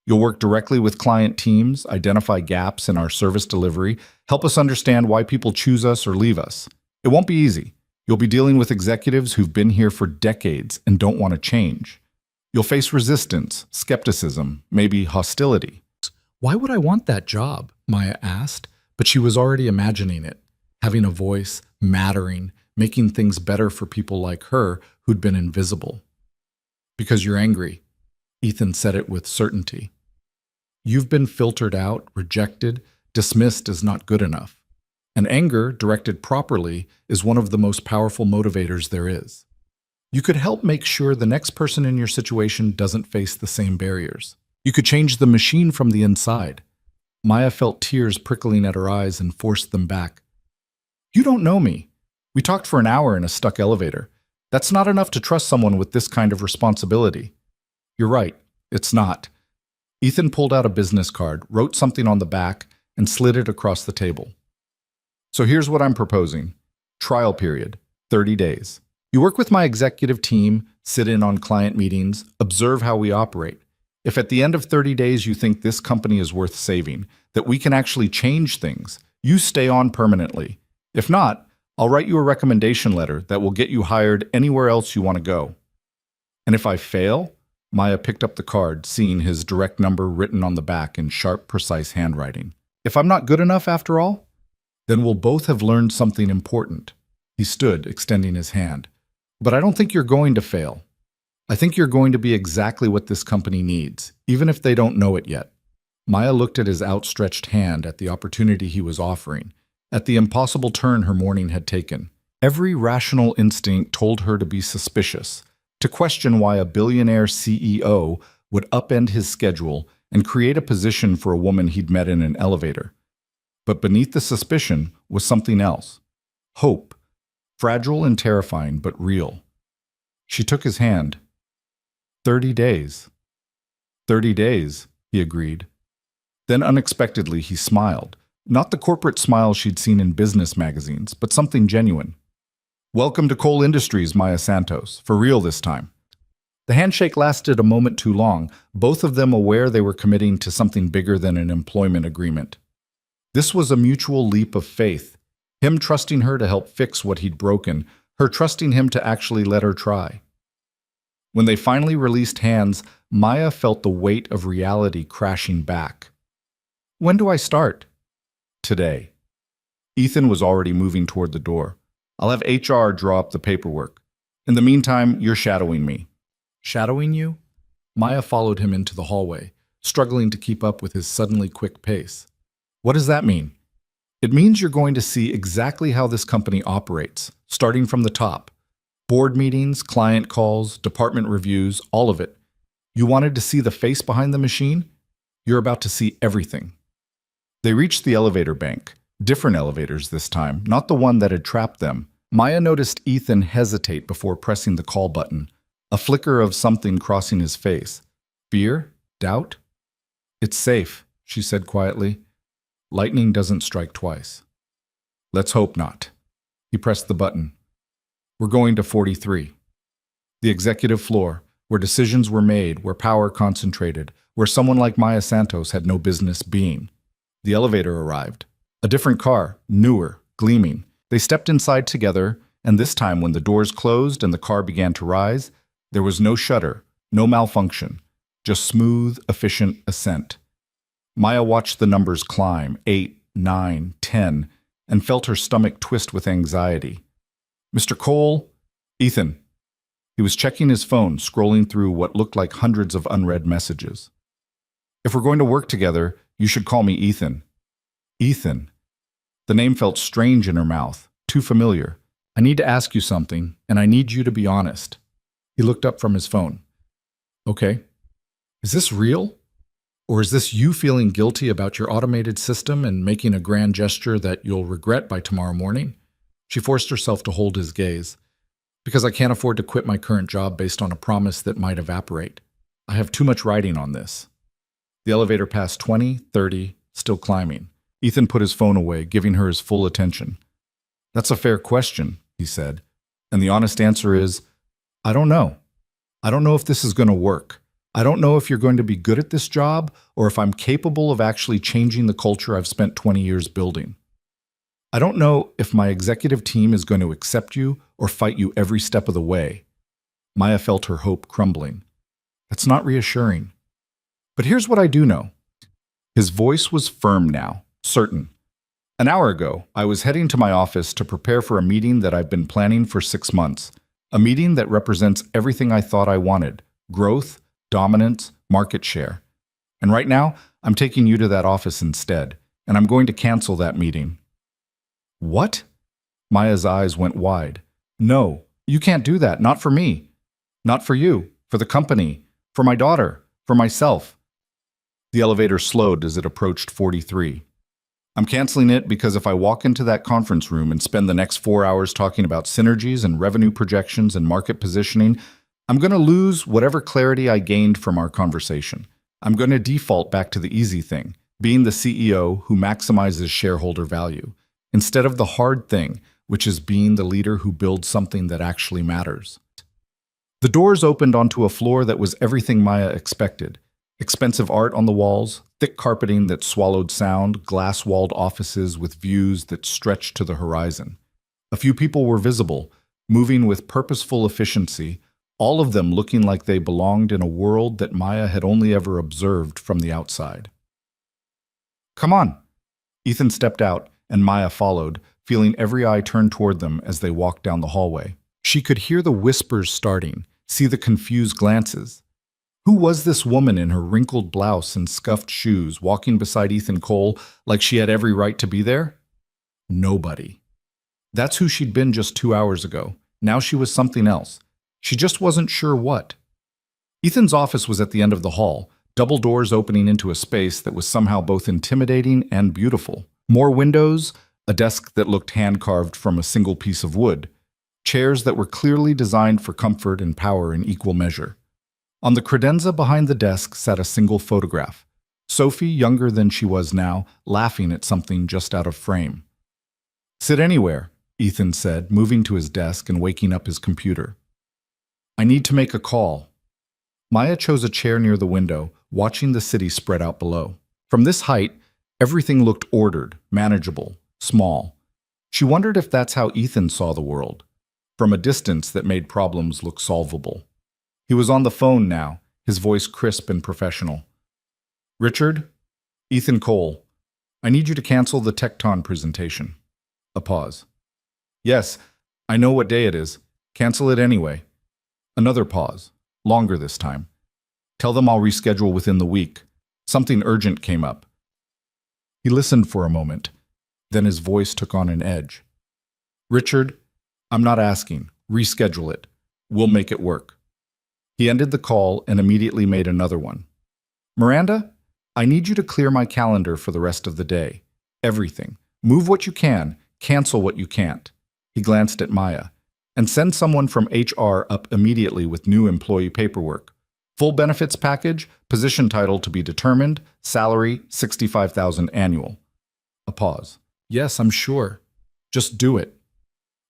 You'll work directly with client teams, identify gaps in our service delivery, help us understand why people choose us or leave us. It won't be easy. You'll be dealing with executives who've been here for decades and don't want to change. You'll face resistance, skepticism, maybe hostility. Why would I want that job? Maya asked, but she was already imagining it, having a voice, mattering, making things better for people like her who'd been invisible. Because you're angry. Ethan said it with certainty. You've been filtered out, rejected, dismissed as not good enough. And anger, directed properly, is one of the most powerful motivators there is. You could help make sure the next person in your situation doesn't face the same barriers. You could change the machine from the inside. Maya felt tears prickling at her eyes and forced them back. You don't know me. We talked for an hour in a stuck elevator. That's not enough to trust someone with this kind of responsibility. You're right, it's not. Ethan pulled out a business card, wrote something on the back, and slid it across the table. So here's what I'm proposing. Trial period, 30 days. You work with my executive team, sit in on client meetings, observe how we operate. If at the end of 30 days you think this company is worth saving, that we can actually change things, you stay on permanently. If not, I'll write you a recommendation letter that will get you hired anywhere else you want to go. And if I fail, Maya picked up the card, seeing his direct number written on the back in sharp, precise handwriting. If I'm not good enough after all, then we'll both have learned something important. He stood, extending his hand. But I don't think you're going to fail. I think you're going to be exactly what this company needs, even if they don't know it yet. Maya looked at his outstretched hand, at the opportunity he was offering, at the impossible turn her morning had taken. Every rational instinct told her to be suspicious, to question why a billionaire CEO would upend his schedule and create a position for a woman he'd met in an elevator. But beneath the suspicion was something else. Hope. Fragile and terrifying, but real. She took his hand. 30 days. 30 days, he agreed. Then unexpectedly he smiled. Not the corporate smile she'd seen in business magazines, but something genuine. Welcome to Coal Industries, Maya Santos, for real this time. The handshake lasted a moment too long, both of them aware they were committing to something bigger than an employment agreement. This was a mutual leap of faith, him trusting her to help fix what he'd broken, her trusting him to actually let her try. When they finally released hands, Maya felt the weight of reality crashing back. When do I start? Today. Ethan was already moving toward the door. I'll have HR draw up the paperwork. In the meantime, you're shadowing me. Shadowing you? Maya followed him into the hallway, struggling to keep up with his suddenly quick pace. What does that mean? It means you're going to see exactly how this company operates, starting from the top. Board meetings, client calls, department reviews, all of it. You wanted to see the face behind the machine? You're about to see everything. They reached the elevator bank. Different elevators this time, not the one that had trapped them. Maya noticed Ethan hesitate before pressing the call button, a flicker of something crossing his face. Fear? Doubt? It's safe, she said quietly. Lightning doesn't strike twice. Let's hope not. He pressed the button. We're going to 43. The executive floor, where decisions were made, where power concentrated, where someone like Maya Santos had no business being. The elevator arrived. A different car, newer, gleaming. They stepped inside together, and this time when the doors closed and the car began to rise, there was no shudder, no malfunction, just smooth, efficient ascent. Maya watched the numbers climb, 8, 9, 10, and felt her stomach twist with anxiety. Mr. Cole? Ethan. He was checking his phone, scrolling through what looked like hundreds of unread messages. If we're going to work together, you should call me Ethan. Ethan. The name felt strange in her mouth, too familiar. I need to ask you something, and I need you to be honest. He looked up from his phone. Okay. Is this real? Or is this you feeling guilty about your automated system and making a grand gesture that you'll regret by tomorrow morning? She forced herself to hold his gaze. Because I can't afford to quit my current job based on a promise that might evaporate. I have too much riding on this. The elevator passed 20, 30, still climbing. Ethan put his phone away, giving her his full attention. That's a fair question, he said. And the honest answer is, I don't know. I don't know if this is going to work. I don't know if you're going to be good at this job or if I'm capable of actually changing the culture I've spent 20 years building. I don't know if my executive team is going to accept you or fight you every step of the way. Maya felt her hope crumbling. That's not reassuring. But here's what I do know. His voice was firm now, certain. An hour ago, I was heading to my office to prepare for a meeting that I've been planning for 6 months. A meeting that represents everything I thought I wanted: growth, dominance, market share. And right now, I'm taking you to that office instead, and I'm going to cancel that meeting. What? Maya's eyes went wide. No, you can't do that. Not for me. Not for you. For the company. For my daughter. For myself. The elevator slowed as it approached 43. I'm canceling it because if I walk into that conference room and spend the next 4 hours talking about synergies and revenue projections and market positioning, I'm going to lose whatever clarity I gained from our conversation. I'm going to default back to the easy thing, being the CEO who maximizes shareholder value, instead of the hard thing, which is being the leader who builds something that actually matters. The doors opened onto a floor that was everything Maya expected. Expensive art on the walls, thick carpeting that swallowed sound, glass-walled offices with views that stretched to the horizon. A few people were visible, moving with purposeful efficiency, all of them looking like they belonged in a world that Maya had only ever observed from the outside. Come on. Ethan stepped out, and Maya followed, feeling every eye turn toward them as they walked down the hallway. She could hear the whispers starting, see the confused glances. Who was this woman in her wrinkled blouse and scuffed shoes walking beside Ethan Cole like she had every right to be there? Nobody. That's who she'd been just 2 hours ago. Now she was something else. She just wasn't sure what. Ethan's office was at the end of the hall, double doors opening into a space that was somehow both intimidating and beautiful. More windows, a desk that looked hand-carved from a single piece of wood, chairs that were clearly designed for comfort and power in equal measure. On the credenza behind the desk sat a single photograph. Sophie, younger than she was now, laughing at something just out of frame. Sit anywhere, Ethan said, moving to his desk and waking up his computer. I need to make a call. Maya chose a chair near the window, watching the city spread out below. From this height, everything looked ordered, manageable, small. She wondered if that's how Ethan saw the world, from a distance that made problems look solvable. He was on the phone now, his voice crisp and professional. Richard? Ethan Cole. I need you to cancel the Tecton presentation. A pause. Yes, I know what day it is. Cancel it anyway. Another pause. Longer this time. Tell them I'll reschedule within the week. Something urgent came up. He listened for a moment. Then his voice took on an edge. Richard, I'm not asking. Reschedule it. We'll make it work. He ended the call and immediately made another one. Miranda, I need you to clear my calendar for the rest of the day. Everything. Move what you can, cancel what you can't. He glanced at Maya. And send someone from HR up immediately with new employee paperwork. Full benefits package, position title to be determined, salary $65,000 annual. A pause. Yes, I'm sure. Just do it.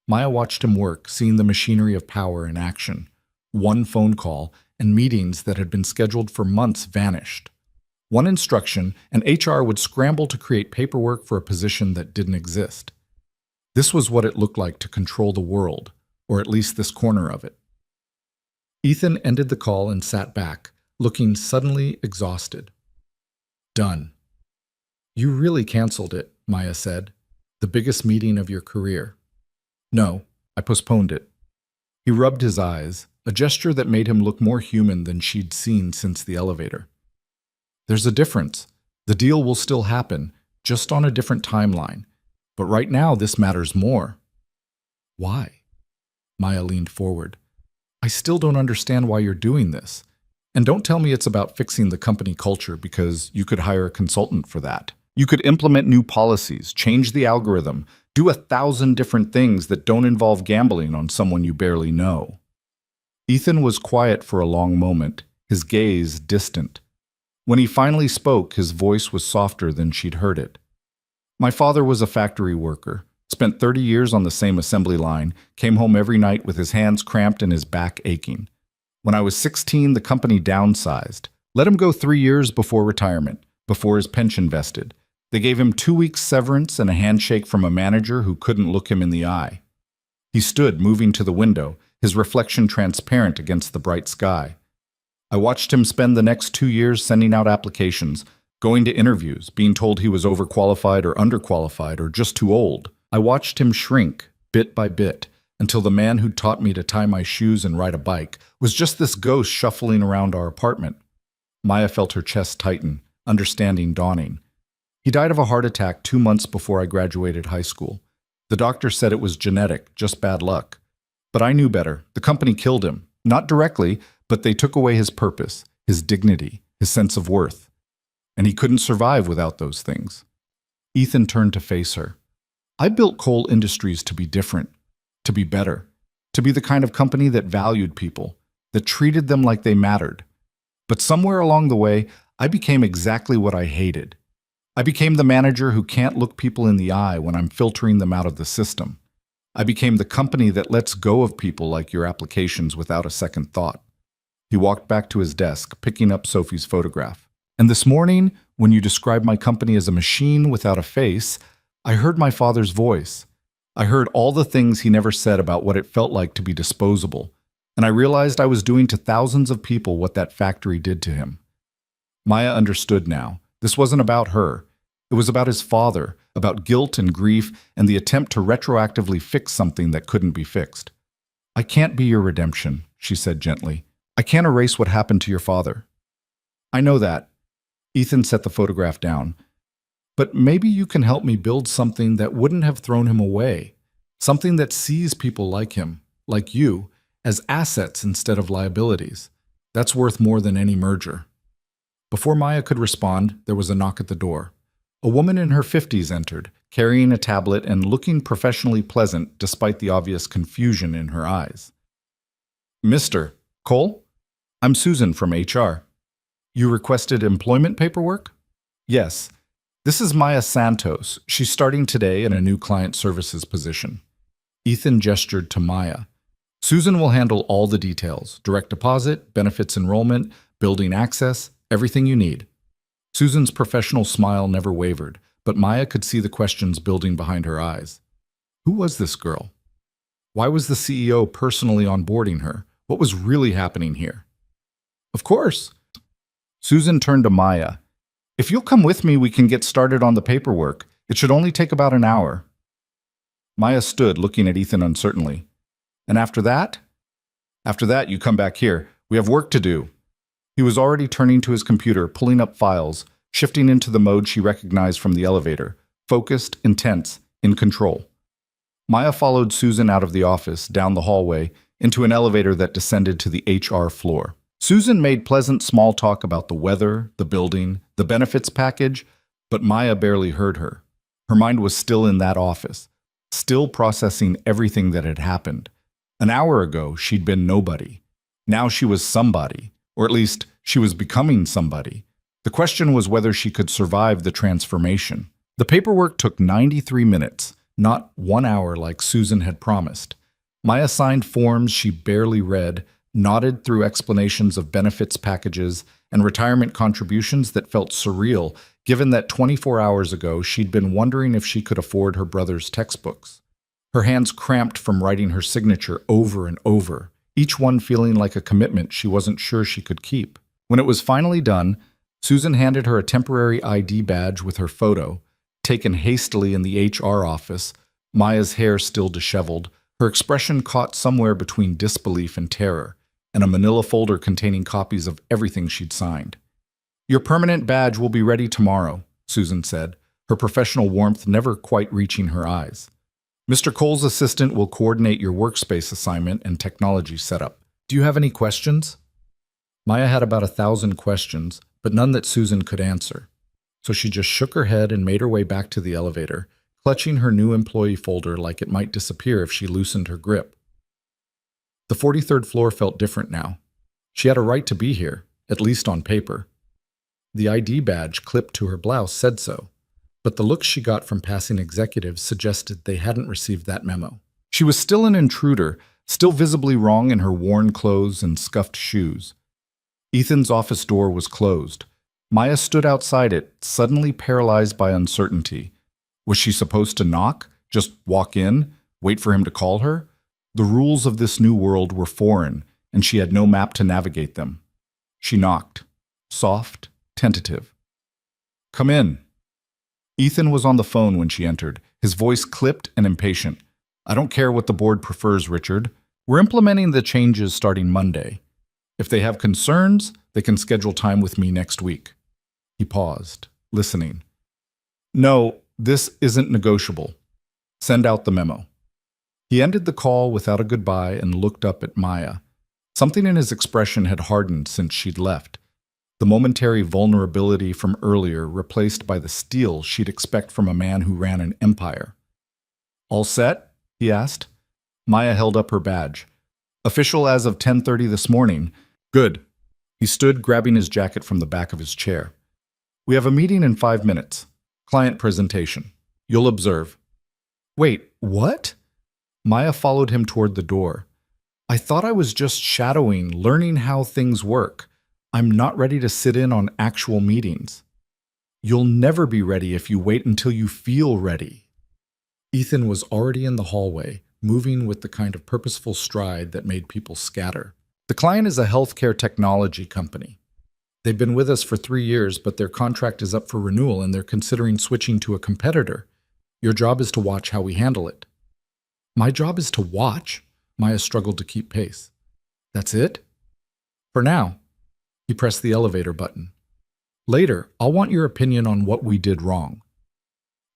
Maya watched him work, seeing the machinery of power in action. One phone call, and meetings that had been scheduled for months vanished. One instruction, and HR would scramble to create paperwork for a position that didn't exist. This was what it looked like to control the world, or at least this corner of it. Ethan ended the call and sat back, looking suddenly exhausted. Done. You really canceled it, Maya said. The biggest meeting of your career. No, I postponed it. He rubbed his eyes, a gesture that made him look more human than she'd seen since the elevator. There's a difference. The deal will still happen, just on a different timeline. But right now, this matters more. Why? Maya leaned forward. I still don't understand why you're doing this. And don't tell me it's about fixing the company culture because you could hire a consultant for that. You could implement new policies, change the algorithm, do 1,000 different things that don't involve gambling on someone you barely know. Ethan was quiet for a long moment, his gaze distant. When he finally spoke, his voice was softer than she'd heard it. My father was a factory worker, spent 30 years on the same assembly line, came home every night with his hands cramped and his back aching. When I was 16, the company downsized. Let him go 3 years before retirement, before his pension vested. They gave him 2 weeks severance and a handshake from a manager who couldn't look him in the eye. He stood, moving to the window, his reflection transparent against the bright sky. I watched him spend the next 2 years sending out applications, going to interviews, being told he was overqualified or underqualified or just too old. I watched him shrink, bit by bit, until the man who taught me to tie my shoes and ride a bike was just this ghost shuffling around our apartment. Maya felt her chest tighten, understanding dawning. He died of a heart attack 2 months before I graduated high school. The doctor said it was genetic, just bad luck. But I knew better. The company killed him. Not directly, but they took away his purpose, his dignity, his sense of worth. And he couldn't survive without those things. Ethan turned to face her. I built Cole Industries to be different, to be better, to be the kind of company that valued people, that treated them like they mattered. But somewhere along the way, I became exactly what I hated. I became the manager who can't look people in the eye when I'm filtering them out of the system. I became the company that lets go of people like your applications without a second thought. He walked back to his desk, picking up Sophie's photograph. And this morning, when you described my company as a machine without a face, I heard my father's voice. I heard all the things he never said about what it felt like to be disposable. And I realized I was doing to thousands of people what that factory did to him. Maya understood now. This wasn't about her. It was about his father, about guilt and grief and the attempt to retroactively fix something that couldn't be fixed. I can't be your redemption, she said gently. I can't erase what happened to your father. I know that. Ethan set the photograph down. But maybe you can help me build something that wouldn't have thrown him away. Something that sees people like him, like you, as assets instead of liabilities. That's worth more than any merger. Before Maya could respond, there was a knock at the door. A woman in her 50s entered, carrying a tablet and looking professionally pleasant despite the obvious confusion in her eyes. Mr. Cole? I'm Susan from HR. You requested employment paperwork? Yes. This is Maya Santos. She's starting today in a new client services position. Ethan gestured to Maya. Susan will handle all the details, direct deposit, benefits enrollment, building access, everything you need. Susan's professional smile never wavered, but Maya could see the questions building behind her eyes. Who was this girl? Why was the CEO personally onboarding her? What was really happening here? Of course. Susan turned to Maya. If you'll come with me, we can get started on the paperwork. It should only take about an hour. Maya stood, looking at Ethan uncertainly. And after that? After that, you come back here. We have work to do. He was already turning to his computer, pulling up files, shifting into the mode she recognized from the elevator, focused, intense, in control. Maya followed Susan out of the office, down the hallway, into an elevator that descended to the HR floor. Susan made pleasant small talk about the weather, the building, the benefits package, but Maya barely heard her. Her mind was still in that office, still processing everything that had happened. An hour ago, she'd been nobody. Now she was somebody. Or at least, she was becoming somebody. The question was whether she could survive the transformation. The paperwork took 93 minutes, not 1 hour like Susan had promised. Maya signed forms she barely read, nodded through explanations of benefits packages and retirement contributions that felt surreal, given that 24 hours ago she'd been wondering if she could afford her brother's textbooks. Her hands cramped from writing her signature over and over, each one feeling like a commitment she wasn't sure she could keep. When it was finally done, Susan handed her a temporary ID badge with her photo, taken hastily in the HR office, Maya's hair still disheveled, her expression caught somewhere between disbelief and terror, and a manila folder containing copies of everything she'd signed. Your permanent badge will be ready tomorrow, Susan said, her professional warmth never quite reaching her eyes. Mr. Cole's assistant will coordinate your workspace assignment and technology setup. Do you have any questions? Maya had about 1,000 questions, but none that Susan could answer. So she just shook her head and made her way back to the elevator, clutching her new employee folder like it might disappear if she loosened her grip. The 43rd floor felt different now. She had a right to be here, at least on paper. The ID badge clipped to her blouse said so. But the looks she got from passing executives suggested they hadn't received that memo. She was still an intruder, still visibly wrong in her worn clothes and scuffed shoes. Ethan's office door was closed. Maya stood outside it, suddenly paralyzed by uncertainty. Was she supposed to knock? Just walk in? Wait for him to call her? The rules of this new world were foreign, and she had no map to navigate them. She knocked. Soft, tentative. "Come in." Ethan was on the phone when she entered, his voice clipped and impatient. "I don't care what the board prefers, Richard. We're implementing the changes starting Monday. If they have concerns, they can schedule time with me next week." He paused, listening. "No, this isn't negotiable. Send out the memo." He ended the call without a goodbye and looked up at Maya. Something in his expression had hardened since she'd left. The momentary vulnerability from earlier replaced by the steel she'd expect from a man who ran an empire. "All set?" he asked. Maya held up her badge. "Official as of 10:30 this morning." "Good." He stood, grabbing his jacket from the back of his chair. "We have a meeting in 5 minutes. Client presentation. You'll observe." "Wait, what?" Maya followed him toward the door. "I thought I was just shadowing, learning how things work. I'm not ready to sit in on actual meetings." "You'll never be ready if you wait until you feel ready." Ethan was already in the hallway, moving with the kind of purposeful stride that made people scatter. "The client is a healthcare technology company. They've been with us for 3 years, but their contract is up for renewal and they're considering switching to a competitor. Your job is to watch how we handle it." "My job is to watch?" Maya struggled to keep pace. "That's it?" "For now." He pressed the elevator button. "Later, I'll want your opinion on what we did wrong."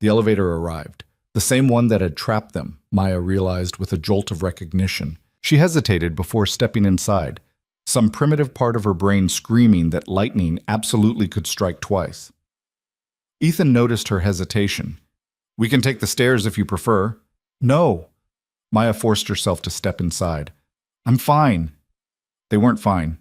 The elevator arrived, the same one that had trapped them, Maya realized with a jolt of recognition. She hesitated before stepping inside, some primitive part of her brain screaming that lightning absolutely could strike twice. Ethan noticed her hesitation. "We can take the stairs if you prefer." "No." Maya forced herself to step inside. "I'm fine." They weren't fine.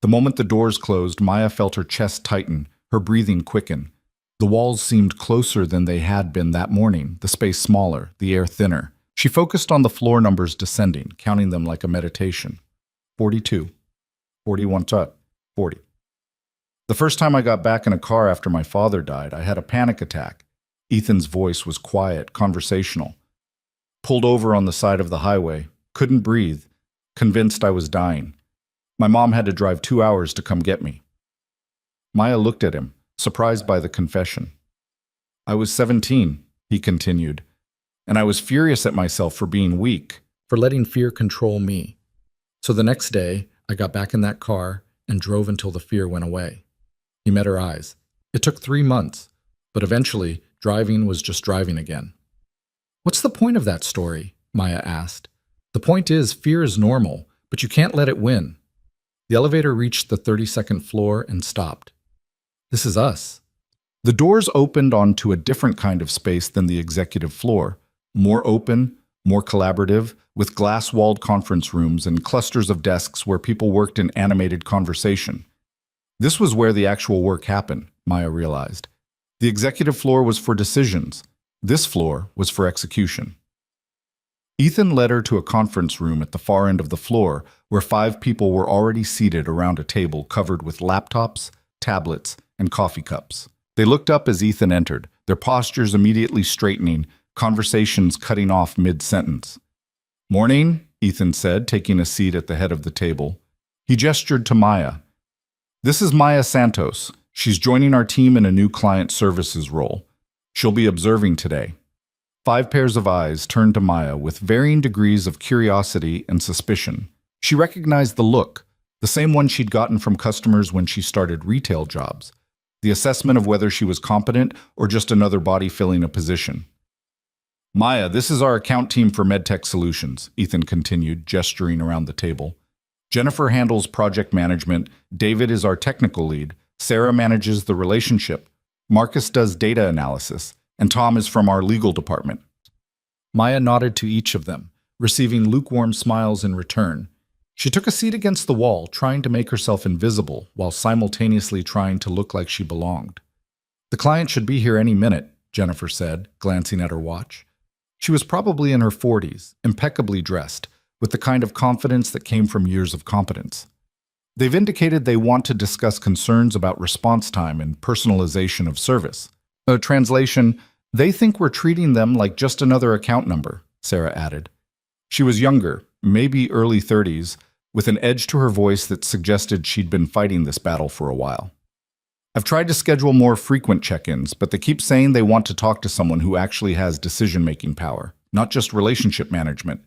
The moment the doors closed, Maya felt her chest tighten, her breathing quicken. The walls seemed closer than they had been that morning, the space smaller, the air thinner. She focused on the floor numbers descending, counting them like a meditation. 42. 41. 40. "The first time I got back in a car after my father died, I had a panic attack." Ethan's voice was quiet, conversational. "Pulled over on the side of the highway, couldn't breathe, convinced I was dying. My mom had to drive 2 hours to come get me." Maya looked at him, surprised by the confession. "I was 17, he continued, "and I was furious at myself for being weak, for letting fear control me. So the next day, I got back in that car and drove until the fear went away." He met her eyes. "It took 3 months, but eventually, driving was just driving again." "What's the point of that story?" Maya asked. "The point is, fear is normal, but you can't let it win." The elevator reached the 32nd floor and stopped. "This is us." The doors opened onto a different kind of space than the executive floor, more open, more collaborative, with glass-walled conference rooms and clusters of desks where people worked in animated conversation. This was where the actual work happened, Maya realized. The executive floor was for decisions. This floor was for execution. Ethan led her to a conference room at the far end of the floor where 5 people were already seated around a table covered with laptops, tablets, and coffee cups. They looked up as Ethan entered, their postures immediately straightening, conversations cutting off mid-sentence. "Morning," Ethan said, taking a seat at the head of the table. He gestured to Maya. "This is Maya Santos. She's joining our team in a new client services role. She'll be observing today." 5 pairs of eyes turned to Maya with varying degrees of curiosity and suspicion. She recognized the look, the same one she'd gotten from customers when she started retail jobs, the assessment of whether she was competent or just another body filling a position. "Maya, this is our account team for MedTech Solutions," Ethan continued, gesturing around the table. "Jennifer handles project management, David is our technical lead, Sarah manages the relationship, Marcus does data analysis, and Tom is from our legal department." Maya nodded to each of them, receiving lukewarm smiles in return. She took a seat against the wall, trying to make herself invisible while simultaneously trying to look like she belonged. "The client should be here any minute," Jennifer said, glancing at her watch. She was probably in her 40s, impeccably dressed, with the kind of confidence that came from years of competence. They've indicated they want to discuss concerns about response time and personalization of service. A translation, they think we're treating them like just another account number, Sarah added. She was younger, maybe early 30s, with an edge to her voice that suggested she'd been fighting this battle for a while. I've tried to schedule more frequent check-ins, but they keep saying they want to talk to someone who actually has decision-making power, not just relationship management.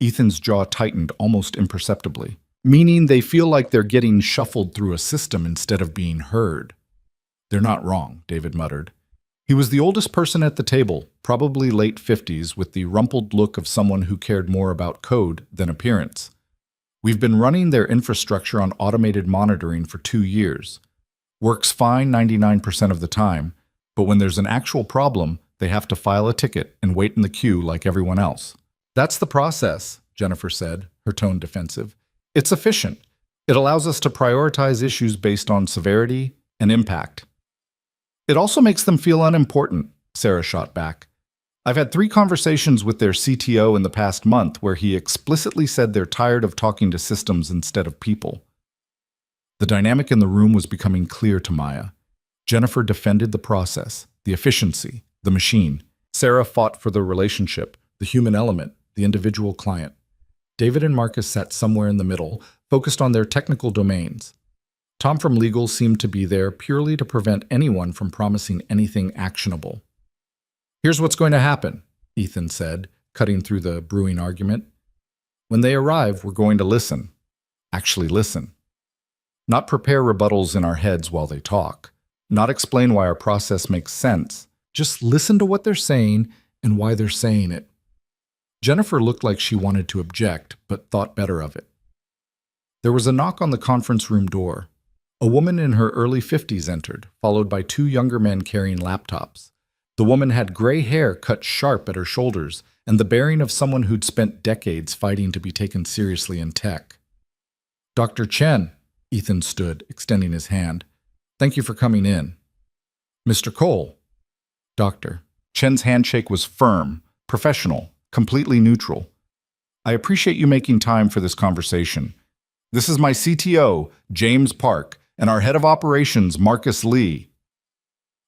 Ethan's jaw tightened almost imperceptibly, meaning they feel like they're getting shuffled through a system instead of being heard. They're not wrong, David muttered. He was the oldest person at the table, probably late 50s, with the rumpled look of someone who cared more about code than appearance. We've been running their infrastructure on automated monitoring for 2 years. Works fine 99% of the time, but when there's an actual problem, they have to file a ticket and wait in the queue like everyone else. That's the process, Jennifer said, her tone defensive. It's efficient. It allows us to prioritize issues based on severity and impact. It also makes them feel unimportant, Sarah shot back. I've had 3 conversations with their CTO in the past month where he explicitly said they're tired of talking to systems instead of people. The dynamic in the room was becoming clear to Maya. Jennifer defended the process, the efficiency, the machine. Sarah fought for the relationship, the human element, the individual client. David and Marcus sat somewhere in the middle, focused on their technical domains. Tom from legal seemed to be there purely to prevent anyone from promising anything actionable. Here's what's going to happen, Ethan said, cutting through the brewing argument. When they arrive, we're going to listen. Actually listen. Not prepare rebuttals in our heads while they talk. Not explain why our process makes sense. Just listen to what they're saying and why they're saying it. Jennifer looked like she wanted to object, but thought better of it. There was a knock on the conference room door. A woman in her early 50s entered, followed by 2 younger men carrying laptops. The woman had gray hair cut sharp at her shoulders and the bearing of someone who'd spent decades fighting to be taken seriously in tech. Dr. Chen, Ethan stood, extending his hand. Thank you for coming in. Mr. Cole. Doctor. Chen's handshake was firm, professional, completely neutral. I appreciate you making time for this conversation. This is my CTO, James Park, and our head of operations, Marcus Lee.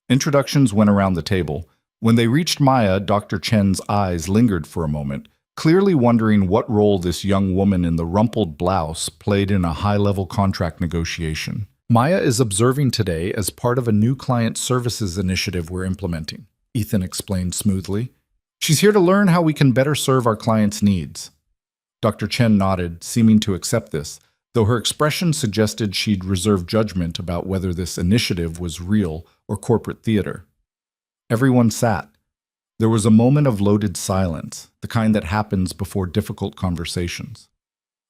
Introductions went around the table. When they reached Maya, Dr. Chen's eyes lingered for a moment, clearly wondering what role this young woman in the rumpled blouse played in a high-level contract negotiation. Maya is observing today as part of a new client services initiative we're implementing, Ethan explained smoothly. She's here to learn how we can better serve our clients' needs. Dr. Chen nodded, seeming to accept this, though her expression suggested she'd reserve judgment about whether this initiative was real or corporate theater. Everyone sat. There was a moment of loaded silence, the kind that happens before difficult conversations.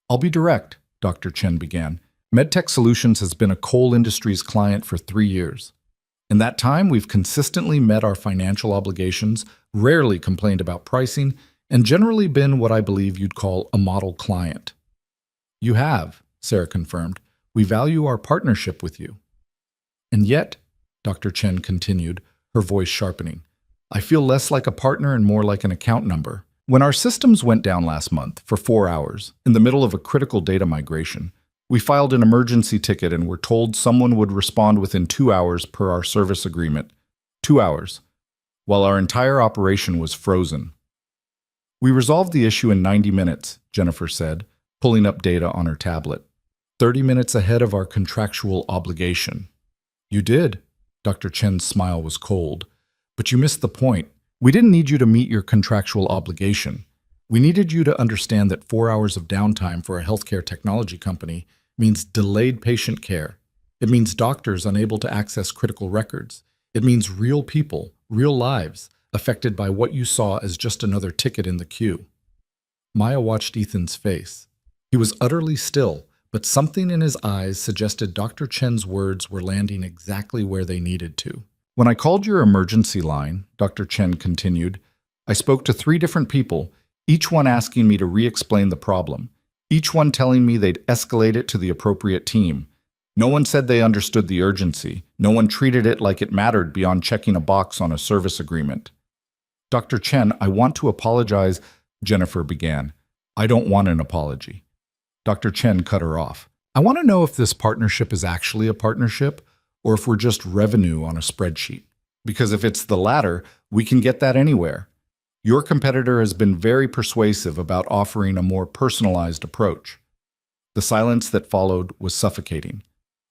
I'll be direct, Dr. Chen began. MedTech Solutions has been a coal industries client for 3 years. In that time, we've consistently met our financial obligations, rarely complained about pricing, and generally been what I believe you'd call a model client. You have, Sarah confirmed. We value our partnership with you. And yet, Dr. Chen continued, her voice sharpening, I feel less like a partner and more like an account number. When our systems went down last month for 4 hours, in the middle of a critical data migration, we filed an emergency ticket and were told someone would respond within 2 hours per our service agreement. 2 hours, while our entire operation was frozen. We resolved the issue in 90 minutes, Jennifer said, pulling up data on her tablet. 30 minutes ahead of our contractual obligation. You did. Dr. Chen's smile was cold. But you missed the point. We didn't need you to meet your contractual obligation. We needed you to understand that 4 hours of downtime for a healthcare technology company means delayed patient care. It means doctors unable to access critical records. It means real people, real lives, affected by what you saw as just another ticket in the queue. Maya watched Ethan's face. He was utterly still, but something in his eyes suggested Dr. Chen's words were landing exactly where they needed to. When I called your emergency line, Dr. Chen continued, I spoke to 3 different people, each one asking me to re-explain the problem, each one telling me they'd escalate it to the appropriate team. No one said they understood the urgency. No one treated it like it mattered beyond checking a box on a service agreement. Dr. Chen, I want to apologize, Jennifer began. I don't want an apology. Dr. Chen cut her off. I want to know if this partnership is actually a partnership or if we're just revenue on a spreadsheet. Because if it's the latter, we can get that anywhere. Your competitor has been very persuasive about offering a more personalized approach. The silence that followed was suffocating.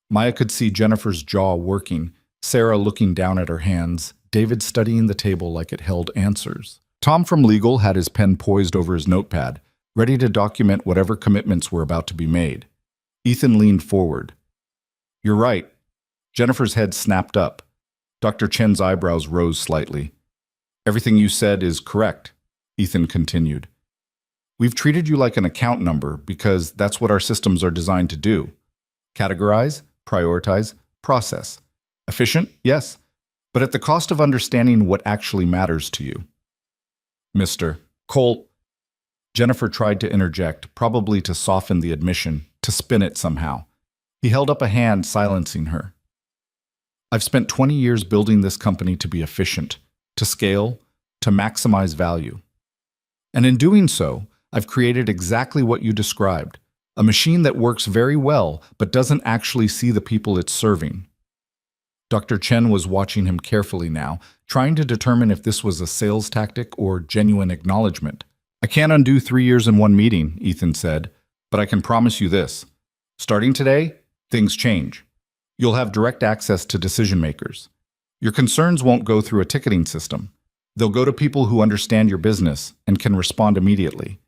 Maya could see Jennifer's jaw working, Sarah looking down at her hands, David studying the table like it held answers. Tom from legal had his pen poised over his notepad, ready to document whatever commitments were about to be made. Ethan leaned forward. You're right. Jennifer's head snapped up. Dr. Chen's eyebrows rose slightly. Everything you said is correct, Ethan continued. We've treated you like an account number because that's what our systems are designed to do. Categorize, prioritize, process. Efficient? Yes, but at the cost of understanding what actually matters to you. Mr. Cole. Jennifer tried to interject, probably to soften the admission, to spin it somehow. He held up a hand, silencing her. I've spent 20 years building this company to be efficient, to scale, to maximize value. And in doing so, I've created exactly what you described, a machine that works very well but doesn't actually see the people it's serving. Dr. Chen was watching him carefully now, trying to determine if this was a sales tactic or genuine acknowledgement. I can't undo 3 years in one meeting, Ethan said, but I can promise you this. Starting today, things change. You'll have direct access to decision makers. Your concerns won't go through a ticketing system. They'll go to people who understand your business and can respond immediately.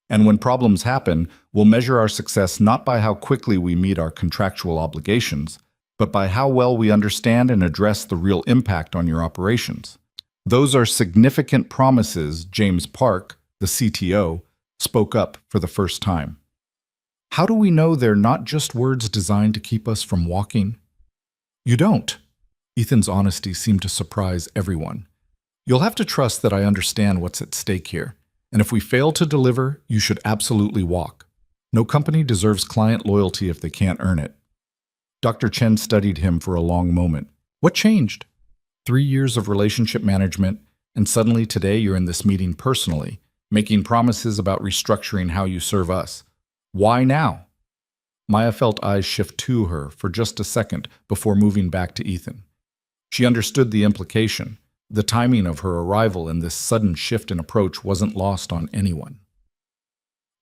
And when problems happen, we'll measure our success not by how quickly we meet our contractual obligations, but by how well we understand and address the real impact on your operations. Those are significant promises. James Park, the CTO, spoke up for the first time. How do we know they're not just words designed to keep us from walking? You don't. Ethan's honesty seemed to surprise everyone. You'll have to trust that I understand what's at stake here. And if we fail to deliver, you should absolutely walk. No company deserves client loyalty if they can't earn it. Dr. Chen studied him for a long moment. What changed? 3 years of relationship management, and suddenly today you're in this meeting personally, making promises about restructuring how you serve us. Why now? Maya felt eyes shift to her for just a second before moving back to Ethan. She understood the implication. The timing of her arrival and this sudden shift in approach wasn't lost on anyone.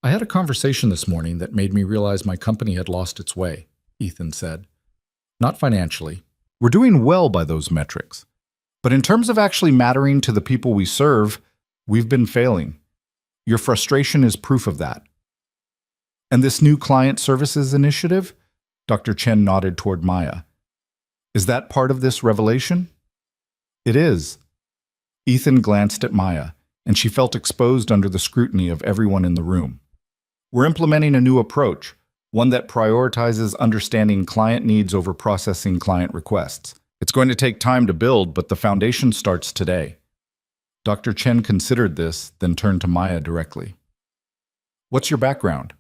I had a conversation this morning that made me realize my company had lost its way, Ethan said. Not financially. We're doing well by those metrics. But in terms of actually mattering to the people we serve, we've been failing. Your frustration is proof of that. And this new client services initiative? Dr. Chen nodded toward Maya. Is that part of this revelation? It is. Ethan glanced at Maya, and she felt exposed under the scrutiny of everyone in the room. We're implementing a new approach, one that prioritizes understanding client needs over processing client requests. It's going to take time to build, but the foundation starts today. Dr. Chen considered this, then turned to Maya directly. What's your background?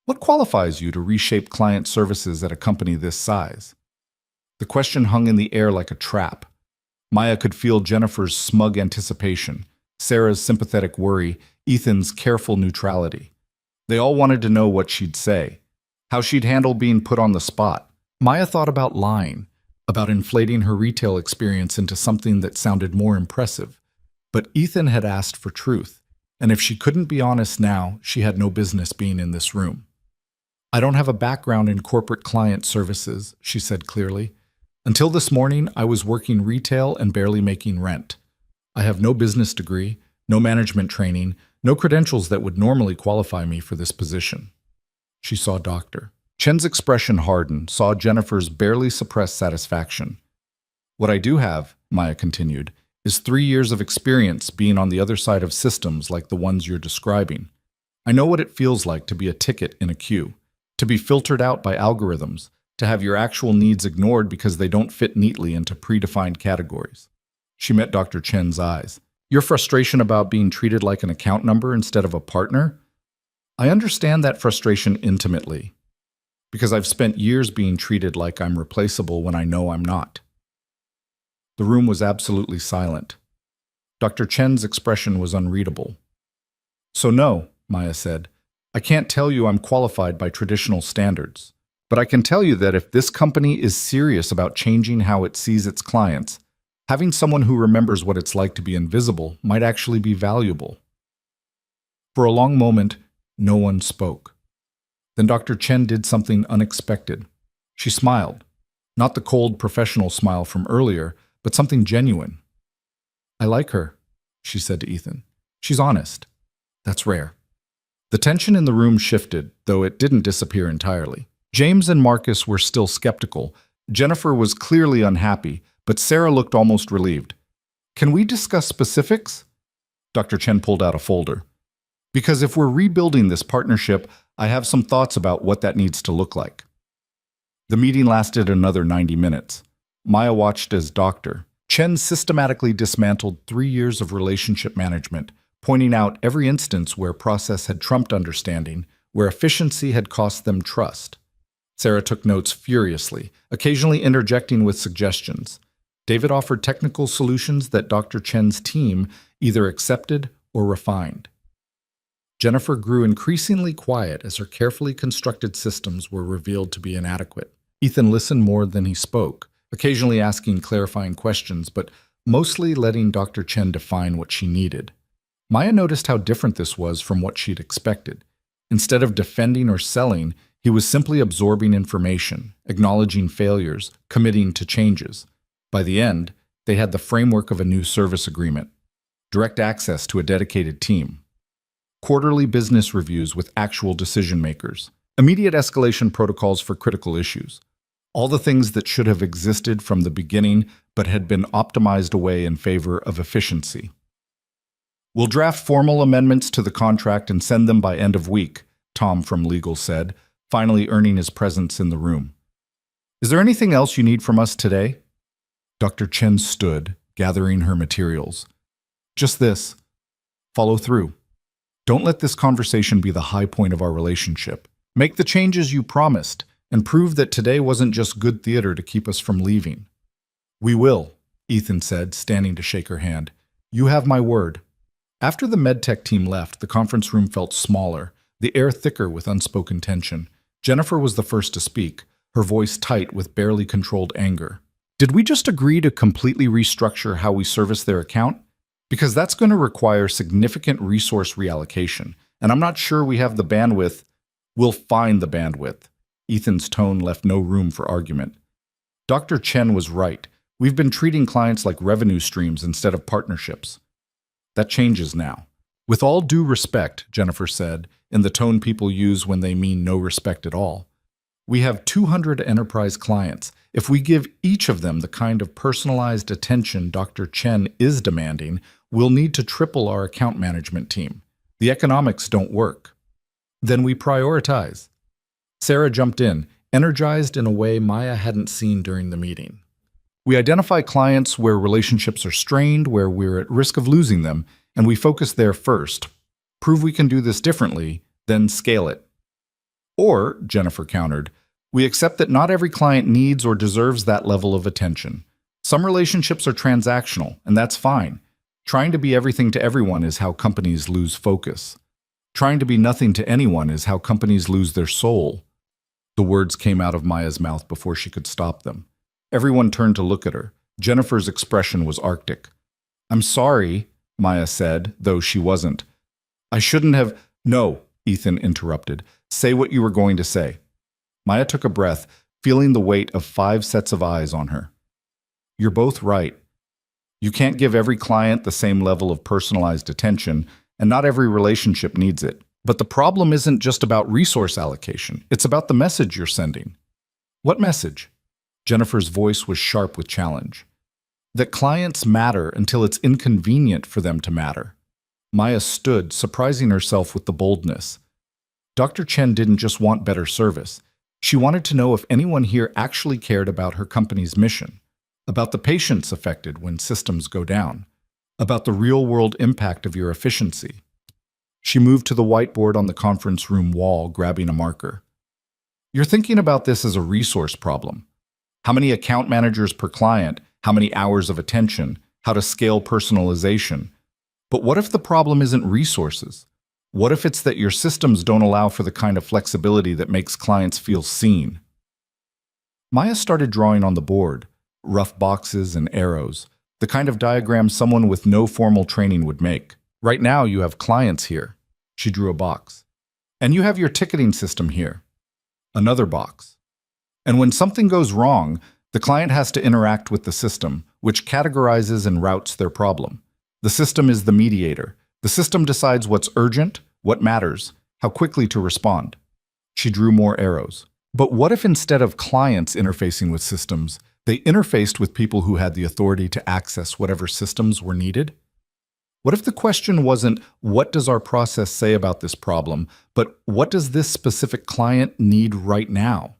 What qualifies you to reshape client services at a company this size? The question hung in the air like a trap. Maya could feel Jennifer's smug anticipation, Sarah's sympathetic worry, Ethan's careful neutrality. They all wanted to know what she'd say, how she'd handle being put on the spot. Maya thought about lying, about inflating her retail experience into something that sounded more impressive. But Ethan had asked for truth, and if she couldn't be honest now, she had no business being in this room. I don't have a background in corporate client services, she said clearly. Until this morning, I was working retail and barely making rent. I have no business degree, no management training, no credentials that would normally qualify me for this position. She saw Dr. Chen's expression harden, saw Jennifer's barely suppressed satisfaction. What I do have, Maya continued, is 3 years of experience being on the other side of systems like the ones you're describing. I know what it feels like to be a ticket in a queue, to be filtered out by algorithms, to have your actual needs ignored because they don't fit neatly into predefined categories. She met Dr. Chen's eyes. Your frustration about being treated like an account number instead of a partner? I understand that frustration intimately, because I've spent years being treated like I'm replaceable when I know I'm not. The room was absolutely silent. Dr. Chen's expression was unreadable. So no, Maya said, I can't tell you I'm qualified by traditional standards, but I can tell you that if this company is serious about changing how it sees its clients, having someone who remembers what it's like to be invisible might actually be valuable." For a long moment, no one spoke. Then Dr. Chen did something unexpected. She smiled, not the cold professional smile from earlier, but something genuine. "I like her," she said to Ethan. "She's honest. That's rare." The tension in the room shifted, though it didn't disappear entirely. James and Marcus were still skeptical. Jennifer was clearly unhappy, but Sarah looked almost relieved. "Can we discuss specifics?" Dr. Chen pulled out a folder. "Because if we're rebuilding this partnership, I have some thoughts about what that needs to look like." The meeting lasted another 90 minutes. Maya watched as Dr. Chen systematically dismantled 3 years of relationship management, pointing out every instance where process had trumped understanding, where efficiency had cost them trust. Sarah took notes furiously, occasionally interjecting with suggestions. David offered technical solutions that Dr. Chen's team either accepted or refined. Jennifer grew increasingly quiet as her carefully constructed systems were revealed to be inadequate. Ethan listened more than he spoke, occasionally asking clarifying questions, but mostly letting Dr. Chen define what she needed. Maya noticed how different this was from what she'd expected. Instead of defending or selling, he was simply absorbing information, acknowledging failures, committing to changes. By the end, they had the framework of a new service agreement, direct access to a dedicated team, quarterly business reviews with actual decision makers, immediate escalation protocols for critical issues. All the things that should have existed from the beginning but had been optimized away in favor of efficiency. "We'll draft formal amendments to the contract and send them by end of week," Tom from legal said, finally earning his presence in the room. "Is there anything else you need from us today?" Dr. Chen stood, gathering her materials. "Just this. Follow through. Don't let this conversation be the high point of our relationship. Make the changes you promised, and prove that today wasn't just good theater to keep us from leaving." "We will," Ethan said, standing to shake her hand. "You have my word." After the MedTech team left, the conference room felt smaller, the air thicker with unspoken tension. Jennifer was the first to speak, her voice tight with barely controlled anger. "Did we just agree to completely restructure how we service their account? Because that's going to require significant resource reallocation, and I'm not sure we have the bandwidth." "We'll find the bandwidth." Ethan's tone left no room for argument. Dr. Chen was right. We've been treating clients like revenue streams instead of partnerships. That changes now. "With all due respect," Jennifer said, in the tone people use when they mean no respect at all. "We have 200 enterprise clients. If we give each of them the kind of personalized attention Dr. Chen is demanding, we'll need to triple our account management team. The economics don't work." "Then we prioritize." Sarah jumped in, energized in a way Maya hadn't seen during the meeting. "We identify clients where relationships are strained, where we're at risk of losing them, and we focus there first. Prove we can do this differently, then scale it." "Or," Jennifer countered, "we accept that not every client needs or deserves that level of attention. Some relationships are transactional, and that's fine. Trying to be everything to everyone is how companies lose focus. Trying to be nothing to anyone is how companies lose their soul." The words came out of Maya's mouth before she could stop them. Everyone turned to look at her. Jennifer's expression was arctic. "I'm sorry," Maya said, though she wasn't. "I shouldn't have—" "No," Ethan interrupted. "Say what you were going to say." Maya took a breath, feeling the weight of 5 sets of eyes on her. "You're both right. You can't give every client the same level of personalized attention, and not every relationship needs it. But the problem isn't just about resource allocation. It's about the message you're sending." "What message?" Jennifer's voice was sharp with challenge. "That clients matter until it's inconvenient for them to matter." Maya stood, surprising herself with the boldness. Dr. Chen didn't just want better service. She wanted to know if anyone here actually cared about her company's mission, about the patients affected when systems go down, about the real-world impact of your efficiency. She moved to the whiteboard on the conference room wall, grabbing a marker. "You're thinking about this as a resource problem. How many account managers per client, how many hours of attention, how to scale personalization. But what if the problem isn't resources? What if it's that your systems don't allow for the kind of flexibility that makes clients feel seen? Maya started drawing on the board, rough boxes and arrows, the kind of diagram someone with no formal training would make. Right now, you have clients here. She drew a box. And you have your ticketing system here. Another box. And when something goes wrong, the client has to interact with the system, which categorizes and routes their problem. The system is the mediator. The system decides what's urgent, what matters, how quickly to respond. She drew more arrows. But what if instead of clients interfacing with systems, they interfaced with people who had the authority to access whatever systems were needed? What if the question wasn't, what does our process say about this problem, but what does this specific client need right now?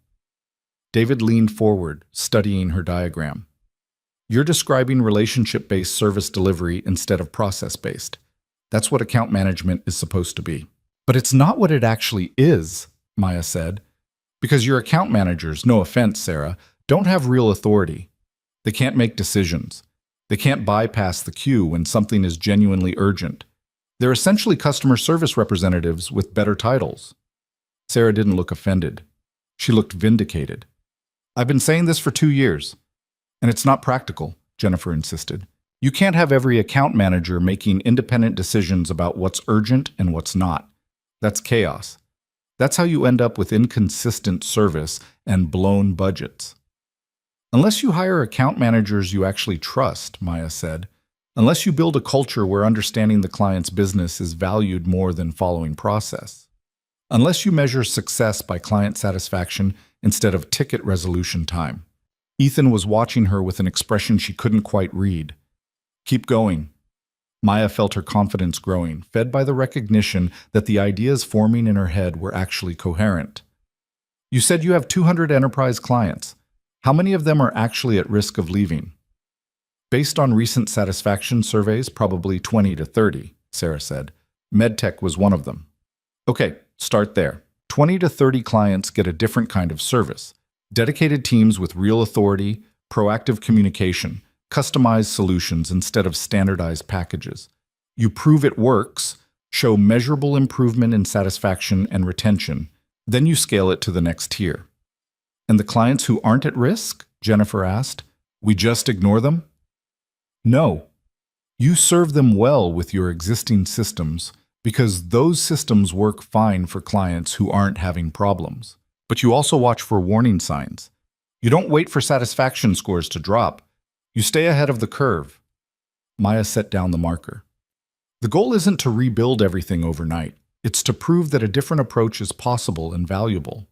David leaned forward, studying her diagram. You're describing relationship-based service delivery instead of process-based. That's what account management is supposed to be. But it's not what it actually is, Maya said, because your account managers, no offense, Sarah, don't have real authority. They can't make decisions. They can't bypass the queue when something is genuinely urgent. They're essentially customer service representatives with better titles. Sarah didn't look offended. She looked vindicated. I've been saying this for 2 years. And it's not practical, Jennifer insisted. You can't have every account manager making independent decisions about what's urgent and what's not. That's chaos. That's how you end up with inconsistent service and blown budgets. Unless you hire account managers you actually trust, Maya said, unless you build a culture where understanding the client's business is valued more than following process. Unless you measure success by client satisfaction instead of ticket resolution time. Ethan was watching her with an expression she couldn't quite read. Keep going. Maya felt her confidence growing, fed by the recognition that the ideas forming in her head were actually coherent. You said you have 200 enterprise clients. How many of them are actually at risk of leaving? Based on recent satisfaction surveys, probably 20 to 30, Sarah said. MedTech was one of them. Okay, start there. 20 to 30 clients get a different kind of service. Dedicated teams with real authority, proactive communication, customized solutions instead of standardized packages. You prove it works, show measurable improvement in satisfaction and retention, then you scale it to the next tier. And the clients who aren't at risk? Jennifer asked. We just ignore them? No. You serve them well with your existing systems because those systems work fine for clients who aren't having problems. But you also watch for warning signs. You don't wait for satisfaction scores to drop. You stay ahead of the curve. Maya set down the marker. The goal isn't to rebuild everything overnight. It's to prove that a different approach is possible and valuable.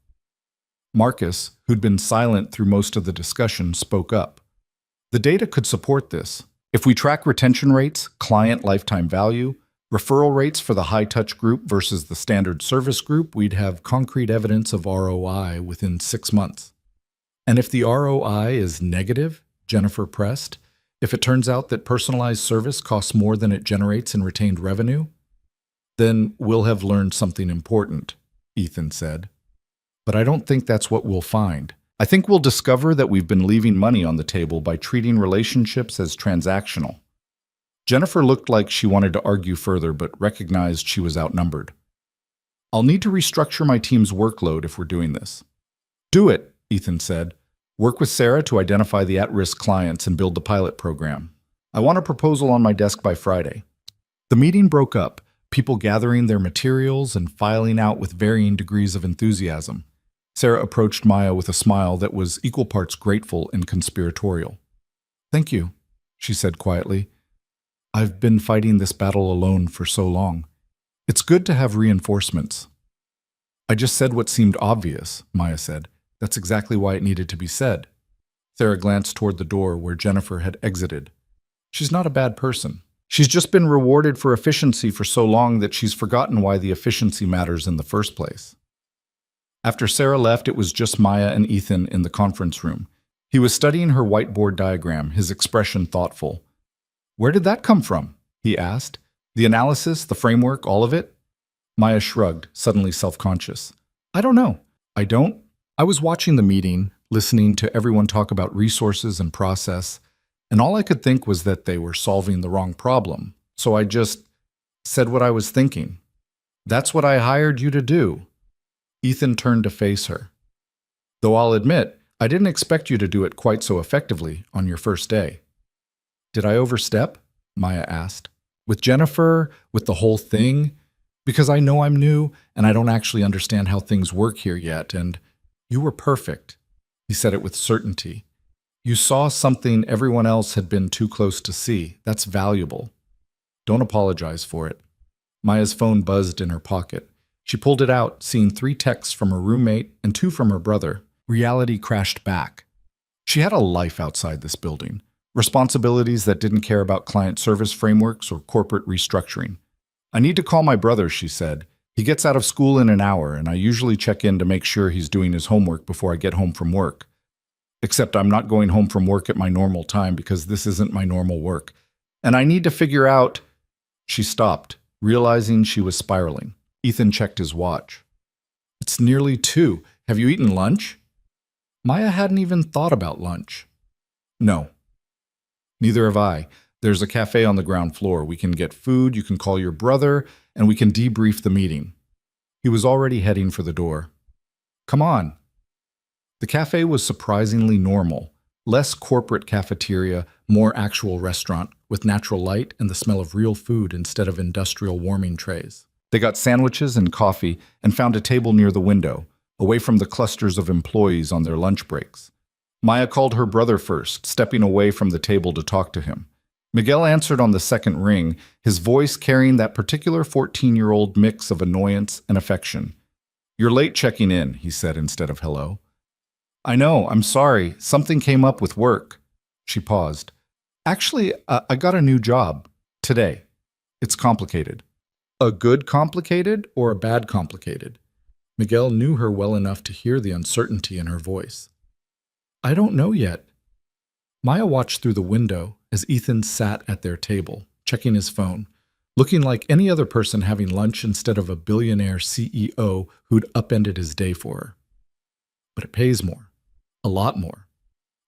Marcus, who'd been silent through most of the discussion, spoke up. The data could support this. If we track retention rates, client lifetime value, referral rates for the high-touch group versus the standard service group, we'd have concrete evidence of ROI within 6 months. And if the ROI is negative, Jennifer pressed, if it turns out that personalized service costs more than it generates in retained revenue, then we'll have learned something important, Ethan said. But I don't think that's what we'll find. I think we'll discover that we've been leaving money on the table by treating relationships as transactional. Jennifer looked like she wanted to argue further, but recognized she was outnumbered. I'll need to restructure my team's workload if we're doing this. Do it, Ethan said. Work with Sarah to identify the at-risk clients and build the pilot program. I want a proposal on my desk by Friday. The meeting broke up, people gathering their materials and filing out with varying degrees of enthusiasm. Sarah approached Maya with a smile that was equal parts grateful and conspiratorial. Thank you, she said quietly. I've been fighting this battle alone for so long. It's good to have reinforcements. I just said what seemed obvious, Maya said. That's exactly why it needed to be said. Sarah glanced toward the door where Jennifer had exited. She's not a bad person. She's just been rewarded for efficiency for so long that she's forgotten why the efficiency matters in the first place. After Sarah left, it was just Maya and Ethan in the conference room. He was studying her whiteboard diagram, his expression thoughtful. Where did that come from? He asked. The analysis, the framework, all of it? Maya shrugged, suddenly self-conscious. I don't know. I was watching the meeting, listening to everyone talk about resources and process, and all I could think was that they were solving the wrong problem. So I just said what I was thinking. That's what I hired you to do. Ethan turned to face her. Though I'll admit, I didn't expect you to do it quite so effectively on your first day. Did I overstep? Maya asked. With Jennifer, with the whole thing? Because I know I'm new and I don't actually understand how things work here yet, and you were perfect. He said it with certainty. You saw something everyone else had been too close to see. That's valuable. Don't apologize for it. Maya's phone buzzed in her pocket. She pulled it out, seeing 3 texts from her roommate and 2 from her brother. Reality crashed back. She had a life outside this building. Responsibilities that didn't care about client service frameworks or corporate restructuring. I need to call my brother, she said. He gets out of school in an hour, and I usually check in to make sure he's doing his homework before I get home from work. Except I'm not going home from work at my normal time because this isn't my normal work. And I need to figure out... She stopped, realizing she was spiraling. Ethan checked his watch. It's nearly 2. Have you eaten lunch? Maya hadn't even thought about lunch. No. Neither have I. There's a cafe on the ground floor. We can get food, you can call your brother, and we can debrief the meeting. He was already heading for the door. Come on. The cafe was surprisingly normal. Less corporate cafeteria, more actual restaurant, with natural light and the smell of real food instead of industrial warming trays. They got sandwiches and coffee and found a table near the window, away from the clusters of employees on their lunch breaks. Maya called her brother first, stepping away from the table to talk to him. Miguel answered on the second ring, his voice carrying that particular 14-year-old mix of annoyance and affection. You're late checking in, he said instead of hello. I know, I'm sorry. Something came up with work. She paused. Actually, I got a new job. Today. It's complicated. A good complicated or a bad complicated? Miguel knew her well enough to hear the uncertainty in her voice. I don't know yet. Maya watched through the window as Ethan sat at their table, checking his phone, looking like any other person having lunch instead of a billionaire CEO who'd upended his day for her. But it pays more. A lot more.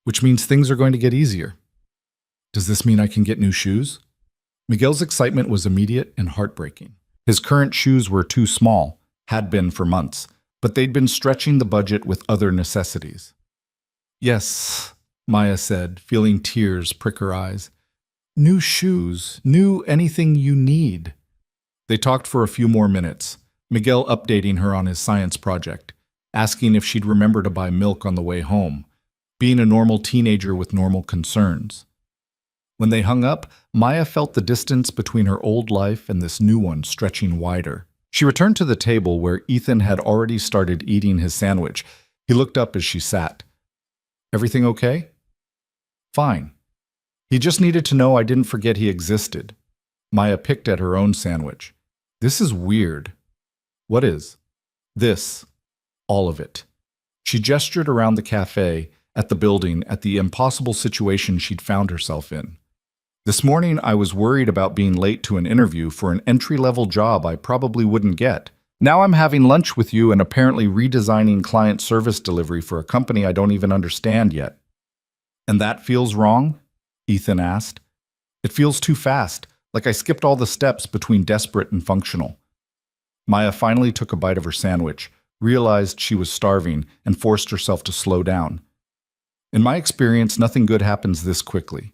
Which means things are going to get easier. Does this mean I can get new shoes? Miguel's excitement was immediate and heartbreaking. His current shoes were too small, had been for months, but they'd been stretching the budget with other necessities. Yes, Maya said, feeling tears prick her eyes. New shoes, new anything you need. They talked for a few more minutes, Miguel updating her on his science project, asking if she'd remember to buy milk on the way home, being a normal teenager with normal concerns. When they hung up, Maya felt the distance between her old life and this new one stretching wider. She returned to the table where Ethan had already started eating his sandwich. He looked up as she sat. Everything okay? Fine. He just needed to know I didn't forget he existed. Maya picked at her own sandwich. This is weird. What is? This. All of it. She gestured around the cafe, at the building, at the impossible situation she'd found herself in. This morning, I was worried about being late to an interview for an entry-level job I probably wouldn't get. Now I'm having lunch with you and apparently redesigning client service delivery for a company I don't even understand yet. And that feels wrong? Ethan asked. It feels too fast, like I skipped all the steps between desperate and functional. Maya finally took a bite of her sandwich, realized she was starving, and forced herself to slow down. In my experience, nothing good happens this quickly.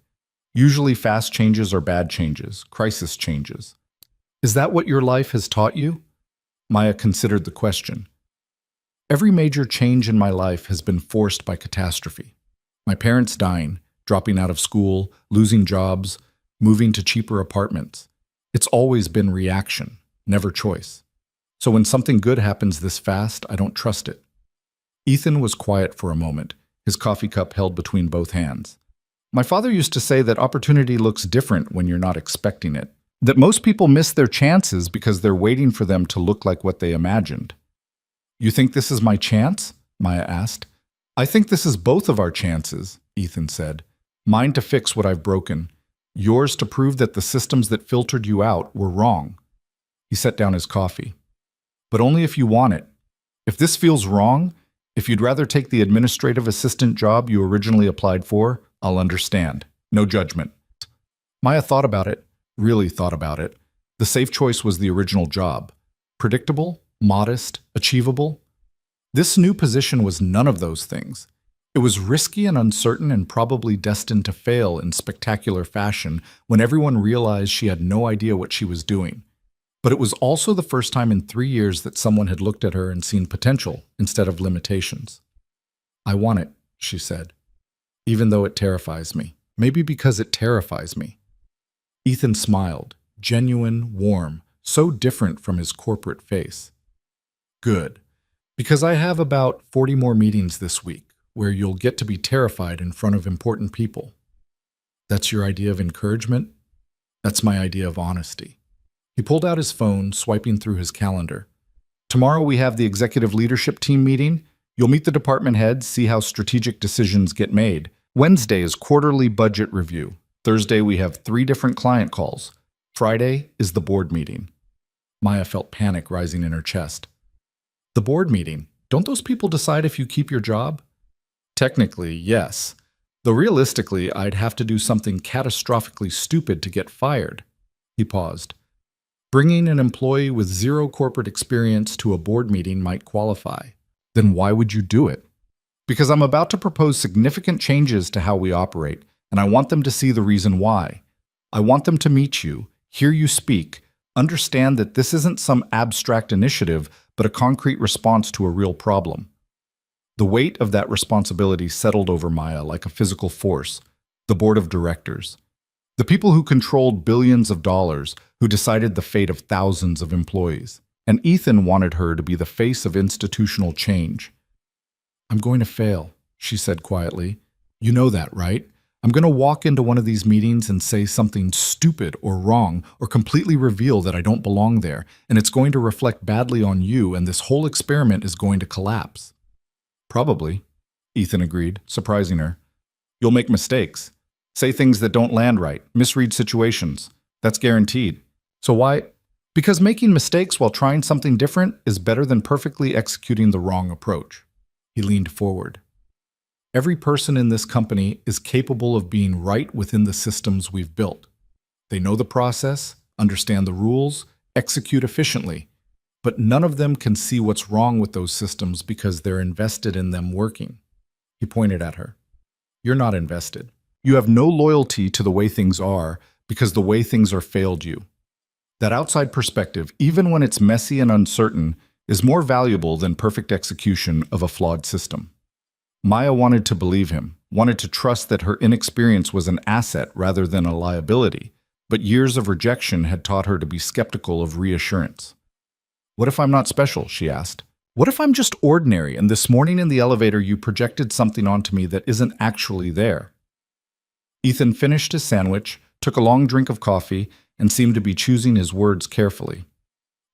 Usually fast changes are bad changes, crisis changes. Is that what your life has taught you? Maya considered the question. Every major change in my life has been forced by catastrophe. My parents dying, dropping out of school, losing jobs, moving to cheaper apartments. It's always been reaction, never choice. So when something good happens this fast, I don't trust it. Ethan was quiet for a moment, his coffee cup held between both hands. My father used to say that opportunity looks different when you're not expecting it. That most people miss their chances because they're waiting for them to look like what they imagined. You think this is my chance? Maya asked. I think this is both of our chances, Ethan said. Mine to fix what I've broken. Yours to prove that the systems that filtered you out were wrong. He set down his coffee. But only if you want it. If this feels wrong, if you'd rather take the administrative assistant job you originally applied for, I'll understand. No judgment. Maya thought about it, really thought about it. The safe choice was the original job. predictable, modest, achievable. This new position was none of those things. It was risky and uncertain and probably destined to fail in spectacular fashion when everyone realized she had no idea what she was doing. But it was also the first time in 3 years that someone had looked at her and seen potential instead of limitations. "I want it," she said, "even though it terrifies me. Maybe because it terrifies me." Ethan smiled, genuine, warm, so different from his corporate face. "Good, because I have about 40 more meetings this week, where you'll get to be terrified in front of important people." "That's your idea of encouragement?" "That's my idea of honesty." He pulled out his phone, swiping through his calendar. "Tomorrow we have the executive leadership team meeting. You'll meet the department heads, see how strategic decisions get made. Wednesday is quarterly budget review. Thursday we have 3 different client calls. Friday is the board meeting." Maya felt panic rising in her chest. "The board meeting? Don't those people decide if you keep your job?" "Technically, yes. Though realistically, I'd have to do something catastrophically stupid to get fired." He paused. "Bringing an employee with 0 corporate experience to a board meeting might qualify." "Then why would you do it?" "Because I'm about to propose significant changes to how we operate, and I want them to see the reason why. I want them to meet you, hear you speak, understand that this isn't some abstract initiative, but a concrete response to a real problem." The weight of that responsibility settled over Maya like a physical force. The board of directors. The people who controlled billions of dollars, who decided the fate of thousands of employees. And Ethan wanted her to be the face of institutional change. "I'm going to fail," she said quietly. "You know that, right? I'm going to walk into one of these meetings and say something stupid or wrong or completely reveal that I don't belong there, and it's going to reflect badly on you, and this whole experiment is going to collapse." "Probably," Ethan agreed, surprising her. "You'll make mistakes. Say things that don't land right, misread situations. That's guaranteed. So why? Because making mistakes while trying something different is better than perfectly executing the wrong approach." He leaned forward. "Every person in this company is capable of being right within the systems we've built. They know the process, understand the rules, execute efficiently, but none of them can see what's wrong with those systems because they're invested in them working." He pointed at her. "You're not invested. You have no loyalty to the way things are because the way things are failed you. That outside perspective, even when it's messy and uncertain, is more valuable than perfect execution of a flawed system." Maya wanted to believe him, wanted to trust that her inexperience was an asset rather than a liability, but years of rejection had taught her to be skeptical of reassurance. "What if I'm not special?" she asked. "What if I'm just ordinary and this morning in the elevator you projected something onto me that isn't actually there?" Ethan finished his sandwich, took a long drink of coffee, and seemed to be choosing his words carefully.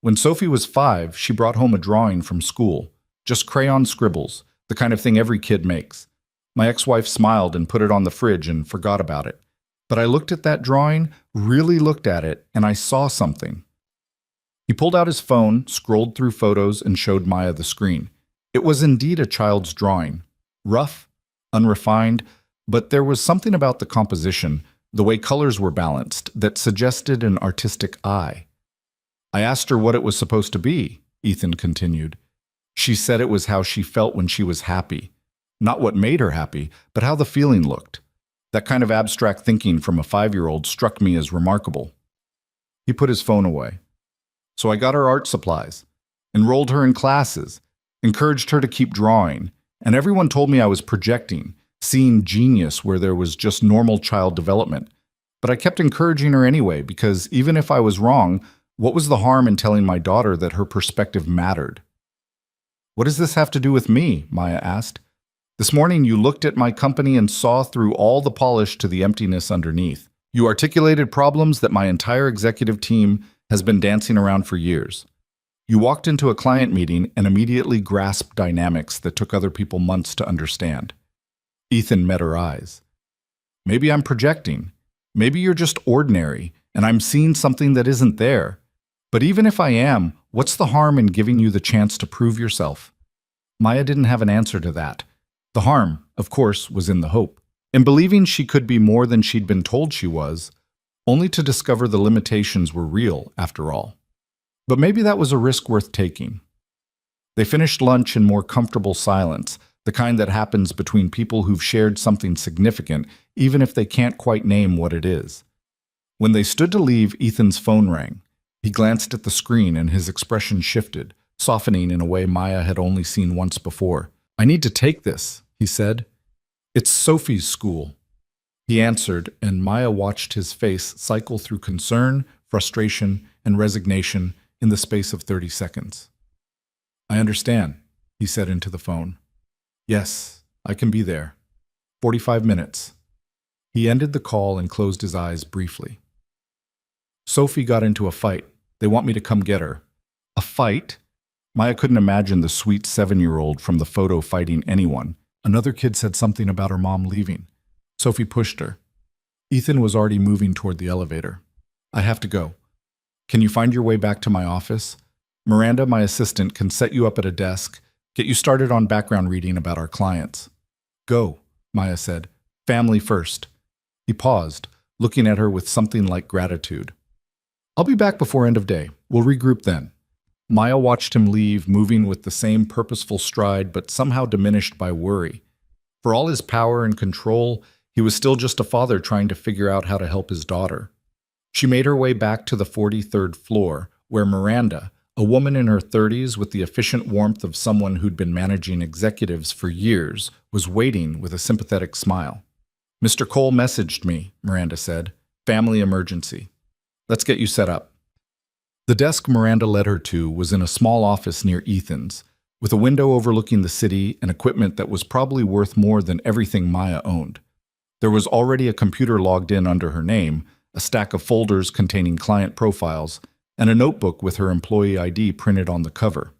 When Sophie was 5, she brought home a drawing from school, just crayon scribbles, the kind of thing every kid makes. My ex-wife smiled and put it on the fridge and forgot about it. But I looked at that drawing, really looked at it, and I saw something. He pulled out his phone, scrolled through photos, and showed Maya the screen. It was indeed a child's drawing. Rough, unrefined, but there was something about the composition, the way colors were balanced, that suggested an artistic eye. "I asked her what it was supposed to be," Ethan continued. "She said it was how she felt when she was happy. Not what made her happy, but how the feeling looked. That kind of abstract thinking from a 5-year-old struck me as remarkable." He put his phone away. "So I got her art supplies, enrolled her in classes, encouraged her to keep drawing, and everyone told me I was projecting, seeing genius where there was just normal child development. But I kept encouraging her anyway, because even if I was wrong, what was the harm in telling my daughter that her perspective mattered?" "What does this have to do with me?" Maya asked. "This morning you looked at my company and saw through all the polish to the emptiness underneath. You articulated problems that my entire executive team has been dancing around for years. You walked into a client meeting and immediately grasped dynamics that took other people months to understand." Ethan met her eyes. "Maybe I'm projecting. Maybe you're just ordinary, and I'm seeing something that isn't there. But even if I am, what's the harm in giving you the chance to prove yourself?" Maya didn't have an answer to that. The harm, of course, was in the hope, in believing she could be more than she'd been told she was, only to discover the limitations were real, after all. But maybe that was a risk worth taking. They finished lunch in more comfortable silence, the kind that happens between people who've shared something significant, even if they can't quite name what it is. When they stood to leave, Ethan's phone rang. He glanced at the screen and his expression shifted, softening in a way Maya had only seen once before. "I need to take this," he said. "It's Sophie's school." He answered, and Maya watched his face cycle through concern, frustration, and resignation in the space of 30 seconds. "I understand," he said into the phone. "Yes, I can be there. 45 minutes. He ended the call and closed his eyes briefly. "Sophie got into a fight. They want me to come get her." A fight? Maya couldn't imagine the sweet 7-year-old from the photo fighting anyone. Another kid said something about her mom leaving. Sophie pushed her. Ethan was already moving toward the elevator. "I have to go. Can you find your way back to my office? Miranda, my assistant, can set you up at a desk, get you started on background reading about our clients." "Go," Maya said. "Family first." He paused, looking at her with something like gratitude. "I'll be back before end of day. We'll regroup then." Maya watched him leave, moving with the same purposeful stride, but somehow diminished by worry. For all his power and control, he was still just a father trying to figure out how to help his daughter. She made her way back to the 43rd floor, where Miranda, a woman in her 30s with the efficient warmth of someone who'd been managing executives for years, was waiting with a sympathetic smile. "Mr. Cole messaged me," Miranda said. "Family emergency. Let's get you set up." The desk Miranda led her to was in a small office near Ethan's, with a window overlooking the city and equipment that was probably worth more than everything Maya owned. There was already a computer logged in under her name, a stack of folders containing client profiles, and a notebook with her employee ID printed on the cover.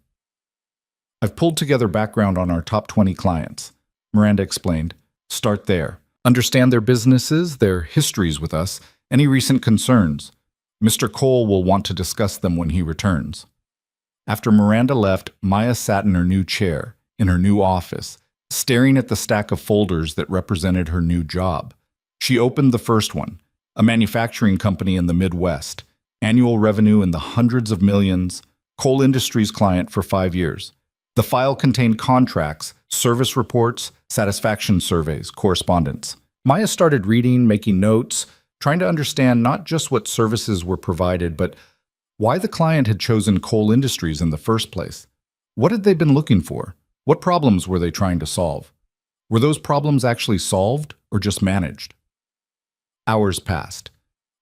"I've pulled together background on our top 20 clients," Miranda explained. "Start there. Understand their businesses, their histories with us, any recent concerns. Mr. Cole will want to discuss them when he returns." After Miranda left, Maya sat in her new chair, in her new office, staring at the stack of folders that represented her new job. She opened the first one, a manufacturing company in the Midwest, annual revenue in the hundreds of millions, coal industries client for 5 years. The file contained contracts, service reports, satisfaction surveys, correspondence. Maya started reading, making notes, trying to understand not just what services were provided, but why the client had chosen coal industries in the first place. What had they been looking for? What problems were they trying to solve? Were those problems actually solved or just managed? Hours passed.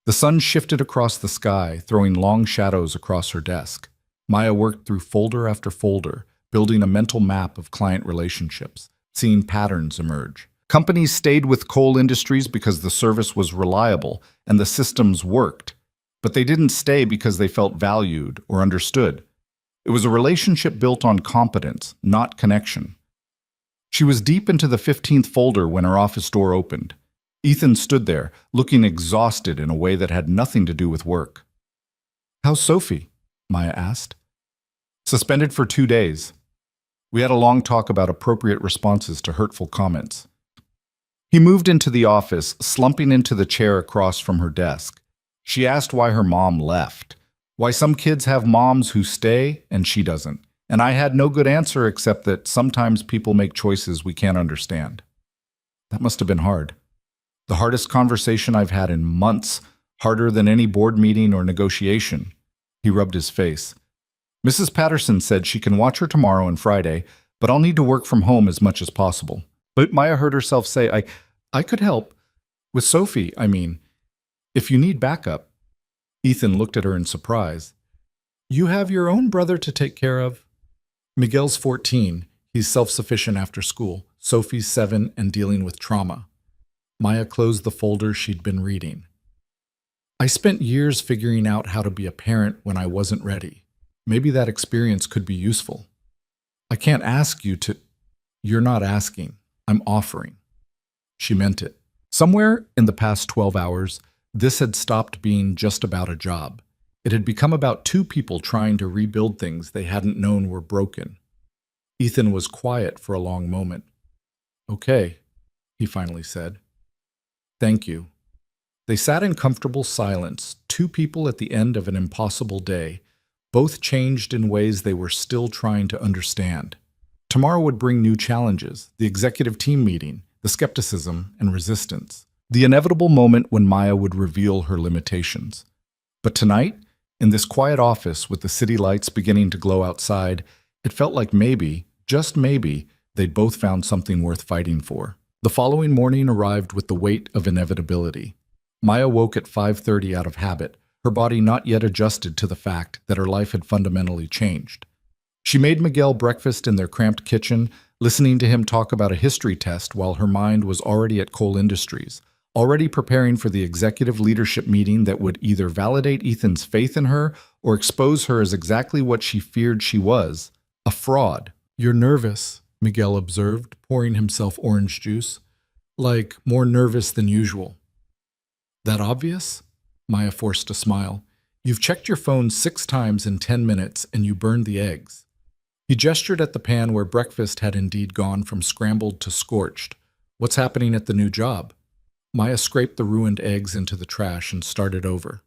The sun shifted across the sky, throwing long shadows across her desk. Maya worked through folder after folder, building a mental map of client relationships, seeing patterns emerge. Companies stayed with coal industries because the service was reliable and the systems worked, but they didn't stay because they felt valued or understood. It was a relationship built on competence, not connection. She was deep into the 15th folder when her office door opened. Ethan stood there, looking exhausted in a way that had nothing to do with work. "How's Sophie?" Maya asked. "Suspended for 2 days. We had a long talk about appropriate responses to hurtful comments." He moved into the office, slumping into the chair across from her desk. She asked why her mom left, why some kids have moms who stay and she doesn't, and I had no good answer except that sometimes people make choices we can't understand. That must have been hard. The hardest conversation I've had in months, harder than any board meeting or negotiation. He rubbed his face. "Mrs. Patterson said she can watch her tomorrow and Friday, but I'll need to work from home as much as possible." But Maya heard herself say, I could help. With Sophie, I mean. If you need backup." Ethan looked at her in surprise. "You have your own brother to take care of." "Miguel's 14. He's self-sufficient after school. Sophie's 7 and dealing with trauma." Maya closed the folder she'd been reading. "I spent years figuring out how to be a parent when I wasn't ready. Maybe that experience could be useful. I can't ask you to—" "You're not asking. I'm offering." She meant it. Somewhere in the past 12 hours, this had stopped being just about a job. It had become about two people trying to rebuild things they hadn't known were broken. Ethan was quiet for a long moment. "Okay," he finally said. "Thank you." They sat in comfortable silence, two people at the end of an impossible day, Both changed in ways they were still trying to understand. Tomorrow would bring new challenges, the executive team meeting, the skepticism and resistance, the inevitable moment when Maya would reveal her limitations. But tonight, in this quiet office with the city lights beginning to glow outside, it felt like maybe, just maybe, they'd both found something worth fighting for. The following morning arrived with the weight of inevitability. Maya woke at 5:30 out of habit, her body not yet adjusted to the fact that her life had fundamentally changed. She made Miguel breakfast in their cramped kitchen, listening to him talk about a history test while her mind was already at Cole Industries, already preparing for the executive leadership meeting that would either validate Ethan's faith in her or expose her as exactly what she feared she was, a fraud. "You're nervous," Miguel observed, pouring himself orange juice. "Like, more nervous than usual." "That obvious?" Maya forced a smile. "You've checked your phone 6 times in 10 minutes and you burned the eggs." He gestured at the pan where breakfast had indeed gone from scrambled to scorched. "What's happening at the new job?" Maya scraped the ruined eggs into the trash and started over.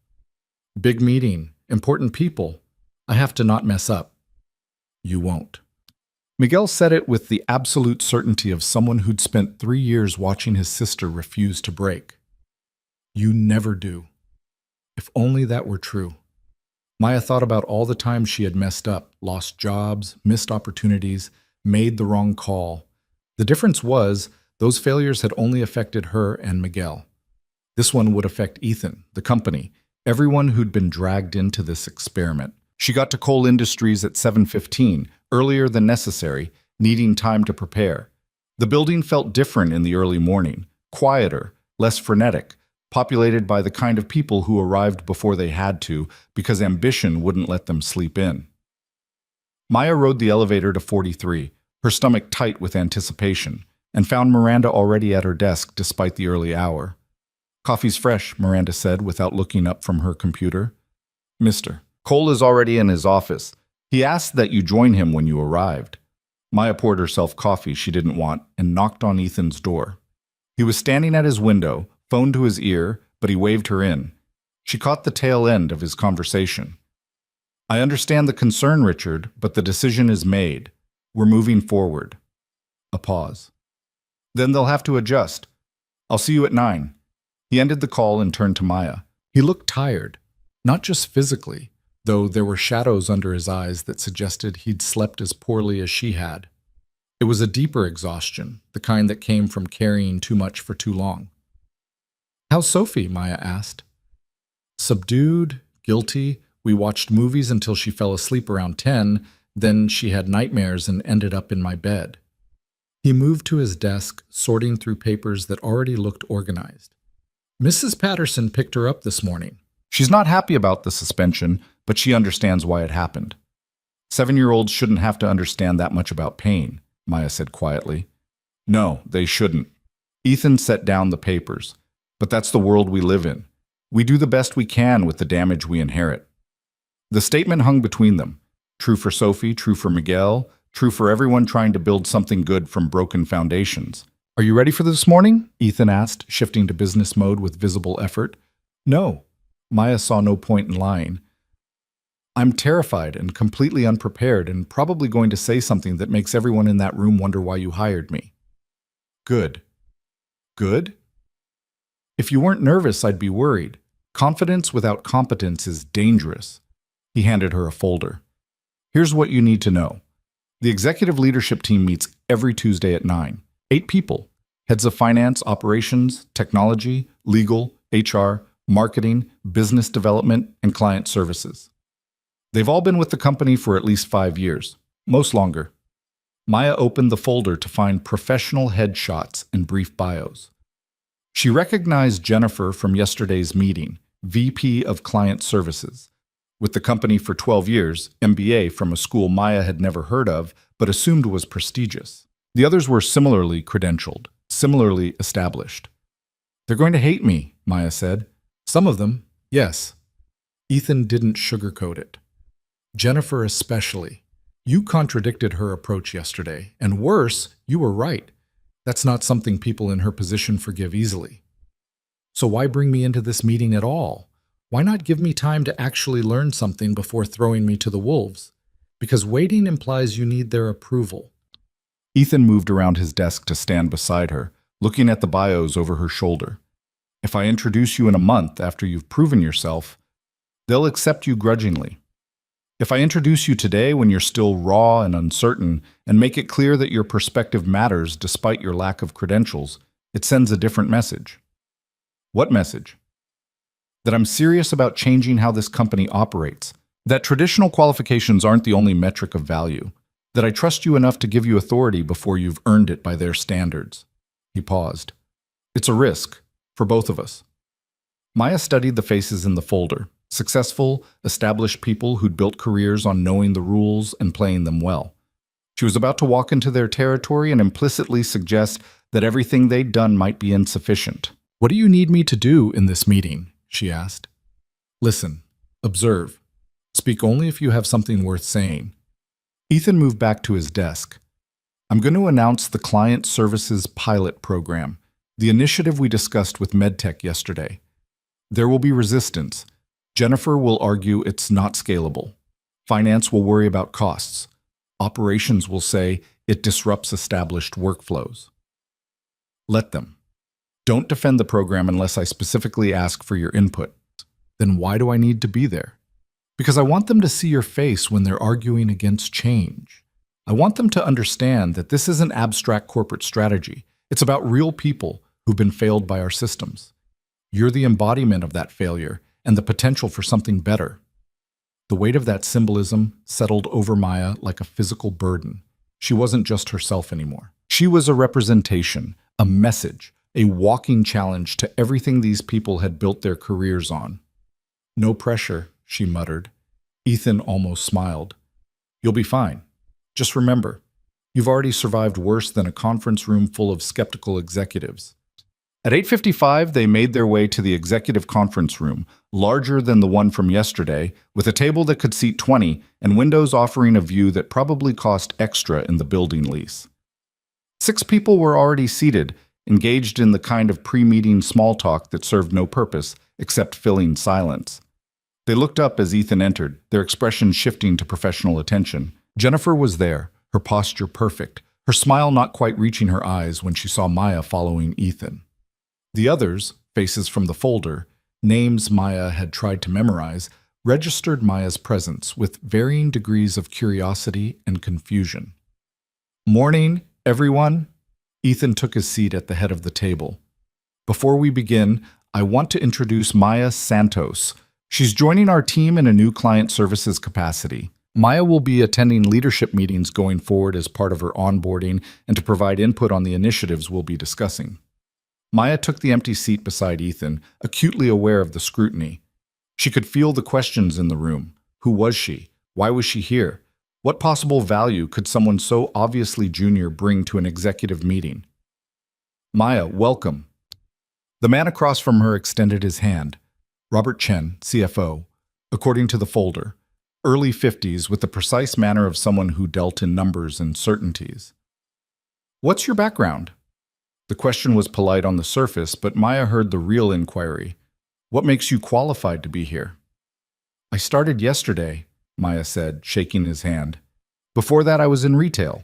"Big meeting, important people. I have to not mess up." "You won't." Miguel said it with the absolute certainty of someone who'd spent 3 years watching his sister refuse to break. "You never do." If only that were true. Maya thought about all the times she had messed up, lost jobs, missed opportunities, made the wrong call. The difference was, those failures had only affected her and Miguel. This one would affect Ethan, the company, everyone who'd been dragged into this experiment. She got to Cole Industries at 7:15, earlier than necessary, needing time to prepare. The building felt different in the early morning, quieter, less frenetic, populated by the kind of people who arrived before they had to because ambition wouldn't let them sleep in. Maya rode the elevator to 43, her stomach tight with anticipation, and found Miranda already at her desk despite the early hour. "Coffee's fresh," Miranda said without looking up from her computer. "Mister, Cole is already in his office. He asked that you join him when you arrived." Maya poured herself coffee she didn't want and knocked on Ethan's door. He was standing at his window, phone to his ear, but he waved her in. She caught the tail end of his conversation. "I understand the concern, Richard, but the decision is made. We're moving forward." A pause. "Then they'll have to adjust. I'll see you at 9. He ended the call and turned to Maya. He looked tired, not just physically, though there were shadows under his eyes that suggested he'd slept as poorly as she had. It was a deeper exhaustion, the kind that came from carrying too much for too long. "How's Sophie?" Maya asked. "Subdued, guilty. We watched movies until she fell asleep around 10, then she had nightmares and ended up in my bed." He moved to his desk, sorting through papers that already looked organized. "Mrs. Patterson picked her up this morning. She's not happy about the suspension, but she understands why it happened." 7-year-olds shouldn't have to understand that much about pain," Maya said quietly. "No, they shouldn't." Ethan set down the papers. "But that's the world we live in. We do the best we can with the damage we inherit." The statement hung between them. True for Sophie, true for Miguel, true for everyone trying to build something good from broken foundations. "Are you ready for this morning?" Ethan asked, shifting to business mode with visible effort. "No." Maya saw no point in lying. "I'm terrified and completely unprepared and probably going to say something that makes everyone in that room wonder why you hired me." "Good." "Good?" "If you weren't nervous, I'd be worried. Confidence without competence is dangerous." He handed her a folder. "Here's what you need to know. The executive leadership team meets every Tuesday at 9. 8 people. Heads of finance, operations, technology, legal, HR, marketing, business development, and client services. They've all been with the company for at least 5 years, most longer." Maya opened the folder to find professional headshots and brief bios. She recognized Jennifer from yesterday's meeting, VP of Client Services. With the company for 12 years, MBA from a school Maya had never heard of, but assumed was prestigious. The others were similarly credentialed, similarly established. "They're going to hate me," Maya said. "Some of them, yes." Ethan didn't sugarcoat it. "Jennifer especially. You contradicted her approach yesterday, and worse, you were right. That's not something people in her position forgive easily. So why bring me into this meeting at all? Why not give me time to actually learn something before throwing me to the wolves? Because waiting implies you need their approval. Ethan moved around his desk to stand beside her, looking at the bios over her shoulder. If I introduce you in a month after you've proven yourself, they'll accept you grudgingly. If I introduce you today when you're still raw and uncertain and make it clear that your perspective matters despite your lack of credentials, it sends a different message. What message? That I'm serious about changing how this company operates, that traditional qualifications aren't the only metric of value, that I trust you enough to give you authority before you've earned it by their standards. He paused. It's a risk, for both of us. Maya studied the faces in the folder, successful, established people who'd built careers on knowing the rules and playing them well. She was about to walk into their territory and implicitly suggest that everything they'd done might be insufficient. What do you need me to do in this meeting? She asked. Listen, observe. Speak only if you have something worth saying. Ethan moved back to his desk. I'm going to announce the Client Services Pilot Program, the initiative we discussed with MedTech yesterday. There will be resistance. Jennifer will argue it's not scalable. Finance will worry about costs. Operations will say it disrupts established workflows. Let them. Don't defend the program unless I specifically ask for your input. Then why do I need to be there? Because I want them to see your face when they're arguing against change. I want them to understand that this isn't abstract corporate strategy. It's about real people who've been failed by our systems. You're the embodiment of that failure and the potential for something better. The weight of that symbolism settled over Maya like a physical burden. She wasn't just herself anymore. She was a representation, a message, a walking challenge to everything these people had built their careers on. No pressure, she muttered. Ethan almost smiled. You'll be fine. Just remember, you've already survived worse than a conference room full of skeptical executives. At 8:55, they made their way to the executive conference room, larger than the one from yesterday, with a table that could seat 20 and windows offering a view that probably cost extra in the building lease. 6 people were already seated, engaged in the kind of pre-meeting small talk that served no purpose except filling silence. They looked up as Ethan entered, their expressions shifting to professional attention. Jennifer was there, her posture perfect, her smile not quite reaching her eyes when she saw Maya following Ethan. The others, faces from the folder, names Maya had tried to memorize, registered Maya's presence with varying degrees of curiosity and confusion. Morning, everyone. Ethan took his seat at the head of the table. Before we begin, I want to introduce Maya Santos. She's joining our team in a new client services capacity. Maya will be attending leadership meetings going forward as part of her onboarding and to provide input on the initiatives we'll be discussing. Maya took the empty seat beside Ethan, acutely aware of the scrutiny. She could feel the questions in the room. Who was she? Why was she here? What possible value could someone so obviously junior bring to an executive meeting? Maya, welcome. The man across from her extended his hand. Robert Chen, CFO, according to the folder, early 50s with the precise manner of someone who dealt in numbers and certainties. What's your background? The question was polite on the surface, but Maya heard the real inquiry. What makes you qualified to be here? I started yesterday, Maya said, shaking his hand. Before that, I was in retail.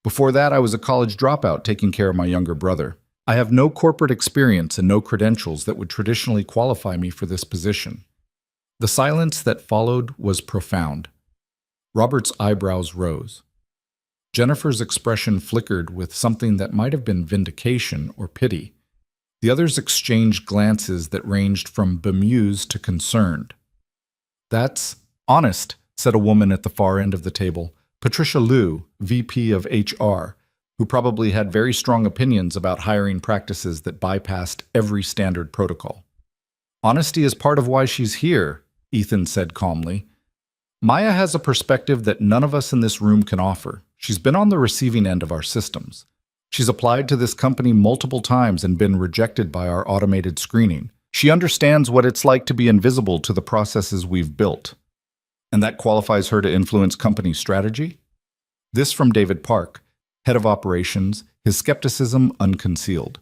Before that, I was a college dropout taking care of my younger brother. I have no corporate experience and no credentials that would traditionally qualify me for this position. The silence that followed was profound. Robert's eyebrows rose. Jennifer's expression flickered with something that might have been vindication or pity. The others exchanged glances that ranged from bemused to concerned. That's honest, said a woman at the far end of the table, Patricia Liu, VP of HR, who probably had very strong opinions about hiring practices that bypassed every standard protocol. Honesty is part of why she's here, Ethan said calmly. Maya has a perspective that none of us in this room can offer. She's been on the receiving end of our systems. She's applied to this company multiple times and been rejected by our automated screening. She understands what it's like to be invisible to the processes we've built. And that qualifies her to influence company strategy? This from David Park, head of operations, his skepticism unconcealed.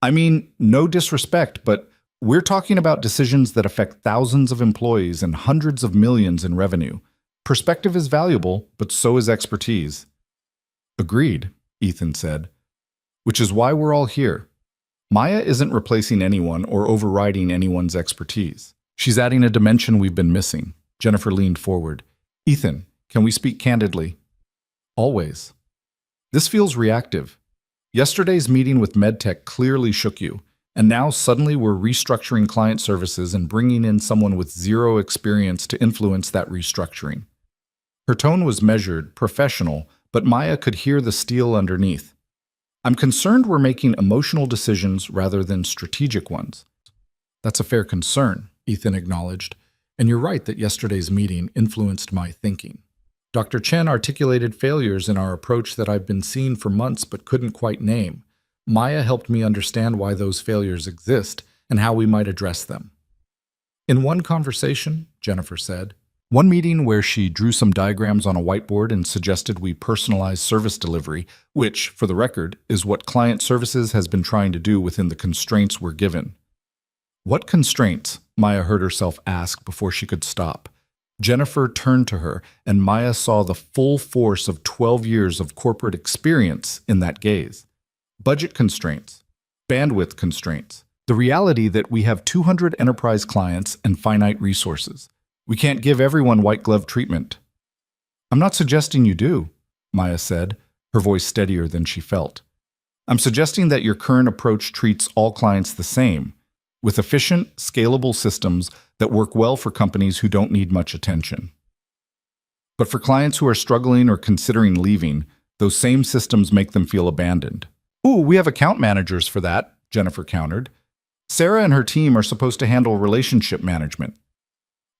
I mean, no disrespect, but We're talking about decisions that affect thousands of employees and hundreds of millions in revenue. Perspective is valuable, but so is expertise. Agreed, Ethan said. Which is why we're all here. Maya isn't replacing anyone or overriding anyone's expertise. She's adding a dimension we've been missing. Jennifer leaned forward. Ethan, can we speak candidly? Always. This feels reactive. Yesterday's meeting with MedTech clearly shook you, and now suddenly we're restructuring client services and bringing in someone with zero experience to influence that restructuring. Her tone was measured, professional, but Maya could hear the steel underneath. I'm concerned we're making emotional decisions rather than strategic ones. That's a fair concern, Ethan acknowledged, and you're right that yesterday's meeting influenced my thinking. Dr. Chen articulated failures in our approach that I've been seeing for months but couldn't quite name. Maya helped me understand why those failures exist and how we might address them. In one conversation, Jennifer said, one meeting where she drew some diagrams on a whiteboard and suggested we personalize service delivery, which, for the record, is what client services has been trying to do within the constraints we're given. What constraints? Maya heard herself ask before she could stop. Jennifer turned to her, and Maya saw the full force of 12 years of corporate experience in that gaze. Budget constraints, bandwidth constraints, the reality that we have 200 enterprise clients and finite resources. We can't give everyone white-glove treatment. I'm not suggesting you do, Maya said, her voice steadier than she felt. I'm suggesting that your current approach treats all clients the same, with efficient, scalable systems that work well for companies who don't need much attention. But for clients who are struggling or considering leaving, those same systems make them feel abandoned. Ooh, we have account managers for that, Jennifer countered. Sarah and her team are supposed to handle relationship management.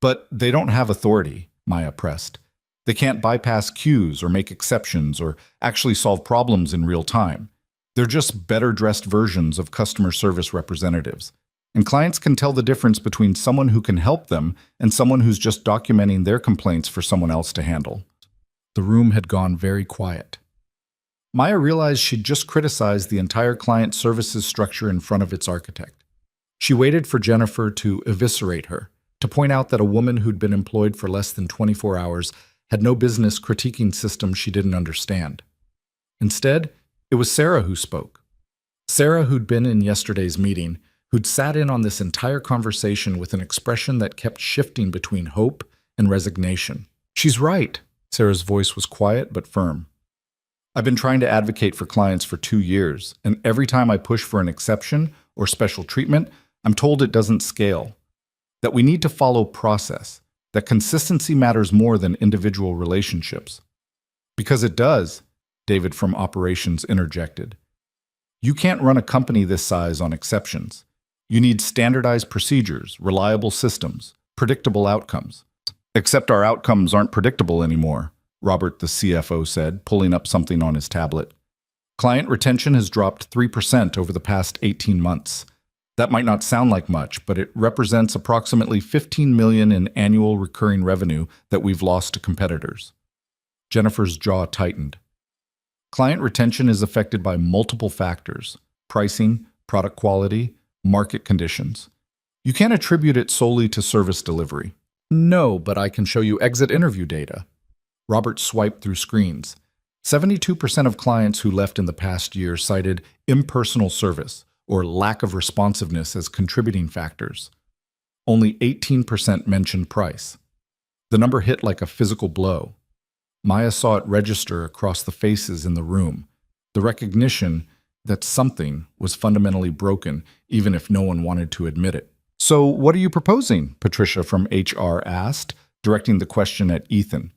But they don't have authority, Maya pressed. They can't bypass queues or make exceptions or actually solve problems in real time. They're just better-dressed versions of customer service representatives. And clients can tell the difference between someone who can help them and someone who's just documenting their complaints for someone else to handle. The room had gone very quiet. Maya realized she'd just criticized the entire client services structure in front of its architect. She waited for Jennifer to eviscerate her, to point out that a woman who'd been employed for less than 24 hours had no business critiquing systems she didn't understand. Instead, it was Sarah who spoke. Sarah, who'd been in yesterday's meeting, who'd sat in on this entire conversation with an expression that kept shifting between hope and resignation. She's right. Sarah's voice was quiet but firm. I've been trying to advocate for clients for 2 years, and every time I push for an exception or special treatment, I'm told it doesn't scale. That we need to follow process, that consistency matters more than individual relationships. Because it does, David from operations interjected. You can't run a company this size on exceptions. You need standardized procedures, reliable systems, predictable outcomes. Except our outcomes aren't predictable anymore, Robert, the CFO, said, pulling up something on his tablet. Client retention has dropped 3% over the past 18 months. That might not sound like much, but it represents approximately $15 million in annual recurring revenue that we've lost to competitors. Jennifer's jaw tightened. Client retention is affected by multiple factors: pricing, product quality, market conditions. You can't attribute it solely to service delivery. No, but I can show you exit interview data. Robert swiped through screens. 72% of clients who left in the past year cited impersonal service or lack of responsiveness as contributing factors. Only 18% mentioned price. The number hit like a physical blow. Maya saw it register across the faces in the room, the recognition that something was fundamentally broken, even if no one wanted to admit it. So what are you proposing? Patricia from HR asked, directing the question at Ethan.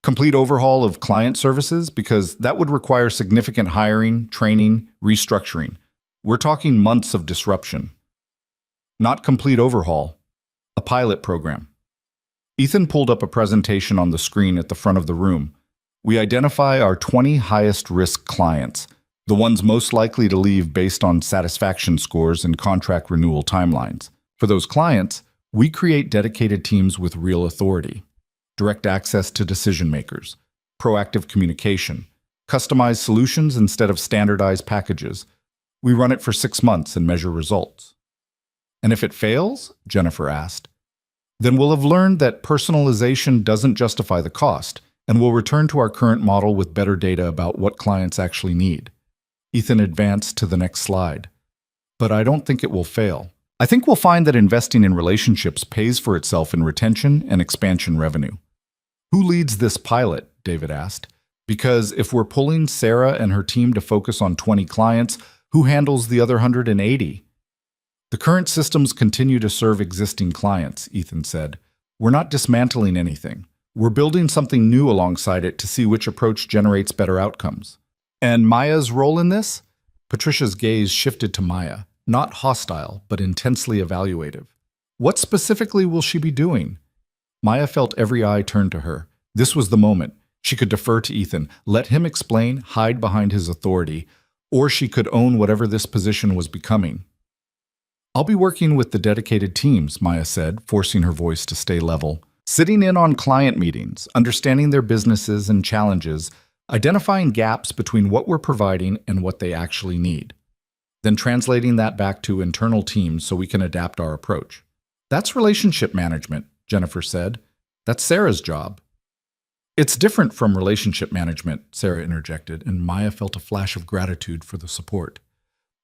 Complete overhaul of client services? Because that would require significant hiring, training, restructuring. We're talking months of disruption. Not complete overhaul, a pilot program. Ethan pulled up a presentation on the screen at the front of the room. We identify our 20 highest risk clients, the ones most likely to leave based on satisfaction scores and contract renewal timelines. For those clients, we create dedicated teams with real authority, direct access to decision makers, proactive communication, customized solutions instead of standardized packages. We run it for 6 months and measure results. And if it fails, Jennifer asked, then we'll have learned that personalization doesn't justify the cost, and we'll return to our current model with better data about what clients actually need. Ethan advanced to the next slide. But I don't think it will fail. I think we'll find that investing in relationships pays for itself in retention and expansion revenue. Who leads this pilot? David asked. Because if we're pulling Sarah and her team to focus on 20 clients, who handles the other 180? The current systems continue to serve existing clients, Ethan said. We're not dismantling anything. We're building something new alongside it to see which approach generates better outcomes. And Maya's role in this? Patricia's gaze shifted to Maya, not hostile, but intensely evaluative. What specifically will she be doing? Maya felt every eye turn to her. This was the moment. She could defer to Ethan, let him explain, hide behind his authority, or she could own whatever this position was becoming. I'll be working with the dedicated teams, Maya said, forcing her voice to stay level. Sitting in on client meetings, understanding their businesses and challenges, identifying gaps between what we're providing and what they actually need. Then translating that back to internal teams so we can adapt our approach. That's relationship management, Jennifer said. That's Sarah's job. It's different from relationship management, Sarah interjected, and Maya felt a flash of gratitude for the support.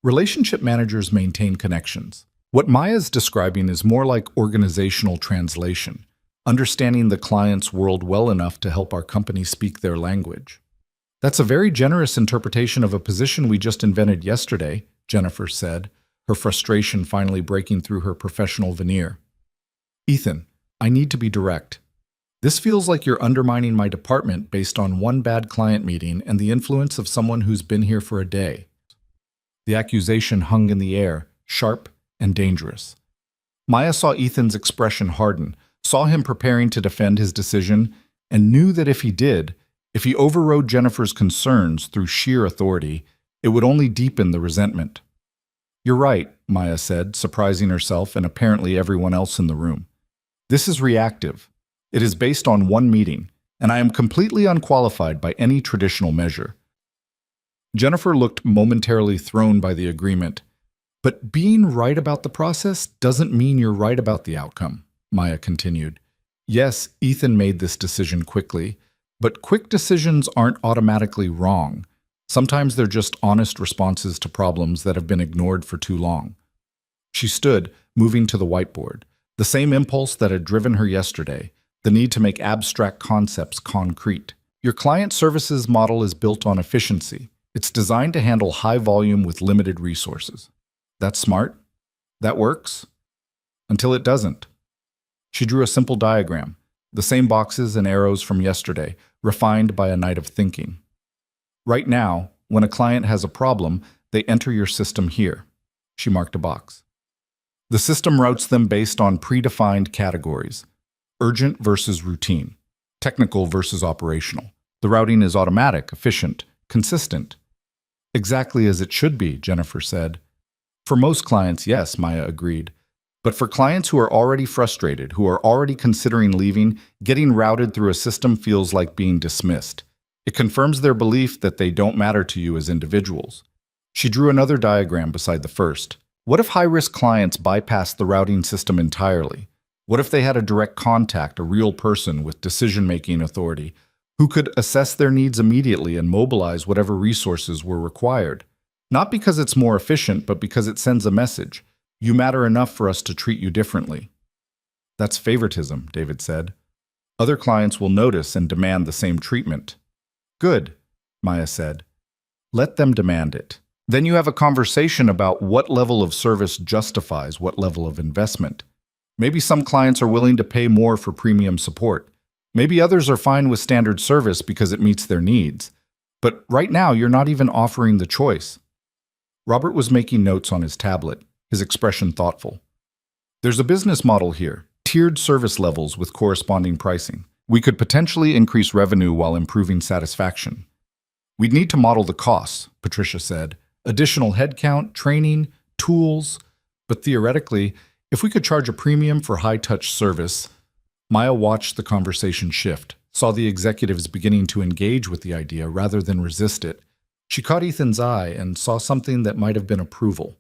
Relationship managers maintain connections. What Maya's describing is more like organizational translation, understanding the client's world well enough to help our company speak their language. That's a very generous interpretation of a position we just invented yesterday, Jennifer said, her frustration finally breaking through her professional veneer. Ethan, I need to be direct. This feels like you're undermining my department based on one bad client meeting and the influence of someone who's been here for a day. The accusation hung in the air, sharp and dangerous. Maya saw Ethan's expression harden, saw him preparing to defend his decision, and knew that if he overrode Jennifer's concerns through sheer authority, it would only deepen the resentment. You're right, Maya said, surprising herself and apparently everyone else in the room. This is reactive. It is based on one meeting, and I am completely unqualified by any traditional measure. Jennifer looked momentarily thrown by the agreement. But being right about the process doesn't mean you're right about the outcome, Maya continued. Yes, Ethan made this decision quickly, but quick decisions aren't automatically wrong. Sometimes they're just honest responses to problems that have been ignored for too long. She stood, moving to the whiteboard. The same impulse that had driven her yesterday, the need to make abstract concepts concrete. Your client services model is built on efficiency. It's designed to handle high volume with limited resources. That's smart. That works. Until it doesn't. She drew a simple diagram, the same boxes and arrows from yesterday, refined by a night of thinking. Right now, when a client has a problem, they enter your system here. She marked a box. The system routes them based on predefined categories: urgent versus routine, technical versus operational. The routing is automatic, efficient, consistent. Exactly as it should be, Jennifer said. For most clients, yes, Maya agreed. But for clients who are already frustrated, who are already considering leaving, getting routed through a system feels like being dismissed. It confirms their belief that they don't matter to you as individuals. She drew another diagram beside the first. What if high-risk clients bypassed the routing system entirely? What if they had a direct contact, a real person with decision-making authority, who could assess their needs immediately and mobilize whatever resources were required? Not because it's more efficient, but because it sends a message. You matter enough for us to treat you differently. That's favoritism, David said. Other clients will notice and demand the same treatment. Good, Maya said. Let them demand it. Then you have a conversation about what level of service justifies what level of investment. Maybe some clients are willing to pay more for premium support. Maybe others are fine with standard service because it meets their needs. But right now, you're not even offering the choice. Robert was making notes on his tablet, his expression thoughtful. There's a business model here, tiered service levels with corresponding pricing. We could potentially increase revenue while improving satisfaction. We'd need to model the costs, Patricia said. Additional headcount, training, tools. But theoretically, if we could charge a premium for high-touch service. Maya watched the conversation shift, saw the executives beginning to engage with the idea rather than resist it. She caught Ethan's eye and saw something that might have been approval.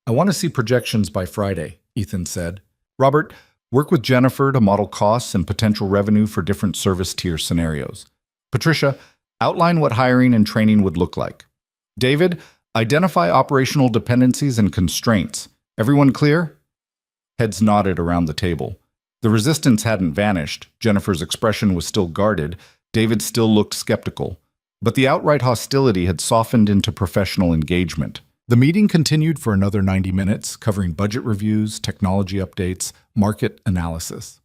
I want to see projections by Friday, Ethan said. Robert, work with Jennifer to model costs and potential revenue for different service tier scenarios. Patricia, outline what hiring and training would look like. David, identify operational dependencies and constraints. Everyone clear? Heads nodded around the table. The resistance hadn't vanished. Jennifer's expression was still guarded. David still looked skeptical. But the outright hostility had softened into professional engagement. The meeting continued for another 90 minutes, covering budget reviews, technology updates, market analysis.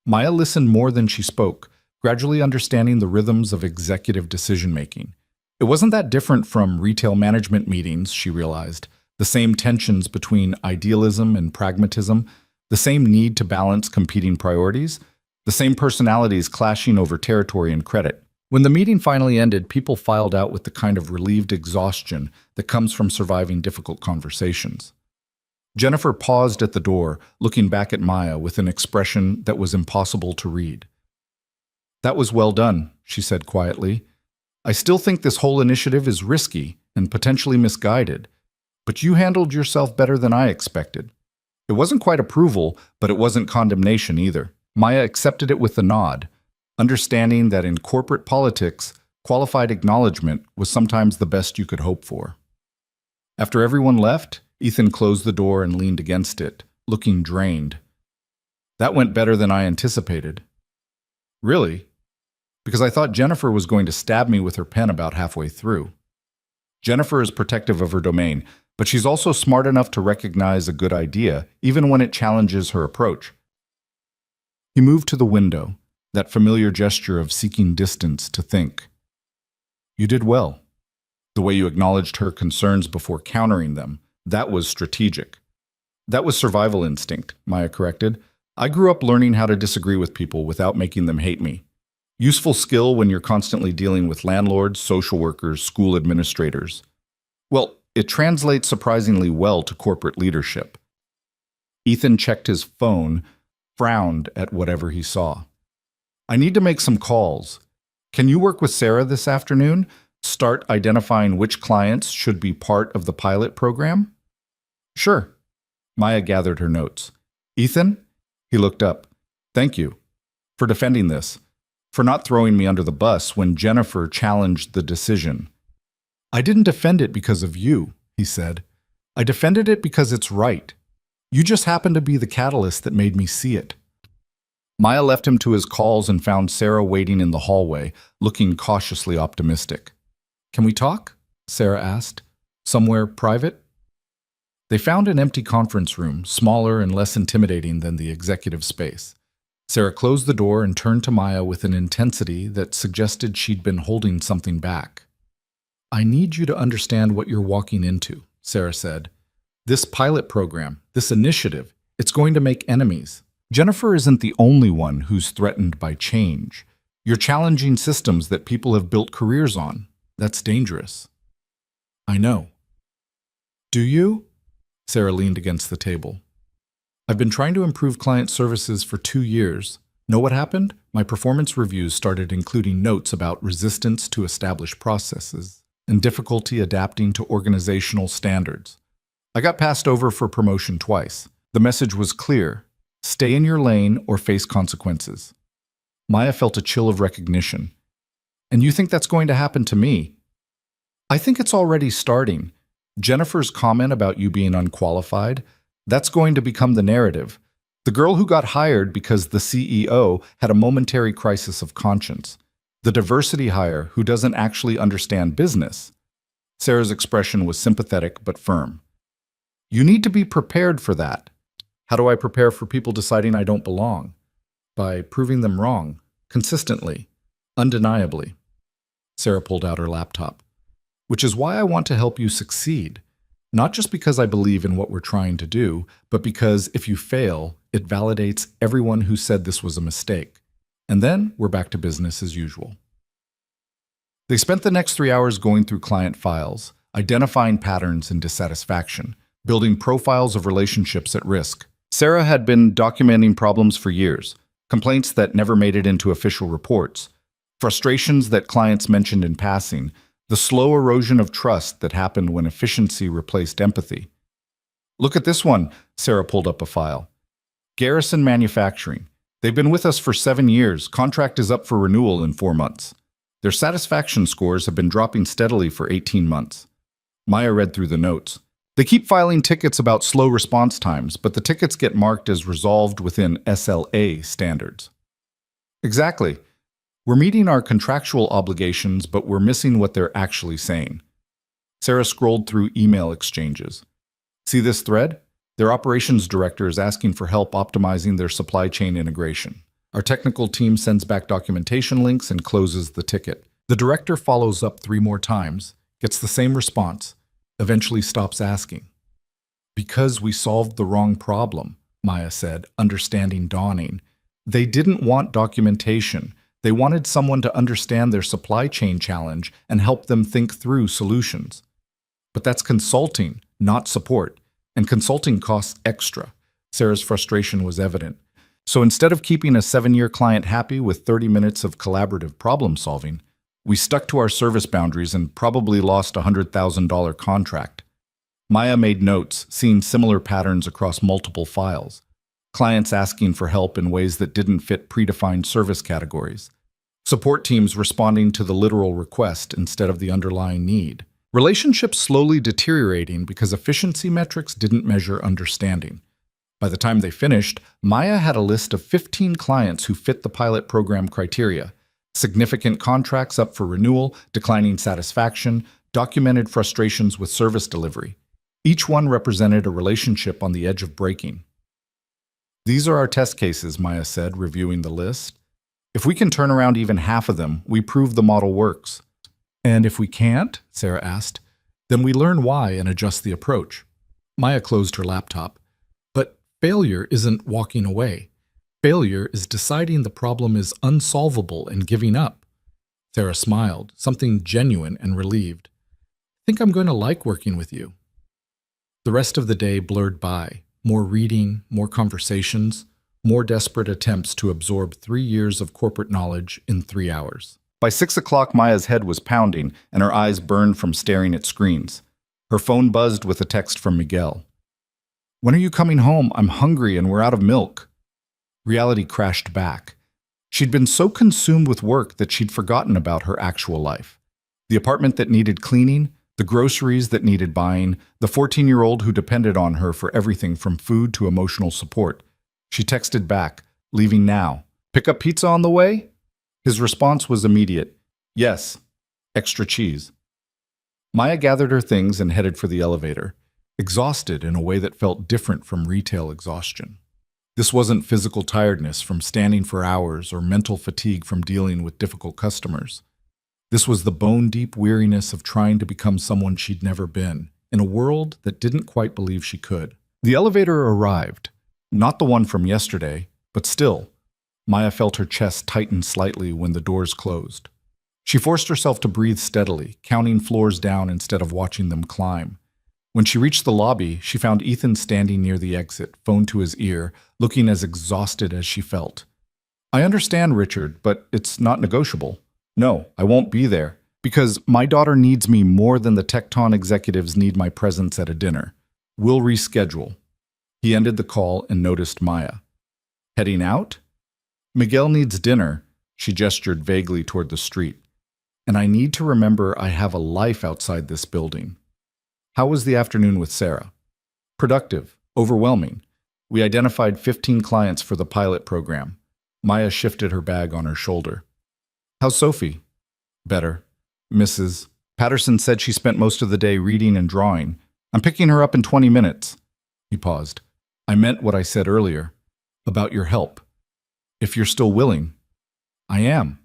Maya listened more than she spoke, gradually understanding the rhythms of executive decision-making. It wasn't that different from retail management meetings, she realized. The same tensions between idealism and pragmatism, the same need to balance competing priorities, the same personalities clashing over territory and credit. When the meeting finally ended, people filed out with the kind of relieved exhaustion that comes from surviving difficult conversations. Jennifer paused at the door, looking back at Maya with an expression that was impossible to read. That was well done, she said quietly. I still think this whole initiative is risky and potentially misguided, but you handled yourself better than I expected. It wasn't quite approval, but it wasn't condemnation either. Maya accepted it with a nod, understanding that in corporate politics, qualified acknowledgement was sometimes the best you could hope for. After everyone left, Ethan closed the door and leaned against it, looking drained. That went better than I anticipated. Really? Because I thought Jennifer was going to stab me with her pen about halfway through. Jennifer is protective of her domain, but she's also smart enough to recognize a good idea, even when it challenges her approach. He moved to the window, that familiar gesture of seeking distance to think. You did well. The way you acknowledged her concerns before countering them, that was strategic. That was survival instinct, Maya corrected. I grew up learning how to disagree with people without making them hate me. Useful skill when you're constantly dealing with landlords, social workers, school administrators. Well, it translates surprisingly well to corporate leadership. Ethan checked his phone, frowned at whatever he saw. I need to make some calls. Can you work with Sarah this afternoon? Start identifying which clients should be part of the pilot program? Sure. Maya gathered her notes. Ethan? He looked up. Thank you for defending this, for not throwing me under the bus when Jennifer challenged the decision. I didn't defend it because of you, he said. I defended it because it's right. You just happened to be the catalyst that made me see it. Maya left him to his calls and found Sarah waiting in the hallway, looking cautiously optimistic. Can we talk? Sarah asked. Somewhere private? They found an empty conference room, smaller and less intimidating than the executive space. Sarah closed the door and turned to Maya with an intensity that suggested she'd been holding something back. I need you to understand what you're walking into, Sarah said. This pilot program, this initiative, it's going to make enemies. Jennifer isn't the only one who's threatened by change. You're challenging systems that people have built careers on. That's dangerous. I know. Do you? Sarah leaned against the table. I've been trying to improve client services for 2 years. Know what happened? My performance reviews started including notes about resistance to established processes and difficulty adapting to organizational standards. I got passed over for promotion twice. The message was clear. Stay in your lane or face consequences. Maya felt a chill of recognition. And you think that's going to happen to me? I think it's already starting. Jennifer's comment about you being unqualified, that's going to become the narrative. The girl who got hired because the CEO had a momentary crisis of conscience. The diversity hire who doesn't actually understand business. Sarah's expression was sympathetic but firm. You need to be prepared for that. How do I prepare for people deciding I don't belong? By proving them wrong, consistently, undeniably. Sarah pulled out her laptop. Which is why I want to help you succeed. Not just because I believe in what we're trying to do, but because if you fail, it validates everyone who said this was a mistake. And then we're back to business as usual. They spent the next 3 hours going through client files, identifying patterns and dissatisfaction, building profiles of relationships at risk. Sarah had been documenting problems for years, complaints that never made it into official reports, frustrations that clients mentioned in passing, the slow erosion of trust that happened when efficiency replaced empathy. Look at this one. Sarah pulled up a file. Garrison Manufacturing. They've been with us for 7 years. Contract is up for renewal in 4 months. Their satisfaction scores have been dropping steadily for 18 months. Maya read through the notes. They keep filing tickets about slow response times, but the tickets get marked as resolved within SLA standards. Exactly. We're meeting our contractual obligations, but we're missing what they're actually saying. Sarah scrolled through email exchanges. See this thread? Their operations director is asking for help optimizing their supply chain integration. Our technical team sends back documentation links and closes the ticket. The director follows up 3 more times, gets the same response, eventually stops asking. Because we solved the wrong problem, Maya said, understanding dawning. They didn't want documentation. They wanted someone to understand their supply chain challenge and help them think through solutions. But that's consulting, not support, and consulting costs extra. Sarah's frustration was evident. So instead of keeping a 7-year client happy with 30 minutes of collaborative problem solving, we stuck to our service boundaries and probably lost a $100,000 contract. Maya made notes, seeing similar patterns across multiple files. Clients asking for help in ways that didn't fit predefined service categories. Support teams responding to the literal request instead of the underlying need. Relationships slowly deteriorating because efficiency metrics didn't measure understanding. By the time they finished, Maya had a list of 15 clients who fit the pilot program criteria. Significant contracts up for renewal, declining satisfaction, documented frustrations with service delivery. Each one represented a relationship on the edge of breaking. These are our test cases, Maya said, reviewing the list. If we can turn around even half of them, we prove the model works. And if we can't, Sarah asked, then we learn why and adjust the approach. Maya closed her laptop. But failure isn't walking away. Failure is deciding the problem is unsolvable and giving up. Sarah smiled, something genuine and relieved. I think I'm going to like working with you. The rest of the day blurred by. More reading, more conversations, more desperate attempts to absorb 3 years of corporate knowledge in 3 hours. By 6 o'clock, Maya's head was pounding, and her eyes burned from staring at screens. Her phone buzzed with a text from Miguel. When are you coming home? I'm hungry and we're out of milk. Reality crashed back. She'd been so consumed with work that she'd forgotten about her actual life. The apartment that needed cleaning, the groceries that needed buying, the 14-year-old who depended on her for everything from food to emotional support. She texted back, leaving now. Pick up pizza on the way? His response was immediate. Yes, extra cheese. Maya gathered her things and headed for the elevator, exhausted in a way that felt different from retail exhaustion. This wasn't physical tiredness from standing for hours or mental fatigue from dealing with difficult customers. This was the bone-deep weariness of trying to become someone she'd never been, in a world that didn't quite believe she could. The elevator arrived. Not the one from yesterday, but still. Maya felt her chest tighten slightly when the doors closed. She forced herself to breathe steadily, counting floors down instead of watching them climb. When she reached the lobby, she found Ethan standing near the exit, phone to his ear, looking as exhausted as she felt. I understand, Richard, but it's not negotiable. No, I won't be there, because my daughter needs me more than the Tecton executives need my presence at a dinner. We'll reschedule. He ended the call and noticed Maya. Heading out? Miguel needs dinner, she gestured vaguely toward the street. And I need to remember I have a life outside this building. How was the afternoon with Sarah? Productive, overwhelming. We identified 15 clients for the pilot program. Maya shifted her bag on her shoulder. How's Sophie? Better. Mrs. Patterson said she spent most of the day reading and drawing. I'm picking her up in 20 minutes. He paused. I meant what I said earlier, about your help. If you're still willing. I am.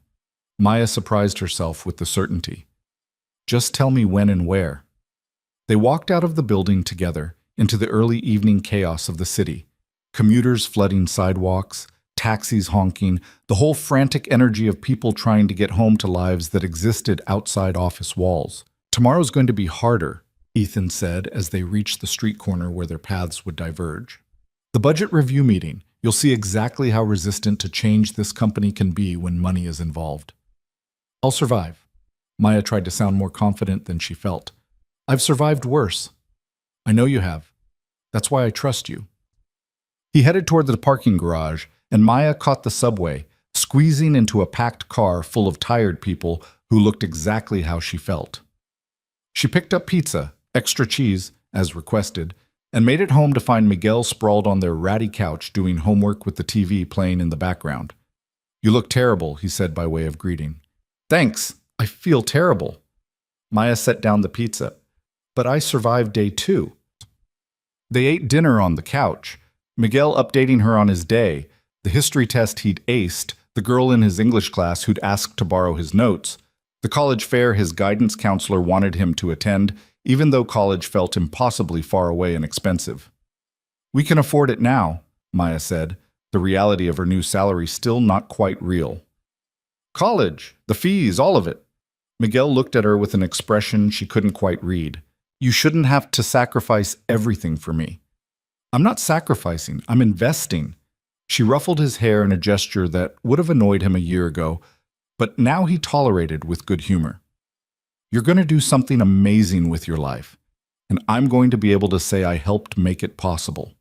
Maya surprised herself with the certainty. Just tell me when and where. They walked out of the building together into the early evening chaos of the city. Commuters flooding sidewalks, taxis honking, the whole frantic energy of people trying to get home to lives that existed outside office walls. Tomorrow's going to be harder, Ethan said as they reached the street corner where their paths would diverge. The budget review meeting. You'll see exactly how resistant to change this company can be when money is involved. I'll survive. Maya tried to sound more confident than she felt. I've survived worse. I know you have. That's why I trust you. He headed toward the parking garage, and Maya caught the subway, squeezing into a packed car full of tired people who looked exactly how she felt. She picked up pizza, extra cheese, as requested, and made it home to find Miguel sprawled on their ratty couch doing homework with the TV playing in the background. "You look terrible," he said by way of greeting. "Thanks, I feel terrible." Maya set down the pizza. "But I survived day 2. They ate dinner on the couch, Miguel updating her on his day, the history test he'd aced, the girl in his English class who'd asked to borrow his notes, the college fair his guidance counselor wanted him to attend, even though college felt impossibly far away and expensive. "We can afford it now," Maya said, the reality of her new salary still not quite real. "College, the fees, all of it." Miguel looked at her with an expression she couldn't quite read. "You shouldn't have to sacrifice everything for me." "I'm not sacrificing, I'm investing." She ruffled his hair in a gesture that would have annoyed him a year ago, but now he tolerated with good humor. "You're going to do something amazing with your life, and I'm going to be able to say I helped make it possible."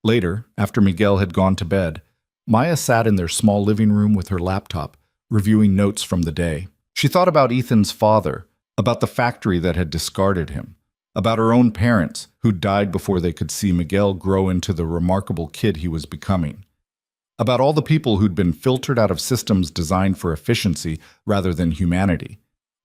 Later, after Miguel had gone to bed, Maya sat in their small living room with her laptop, reviewing notes from the day. She thought about Ethan's father, about the factory that had discarded him, about her own parents who died before they could see Miguel grow into the remarkable kid he was becoming, about all the people who'd been filtered out of systems designed for efficiency rather than humanity.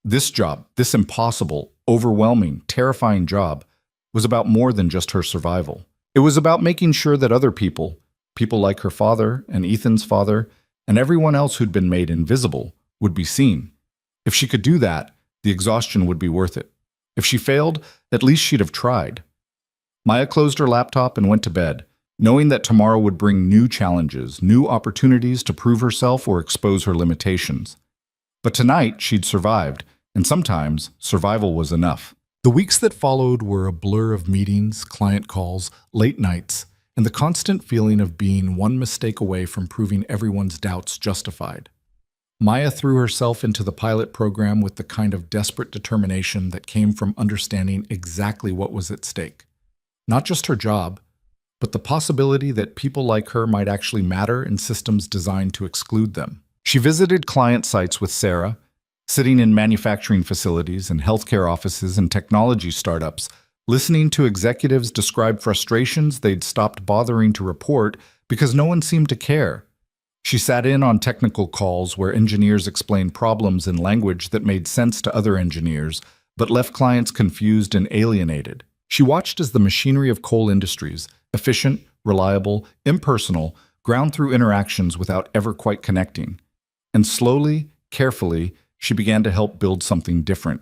This job, this impossible, overwhelming, terrifying job, was about more than just her survival. It was about making sure that other people, people like her father and Ethan's father, and everyone else who'd been made invisible, would be seen. If she could do that, the exhaustion would be worth it. If she failed, at least she'd have tried. Maya closed her laptop and went to bed, knowing that tomorrow would bring new challenges, new opportunities to prove herself or expose her limitations. But tonight, she'd survived, and sometimes survival was enough. The weeks that followed were a blur of meetings, client calls, late nights, and the constant feeling of being one mistake away from proving everyone's doubts justified. Maya threw herself into the pilot program with the kind of desperate determination that came from understanding exactly what was at stake. Not just her job, but the possibility that people like her might actually matter in systems designed to exclude them. She visited client sites with Sarah, sitting in manufacturing facilities and healthcare offices and technology startups, listening to executives describe frustrations they'd stopped bothering to report because no one seemed to care. She sat in on technical calls where engineers explained problems in language that made sense to other engineers, but left clients confused and alienated. She watched as the machinery of coal industries, efficient, reliable, impersonal, ground through interactions without ever quite connecting. And slowly, carefully, she began to help build something different.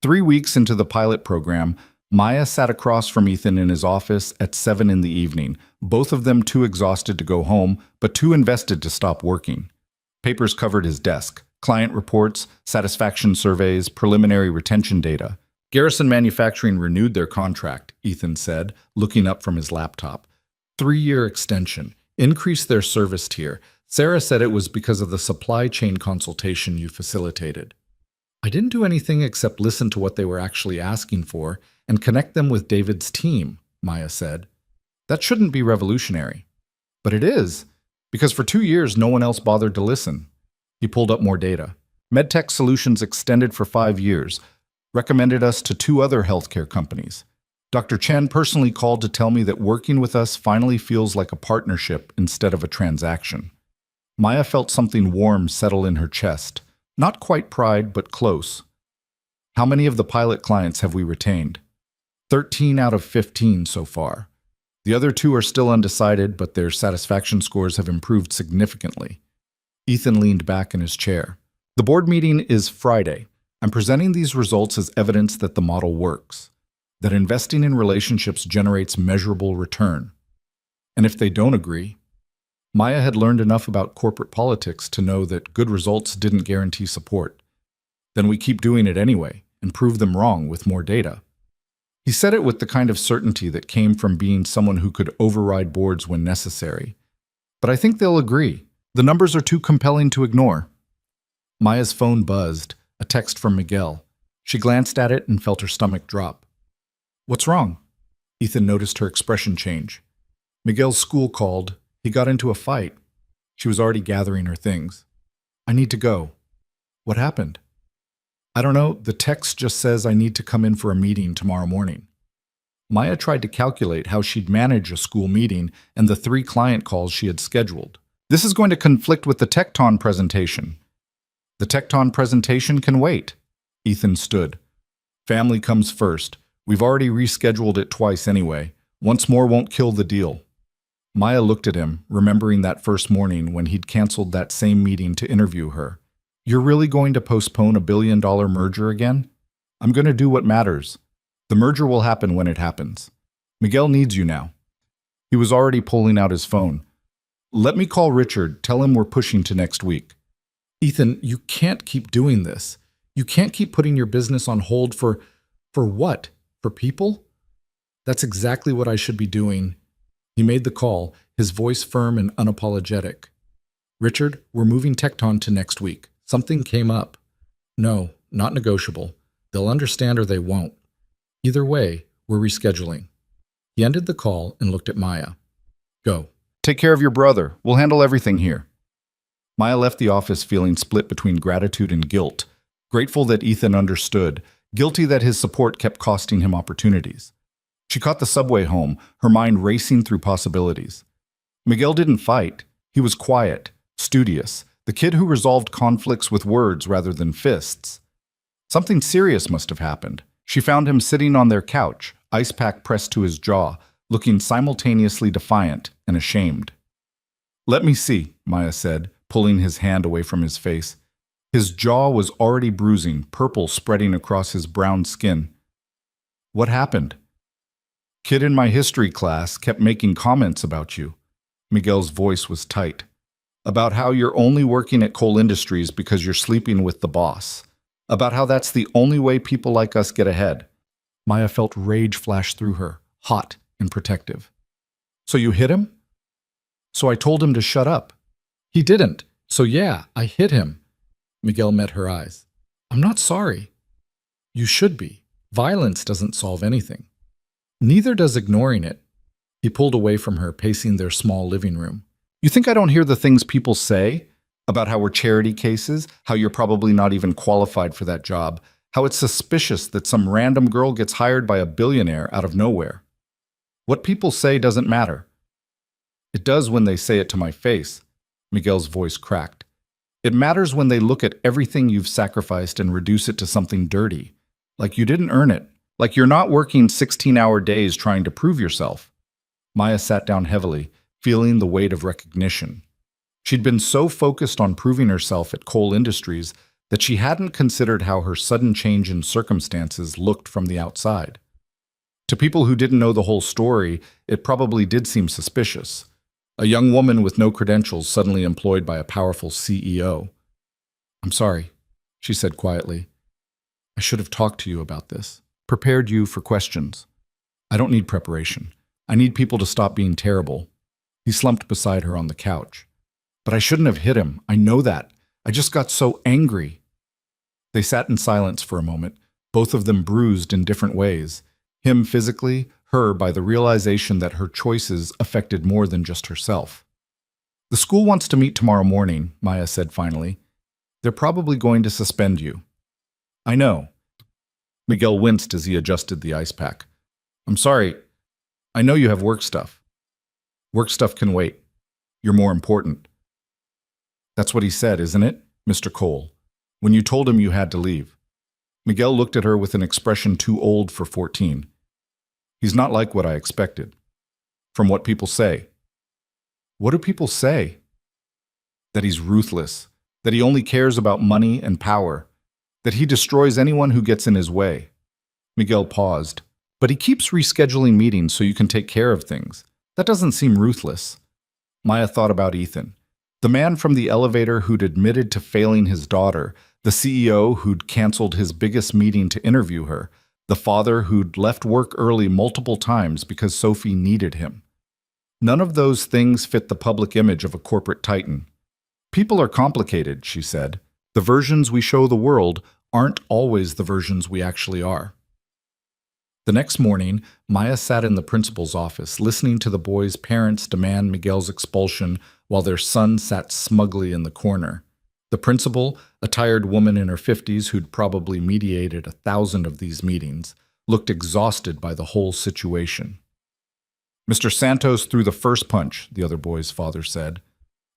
3 weeks into the pilot program, Maya sat across from Ethan in his office at 7 in the evening, both of them too exhausted to go home, but too invested to stop working. Papers covered his desk, client reports, satisfaction surveys, preliminary retention data. Garrison Manufacturing renewed their contract, Ethan said, looking up from his laptop. 3-year extension, increased their service tier. Sarah said it was because of the supply chain consultation you facilitated. I didn't do anything except listen to what they were actually asking for and connect them with David's team, Maya said. That shouldn't be revolutionary. But it is, because for 2 years no one else bothered to listen. He pulled up more data. MedTech Solutions extended for 5 years, recommended us to 2 other healthcare companies. Dr. Chen personally called to tell me that working with us finally feels like a partnership instead of a transaction. Maya felt something warm settle in her chest. Not quite pride, but close. How many of the pilot clients have we retained? 13 out of 15 so far. The other 2 are still undecided, but their satisfaction scores have improved significantly. Ethan leaned back in his chair. The board meeting is Friday. I'm presenting these results as evidence that the model works, that investing in relationships generates measurable return. And if they don't agree, Maya had learned enough about corporate politics to know that good results didn't guarantee support. Then we keep doing it anyway and prove them wrong with more data. He said it with the kind of certainty that came from being someone who could override boards when necessary. But I think they'll agree. The numbers are too compelling to ignore. Maya's phone buzzed, a text from Miguel. She glanced at it and felt her stomach drop. What's wrong? Ethan noticed her expression change. Miguel's school called. He got into a fight. She was already gathering her things. I need to go. What happened? I don't know. The text just says I need to come in for a meeting tomorrow morning. Maya tried to calculate how she'd manage a school meeting and the 3 client calls she had scheduled. This is going to conflict with the Tecton presentation. The Tecton presentation can wait. Ethan stood. Family comes first. We've already rescheduled it twice anyway. Once more won't kill the deal. Maya looked at him, remembering that first morning when he'd canceled that same meeting to interview her. You're really going to postpone a billion-dollar merger again? I'm going to do what matters. The merger will happen when it happens. Miguel needs you now. He was already pulling out his phone. Let me call Richard. Tell him we're pushing to next week. Ethan, you can't keep doing this. You can't keep putting your business on hold for what? For people? That's exactly what I should be doing. He made the call, his voice firm and unapologetic. Richard, we're moving Tecton to next week. Something came up. No, not negotiable. They'll understand or they won't. Either way, we're rescheduling. He ended the call and looked at Maya. Go. Take care of your brother. We'll handle everything here. Maya left the office feeling split between gratitude and guilt. Grateful that Ethan understood, guilty that his support kept costing him opportunities. She caught the subway home, her mind racing through possibilities. Miguel didn't fight. He was quiet, studious, the kid who resolved conflicts with words rather than fists. Something serious must have happened. She found him sitting on their couch, ice pack pressed to his jaw, looking simultaneously defiant and ashamed. Let me see, Maya said, pulling his hand away from his face. His jaw was already bruising, purple spreading across his brown skin. What happened? Kid in my history class kept making comments about you. Miguel's voice was tight. About how you're only working at Coal Industries because you're sleeping with the boss. About how that's the only way people like us get ahead. Maya felt rage flash through her, hot and protective. So you hit him? So I told him to shut up. He didn't. So yeah, I hit him. Miguel met her eyes. I'm not sorry. You should be. Violence doesn't solve anything. Neither does ignoring it. He pulled away from her, pacing their small living room. You think I don't hear the things people say? About how we're charity cases, how you're probably not even qualified for that job, how it's suspicious that some random girl gets hired by a billionaire out of nowhere. What people say doesn't matter. It does when they say it to my face. Miguel's voice cracked. It matters when they look at everything you've sacrificed and reduce it to something dirty. Like you didn't earn it. Like you're not working 16-hour days trying to prove yourself. Maya sat down heavily, feeling the weight of recognition. She'd been so focused on proving herself at Coal Industries that she hadn't considered how her sudden change in circumstances looked from the outside. To people who didn't know the whole story, it probably did seem suspicious. A young woman with no credentials suddenly employed by a powerful CEO. I'm sorry, she said quietly. I should have talked to you about this. Prepared you for questions. I don't need preparation. I need people to stop being terrible. He slumped beside her on the couch. But I shouldn't have hit him. I know that. I just got so angry. They sat in silence for a moment, both of them bruised in different ways. Him physically, her by the realization that her choices affected more than just herself. The school wants to meet tomorrow morning, Maya said finally. They're probably going to suspend you. I know. Miguel winced as he adjusted the ice pack. I'm sorry. I know you have work stuff. Work stuff can wait. You're more important. That's what he said, isn't it, Mr. Cole, when you told him you had to leave? Miguel looked at her with an expression too old for 14. He's not like what I expected. From what people say. What do people say? That he's ruthless, that he only cares about money and power, that he destroys anyone who gets in his way. Miguel paused. But he keeps rescheduling meetings so you can take care of things. That doesn't seem ruthless. Maya thought about Ethan. The man from the elevator who'd admitted to failing his daughter, the CEO who'd canceled his biggest meeting to interview her, the father who'd left work early multiple times because Sophie needed him. None of those things fit the public image of a corporate titan. People are complicated, she said. The versions we show the world aren't always the versions we actually are. The next morning, Maya sat in the principal's office, listening to the boys' parents demand Miguel's expulsion while their son sat smugly in the corner. The principal, a tired woman in her 50s who'd probably mediated 1,000 of these meetings, looked exhausted by the whole situation. "Mr. Santos threw the first punch," the other boy's father said.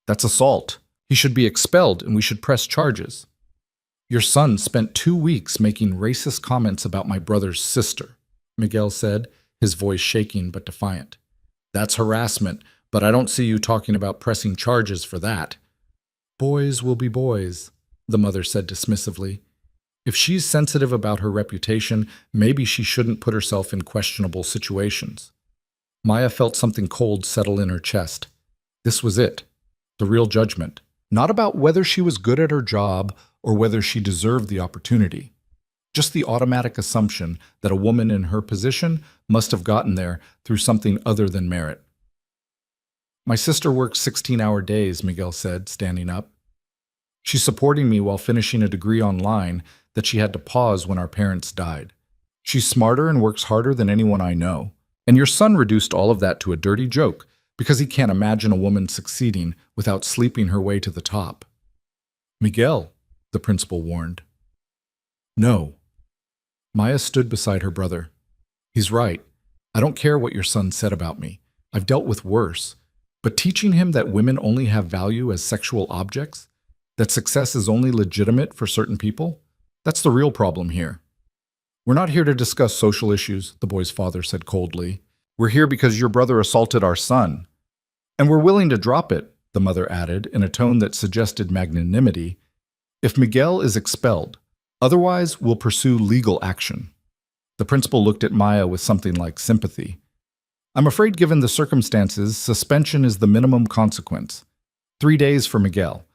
"That's assault. He should be expelled and we should press charges. Your son spent 2 weeks making racist comments about my brother's sister," Miguel said, his voice shaking but defiant. "That's harassment, but I don't see you talking about pressing charges for that." "Boys will be boys," the mother said dismissively. "If she's sensitive about her reputation, maybe she shouldn't put herself in questionable situations." Maya felt something cold settle in her chest. This was it, the real judgment. Not about whether she was good at her job or whether she deserved the opportunity. Just the automatic assumption that a woman in her position must have gotten there through something other than merit. "My sister works 16-hour days," Miguel said, standing up. "She's supporting me while finishing a degree online that she had to pause when our parents died. She's smarter and works harder than anyone I know. And your son reduced all of that to a dirty joke because he can't imagine a woman succeeding without sleeping her way to the top." "Miguel," the principal warned. "No." Maya stood beside her brother. "He's right. I don't care what your son said about me. I've dealt with worse. But teaching him that women only have value as sexual objects, that success is only legitimate for certain people, that's the real problem here." "We're not here to discuss social issues," the boy's father said coldly. "We're here because your brother assaulted our son. And we're willing to drop it," the mother added in a tone that suggested magnanimity, "if Miguel is expelled. Otherwise, we'll pursue legal action." The principal looked at Maya with something like sympathy. "I'm afraid given the circumstances, suspension is the minimum consequence. 3 days for Miguel.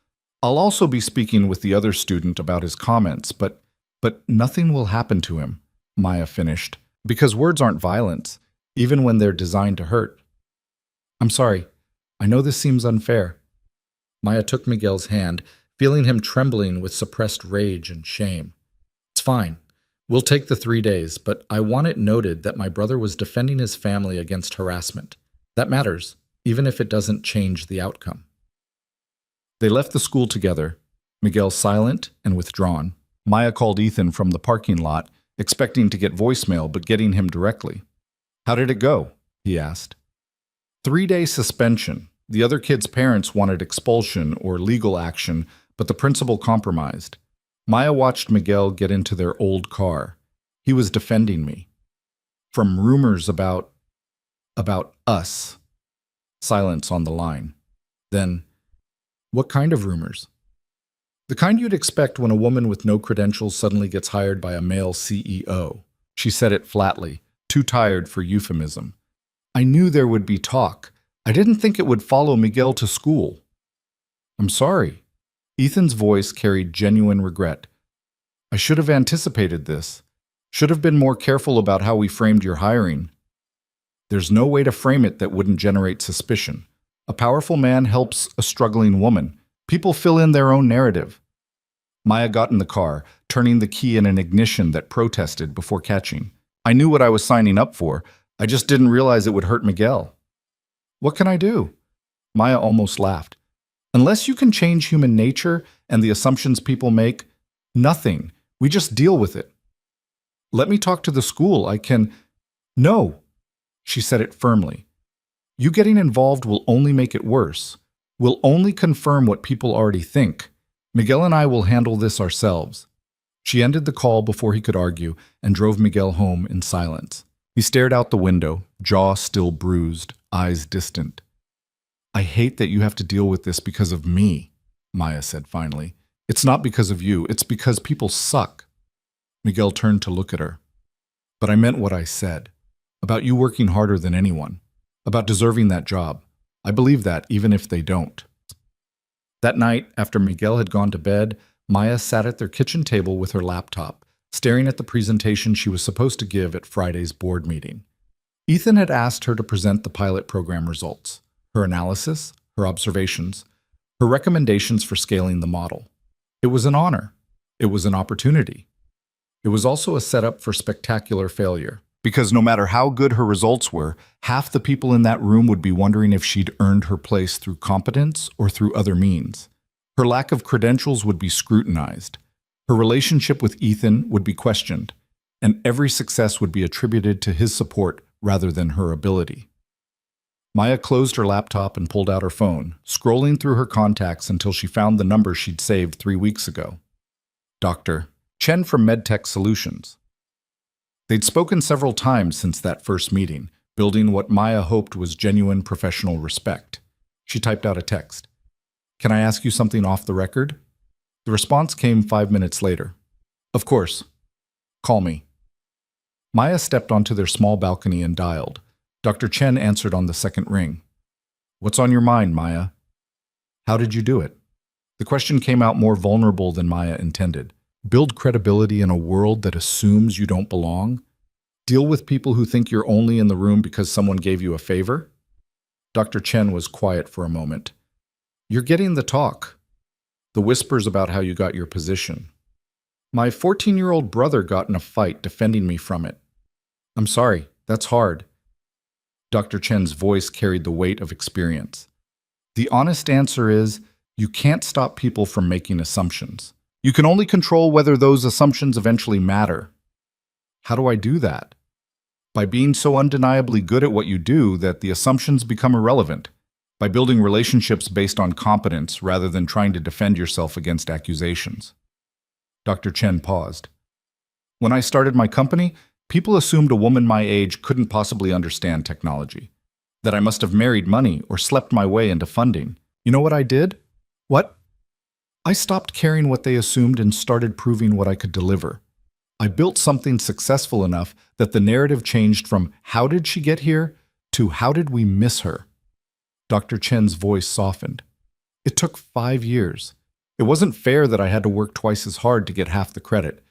I'll also be speaking with the other student about his comments, but nothing will happen to him," Maya finished, "because words aren't violence, even when they're designed to hurt." "I'm sorry. I know this seems unfair." Maya took Miguel's hand, feeling him trembling with suppressed rage and shame. "It's fine. We'll take the 3 days, but I want it noted that my brother was defending his family against harassment. That matters, even if it doesn't change the outcome." They left the school together, Miguel silent and withdrawn. Maya called Ethan from the parking lot, expecting to get voicemail but getting him directly. "How did it go?" he asked. 3-day suspension. The other kids' parents wanted expulsion or legal action, but the principal compromised. Maya watched Miguel get into their old car. He was defending me. "From rumors about us." Silence on the line. Then, "What kind of rumors?" "The kind you'd expect when a woman with no credentials suddenly gets hired by a male CEO. She said it flatly, too tired for euphemism. "I knew there would be talk. I didn't think it would follow Miguel to school." "I'm sorry." Ethan's voice carried genuine regret. "I should have anticipated this. Should have been more careful about how we framed your hiring." "There's no way to frame it that wouldn't generate suspicion. A powerful man helps a struggling woman. People fill in their own narrative." Maya got in the car, turning the key in an ignition that protested before catching. "I knew what I was signing up for. I just didn't realize it would hurt Miguel." "What can I do?" Maya almost laughed. "Unless you can change human nature and the assumptions people make, nothing. We just deal with it." "Let me talk to the school. I can—" "No." She said it firmly. "You getting involved will only make it worse. Will only confirm what people already think. Miguel and I will handle this ourselves." She ended the call before he could argue and drove Miguel home in silence. He stared out the window, jaw still bruised, eyes distant. "I hate that you have to deal with this because of me," Maya said finally. "It's not because of you, it's because people suck." Miguel turned to look at her. "But I meant what I said. About you working harder than anyone. About deserving that job. I believe that, even if they don't." That night, after Miguel had gone to bed, Maya sat at their kitchen table with her laptop, staring at the presentation she was supposed to give at Friday's board meeting. Ethan had asked her to present the pilot program results, her analysis, her observations, her recommendations for scaling the model. It was an honor. It was an opportunity. It was also a setup for spectacular failure. Because no matter how good her results were, half the people in that room would be wondering if she'd earned her place through competence or through other means. Her lack of credentials would be scrutinized. Her relationship with Ethan would be questioned, and every success would be attributed to his support rather than her ability. Maya closed her laptop and pulled out her phone, scrolling through her contacts until she found the number she'd saved 3 weeks ago. Dr. Chen from MedTech Solutions. They'd spoken several times since that first meeting, building what Maya hoped was genuine professional respect. She typed out a text. "Can I ask you something off the record?" The response came 5 minutes later. "Of course. Call me." Maya stepped onto their small balcony and dialed. Dr. Chen answered on the second ring. "What's on your mind, Maya?" "How did you do it?" The question came out more vulnerable than Maya intended. Build credibility in a world that assumes you don't belong? Deal with people who think you're only in the room because someone gave you a favor? Dr. Chen was quiet for a moment. "You're getting the talk. The whispers about how you got your position. My 14-year-old brother got in a fight defending me from it. I'm sorry, that's hard." Dr. Chen's voice carried the weight of experience. "The honest answer is, you can't stop people from making assumptions. You can only control whether those assumptions eventually matter." "How do I do that?" "By being so undeniably good at what you do that the assumptions become irrelevant. By building relationships based on competence rather than trying to defend yourself against accusations." Dr. Chen paused. "When I started my company, people assumed a woman my age couldn't possibly understand technology, that I must have married money or slept my way into funding. You know what I did?" "What?" "I stopped caring what they assumed and started proving what I could deliver. I built something successful enough that the narrative changed from 'how did she get here' to 'how did we miss her?'" Dr. Chen's voice softened. "It took 5 years. It wasn't fair that I had to work twice as hard to get half the credit,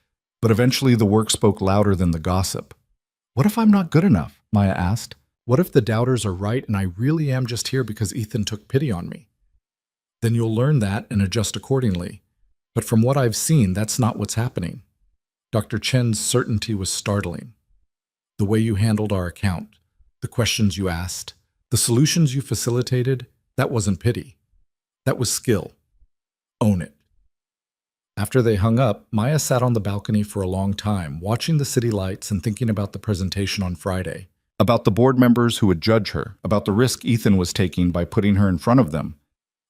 but eventually the work spoke louder than the gossip." "What if I'm not good enough?" Maya asked. "What if the doubters are right and I really am just here because Ethan took pity on me?" "Then you'll learn that and adjust accordingly. But from what I've seen, that's not what's happening." Dr. Chen's certainty was startling. "The way you handled our account, the questions you asked, the solutions you facilitated, that wasn't pity. That was skill. Own it." After they hung up, Maya sat on the balcony for a long time, watching the city lights and thinking about the presentation on Friday. About the board members who would judge her, about the risk Ethan was taking by putting her in front of them.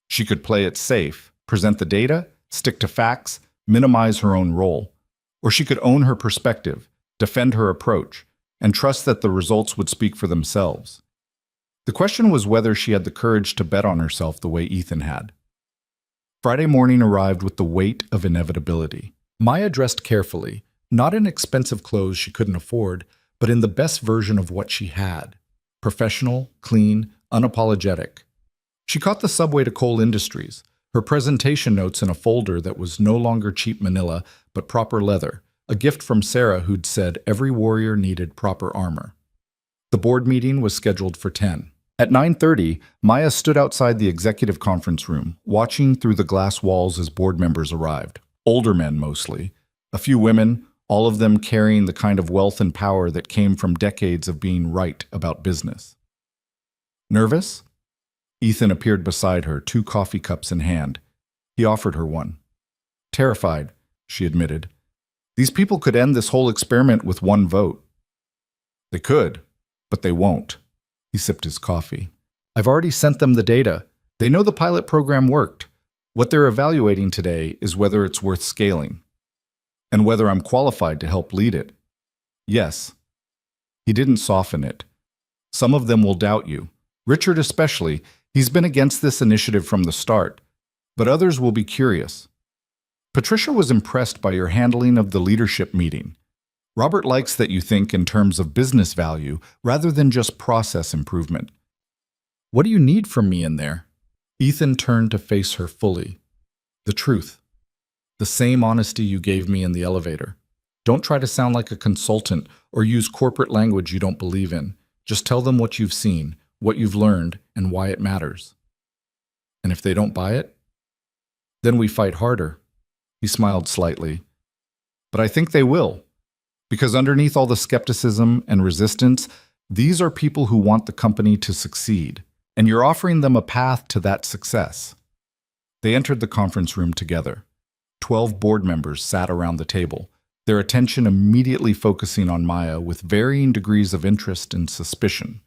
She could play it safe, present the data, stick to facts, minimize her own role. Or she could own her perspective, defend her approach, and trust that the results would speak for themselves. The question was whether she had the courage to bet on herself the way Ethan had. Friday morning arrived with the weight of inevitability. Maya dressed carefully, not in expensive clothes she couldn't afford, but in the best version of what she had. Professional, clean, unapologetic. She caught the subway to Cole Industries, her presentation notes in a folder that was no longer cheap manila, but proper leather, a gift from Sarah who'd said every warrior needed proper armor. The board meeting was scheduled for 10. At 9:30, Maya stood outside the executive conference room, watching through the glass walls as board members arrived. Older men mostly, a few women, all of them carrying the kind of wealth and power that came from decades of being right about business. Nervous? Ethan appeared beside her, 2 coffee cups in hand. He offered her one. "Terrified," she admitted. "These people could end this whole experiment with 1 vote. "They could, but they won't." He sipped his coffee. "I've already sent them the data. They know the pilot program worked. What they're evaluating today is whether it's worth scaling. And whether I'm qualified to help lead it." "Yes." He didn't soften it. "Some of them will doubt you. Richard especially. He's been against this initiative from the start. But others will be curious. Patricia was impressed by your handling of the leadership meeting. Robert likes that you think in terms of business value rather than just process improvement. What do you need from me in there?" Ethan turned to face her fully. "The truth. The same honesty you gave me in the elevator. Don't try to sound like a consultant or use corporate language you don't believe in. Just tell them what you've seen, what you've learned, and why it matters. And if they don't buy it, then we fight harder." He smiled slightly. "But I think they will. Because underneath all the skepticism and resistance, these are people who want the company to succeed, and you're offering them a path to that success. They entered the conference room together. 12 board members sat around the table, their attention immediately focusing on Maya with varying degrees of interest and suspicion.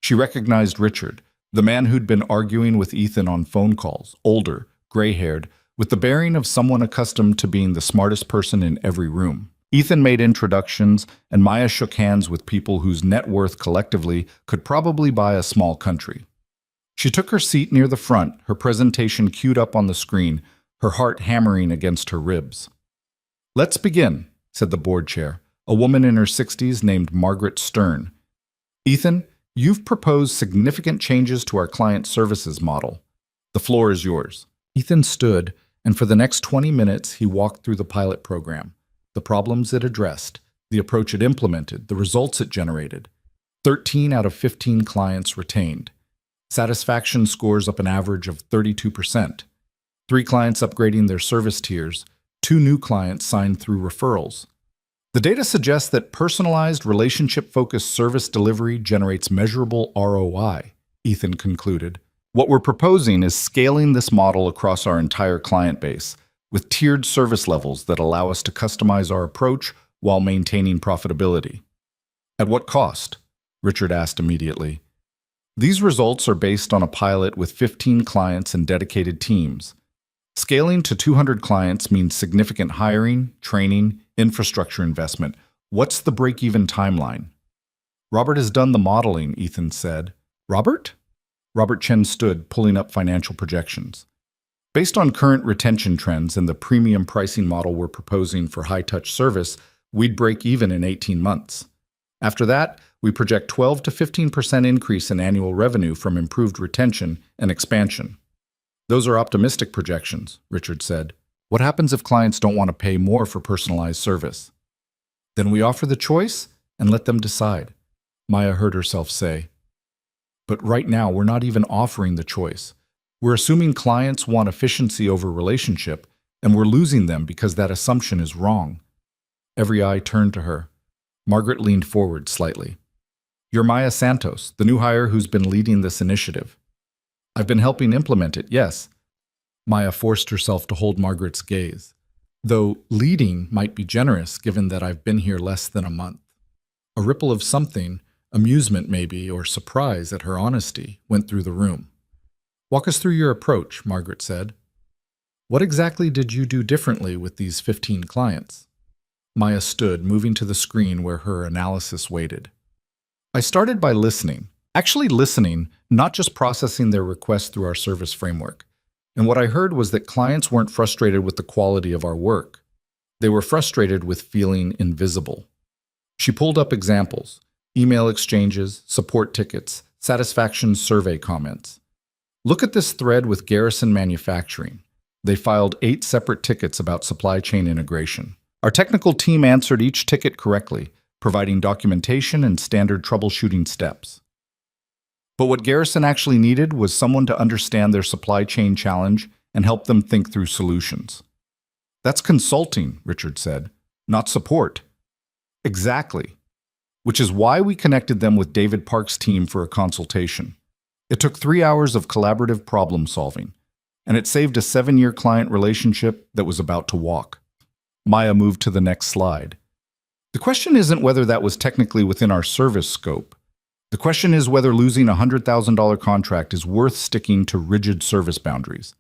She recognized Richard, the man who'd been arguing with Ethan on phone calls, older, gray-haired, with the bearing of someone accustomed to being the smartest person in every room. Ethan made introductions, and Maya shook hands with people whose net worth collectively could probably buy a small country. She took her seat near the front, her presentation queued up on the screen, her heart hammering against her ribs. "Let's begin," said the board chair, a woman in her 60s named Margaret Stern. "Ethan, you've proposed significant changes to our client services model. The floor is yours." Ethan stood, and for the next 20 minutes he walked through the pilot program, the problems it addressed, the approach it implemented, the results it generated. 13 out of 15 clients retained. Satisfaction scores up an average of 32%. 3 clients upgrading their service tiers, 2 new clients signed through referrals. The data suggests that personalized, relationship-focused service delivery generates measurable ROI, Ethan concluded. What we're proposing is scaling this model across our entire client base, with tiered service levels that allow us to customize our approach while maintaining profitability. At what cost? Richard asked immediately. These results are based on a pilot with 15 clients and dedicated teams. Scaling to 200 clients means significant hiring, training, infrastructure investment. What's the break-even timeline? Robert has done the modeling, Ethan said. Robert? Robert Chen stood, pulling up financial projections. Based on current retention trends and the premium pricing model we're proposing for high-touch service, we'd break even in 18 months. After that, we project 12 to 15% increase in annual revenue from improved retention and expansion. Those are optimistic projections, Richard said. What happens if clients don't want to pay more for personalized service? Then we offer the choice and let them decide, Maya heard herself say. But right now, we're not even offering the choice. We're assuming clients want efficiency over relationship, and we're losing them because that assumption is wrong. Every eye turned to her. Margaret leaned forward slightly. You're Maya Santos, the new hire who's been leading this initiative. I've been helping implement it, yes. Maya forced herself to hold Margaret's gaze, though leading might be generous given that I've been here less than a month. A ripple of something, amusement maybe, or surprise at her honesty, went through the room. Walk us through your approach, Margaret said. What exactly did you do differently with these 15 clients? Maya stood, moving to the screen where her analysis waited. I started by listening. Actually listening, not just processing their requests through our service framework. And what I heard was that clients weren't frustrated with the quality of our work. They were frustrated with feeling invisible. She pulled up examples, email exchanges, support tickets, satisfaction survey comments. Look at this thread with Garrison Manufacturing. They filed 8 separate tickets about supply chain integration. Our technical team answered each ticket correctly, providing documentation and standard troubleshooting steps. But what Garrison actually needed was someone to understand their supply chain challenge and help them think through solutions. That's consulting, Richard said, not support. Exactly. Which is why we connected them with David Park's team for a consultation. It took 3 hours of collaborative problem solving, and it saved a 7-year client relationship that was about to walk. Maya moved to the next slide. The question isn't whether that was technically within our service scope. The question is whether losing a $100,000 contract is worth sticking to rigid service boundaries.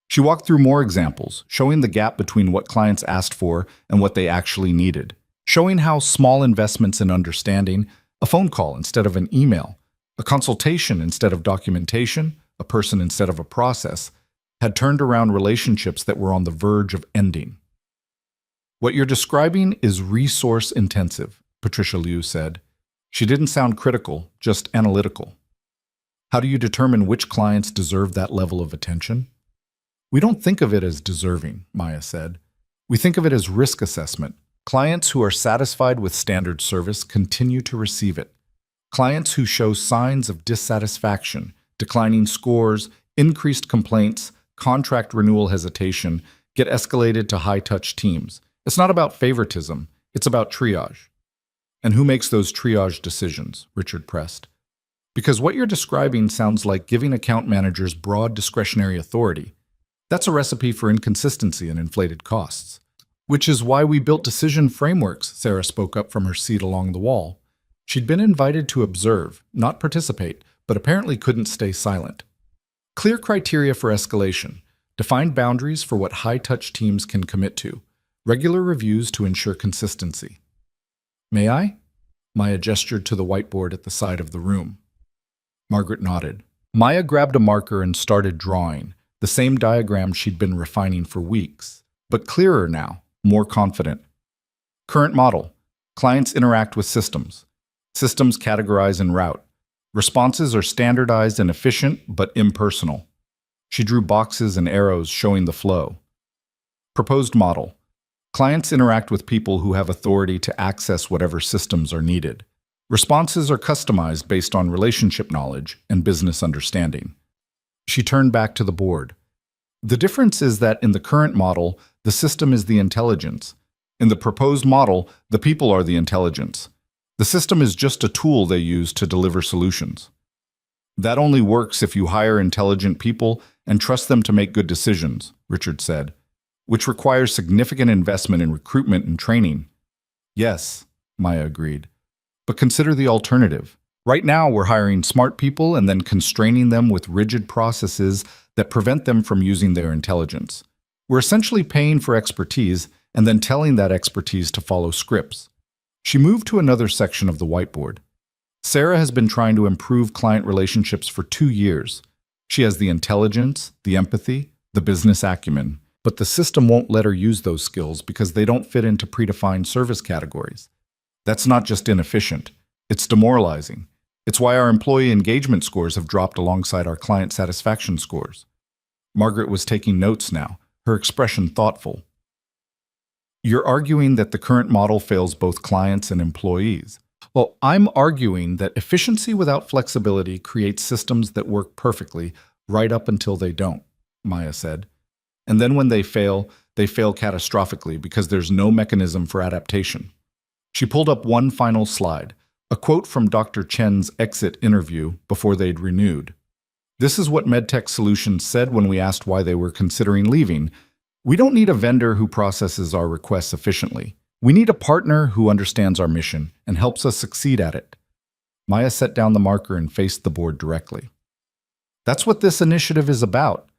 She walked through more examples, showing the gap between what clients asked for and what they actually needed, showing how small investments in understanding, a phone call instead of an email, a consultation instead of documentation, a person instead of a process, had turned around relationships that were on the verge of ending. What you're describing is resource-intensive, Patricia Liu said. She didn't sound critical, just analytical. How do you determine which clients deserve that level of attention? We don't think of it as deserving, Maya said. We think of it as risk assessment. Clients who are satisfied with standard service continue to receive it. Clients who show signs of dissatisfaction, declining scores, increased complaints, contract renewal hesitation, get escalated to high-touch teams. It's not about favoritism, it's about triage. And who makes those triage decisions? Richard pressed. Because what you're describing sounds like giving account managers broad discretionary authority. That's a recipe for inconsistency and inflated costs. Which is why we built decision frameworks, Sarah spoke up from her seat along the wall. She'd been invited to observe, not participate, but apparently couldn't stay silent. Clear criteria for escalation, defined boundaries for what high-touch teams can commit to, regular reviews to ensure consistency. May I? Maya gestured to the whiteboard at the side of the room. Margaret nodded. Maya grabbed a marker and started drawing, the same diagram she'd been refining for weeks, but clearer now, more confident. Current model. Clients interact with systems. Systems categorize and route. Responses are standardized and efficient, but impersonal. She drew boxes and arrows showing the flow. Proposed model. Clients interact with people who have authority to access whatever systems are needed. Responses are customized based on relationship knowledge and business understanding. She turned back to the board. The difference is that in the current model, the system is the intelligence. In the proposed model, the people are the intelligence. The system is just a tool they use to deliver solutions. That only works if you hire intelligent people and trust them to make good decisions, Richard said, which requires significant investment in recruitment and training. Yes, Maya agreed. But consider the alternative. Right now, we're hiring smart people and then constraining them with rigid processes that prevent them from using their intelligence. We're essentially paying for expertise and then telling that expertise to follow scripts. She moved to another section of the whiteboard. Sarah has been trying to improve client relationships for 2 years. She has the intelligence, the empathy, the business acumen, but the system won't let her use those skills because they don't fit into predefined service categories. That's not just inefficient, it's demoralizing. It's why our employee engagement scores have dropped alongside our client satisfaction scores. Margaret was taking notes now, her expression thoughtful. You're arguing that the current model fails both clients and employees. Well, I'm arguing that efficiency without flexibility creates systems that work perfectly right up until they don't, Maya said. And then when they fail catastrophically because there's no mechanism for adaptation. She pulled up one final slide, a quote from Dr. Chen's exit interview before they'd renewed. This is what MedTech Solutions said when we asked why they were considering leaving. We don't need a vendor who processes our requests efficiently. We need a partner who understands our mission and helps us succeed at it. Maya set down the marker and faced the board directly. That's what this initiative is about.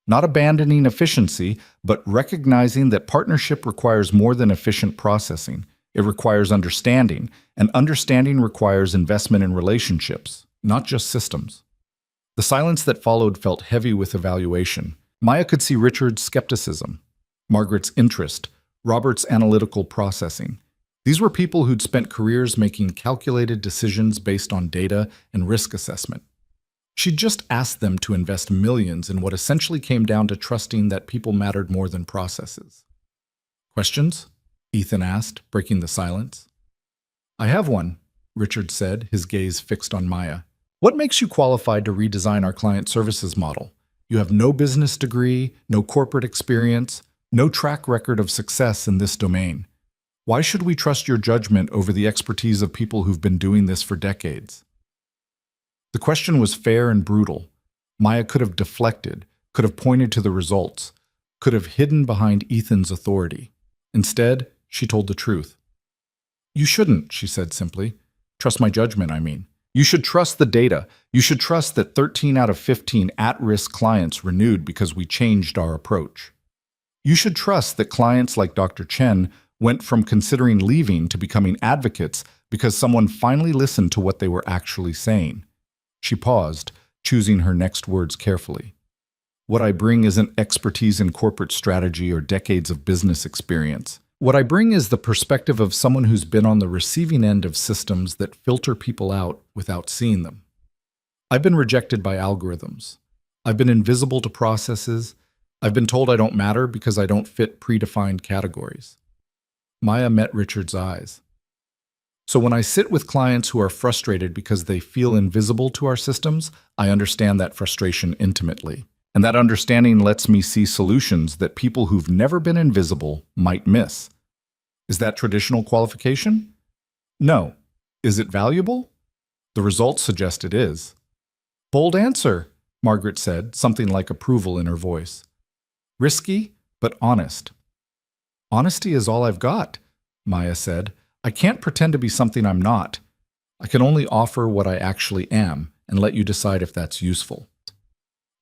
Not abandoning efficiency, but recognizing that partnership requires more than efficient processing. It requires understanding, and understanding requires investment in relationships, not just systems. The silence that followed felt heavy with evaluation. Maya could see Richard's skepticism, Margaret's interest, Robert's analytical processing. These were people who'd spent careers making calculated decisions based on data and risk assessment. She'd just asked them to invest millions in what essentially came down to trusting that people mattered more than processes. Questions? Ethan asked, breaking the silence. I have one, Richard said, his gaze fixed on Maya. What makes you qualified to redesign our client services model? You have no business degree, no corporate experience, no track record of success in this domain. Why should we trust your judgment over the expertise of people who've been doing this for decades? The question was fair and brutal. Maya could have deflected, could have pointed to the results, could have hidden behind Ethan's authority. Instead, she told the truth. You shouldn't, she said simply. Trust my judgment, I mean. You should trust the data. You should trust that 13 out of 15 at-risk clients renewed because we changed our approach. You should trust that clients like Dr. Chen went from considering leaving to becoming advocates because someone finally listened to what they were actually saying. She paused, choosing her next words carefully. What I bring isn't expertise in corporate strategy or decades of business experience. What I bring is the perspective of someone who's been on the receiving end of systems that filter people out without seeing them. I've been rejected by algorithms. I've been invisible to processes. I've been told I don't matter because I don't fit predefined categories. Maya met Richard's eyes. So when I sit with clients who are frustrated because they feel invisible to our systems, I understand that frustration intimately. And that understanding lets me see solutions that people who've never been invisible might miss. Is that traditional qualification? No, Is it valuable? The results suggest it is. Bold answer, Margaret said, something like approval in her voice. Risky, but honest. Honesty is all I've got, Maya said. I can't pretend to be something I'm not. I can only offer what I actually am and let you decide if that's useful.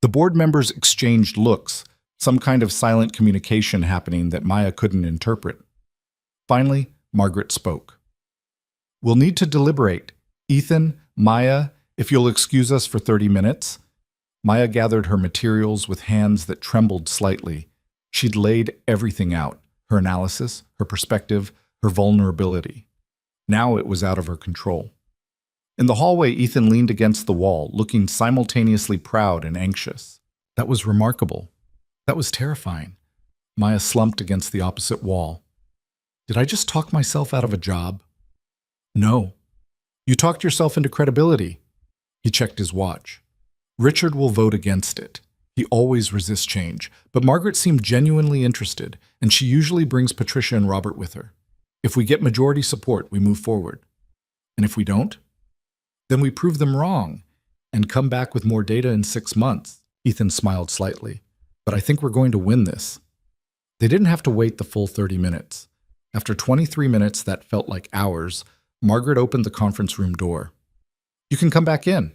The board members exchanged looks, some kind of silent communication happening that Maya couldn't interpret. Finally, Margaret spoke. We'll need to deliberate. Ethan, Maya, if you'll excuse us for 30 minutes. Maya gathered her materials with hands that trembled slightly. She'd laid everything out, her analysis, her perspective, her vulnerability. Now it was out of her control. In the hallway, Ethan leaned against the wall, looking simultaneously proud and anxious. That was remarkable. That was terrifying. Maya slumped against the opposite wall. Did I just talk myself out of a job? No. You talked yourself into credibility. He checked his watch. Richard will vote against it. He always resists change, but Margaret seemed genuinely interested, and she usually brings Patricia and Robert with her. If we get majority support, we move forward. And if we don't? Then we prove them wrong and come back with more data in 6 months. Ethan smiled slightly. But I think we're going to win this. They didn't have to wait the full 30 minutes. After 23 minutes that felt like hours, Margaret opened the conference room door. You can come back in.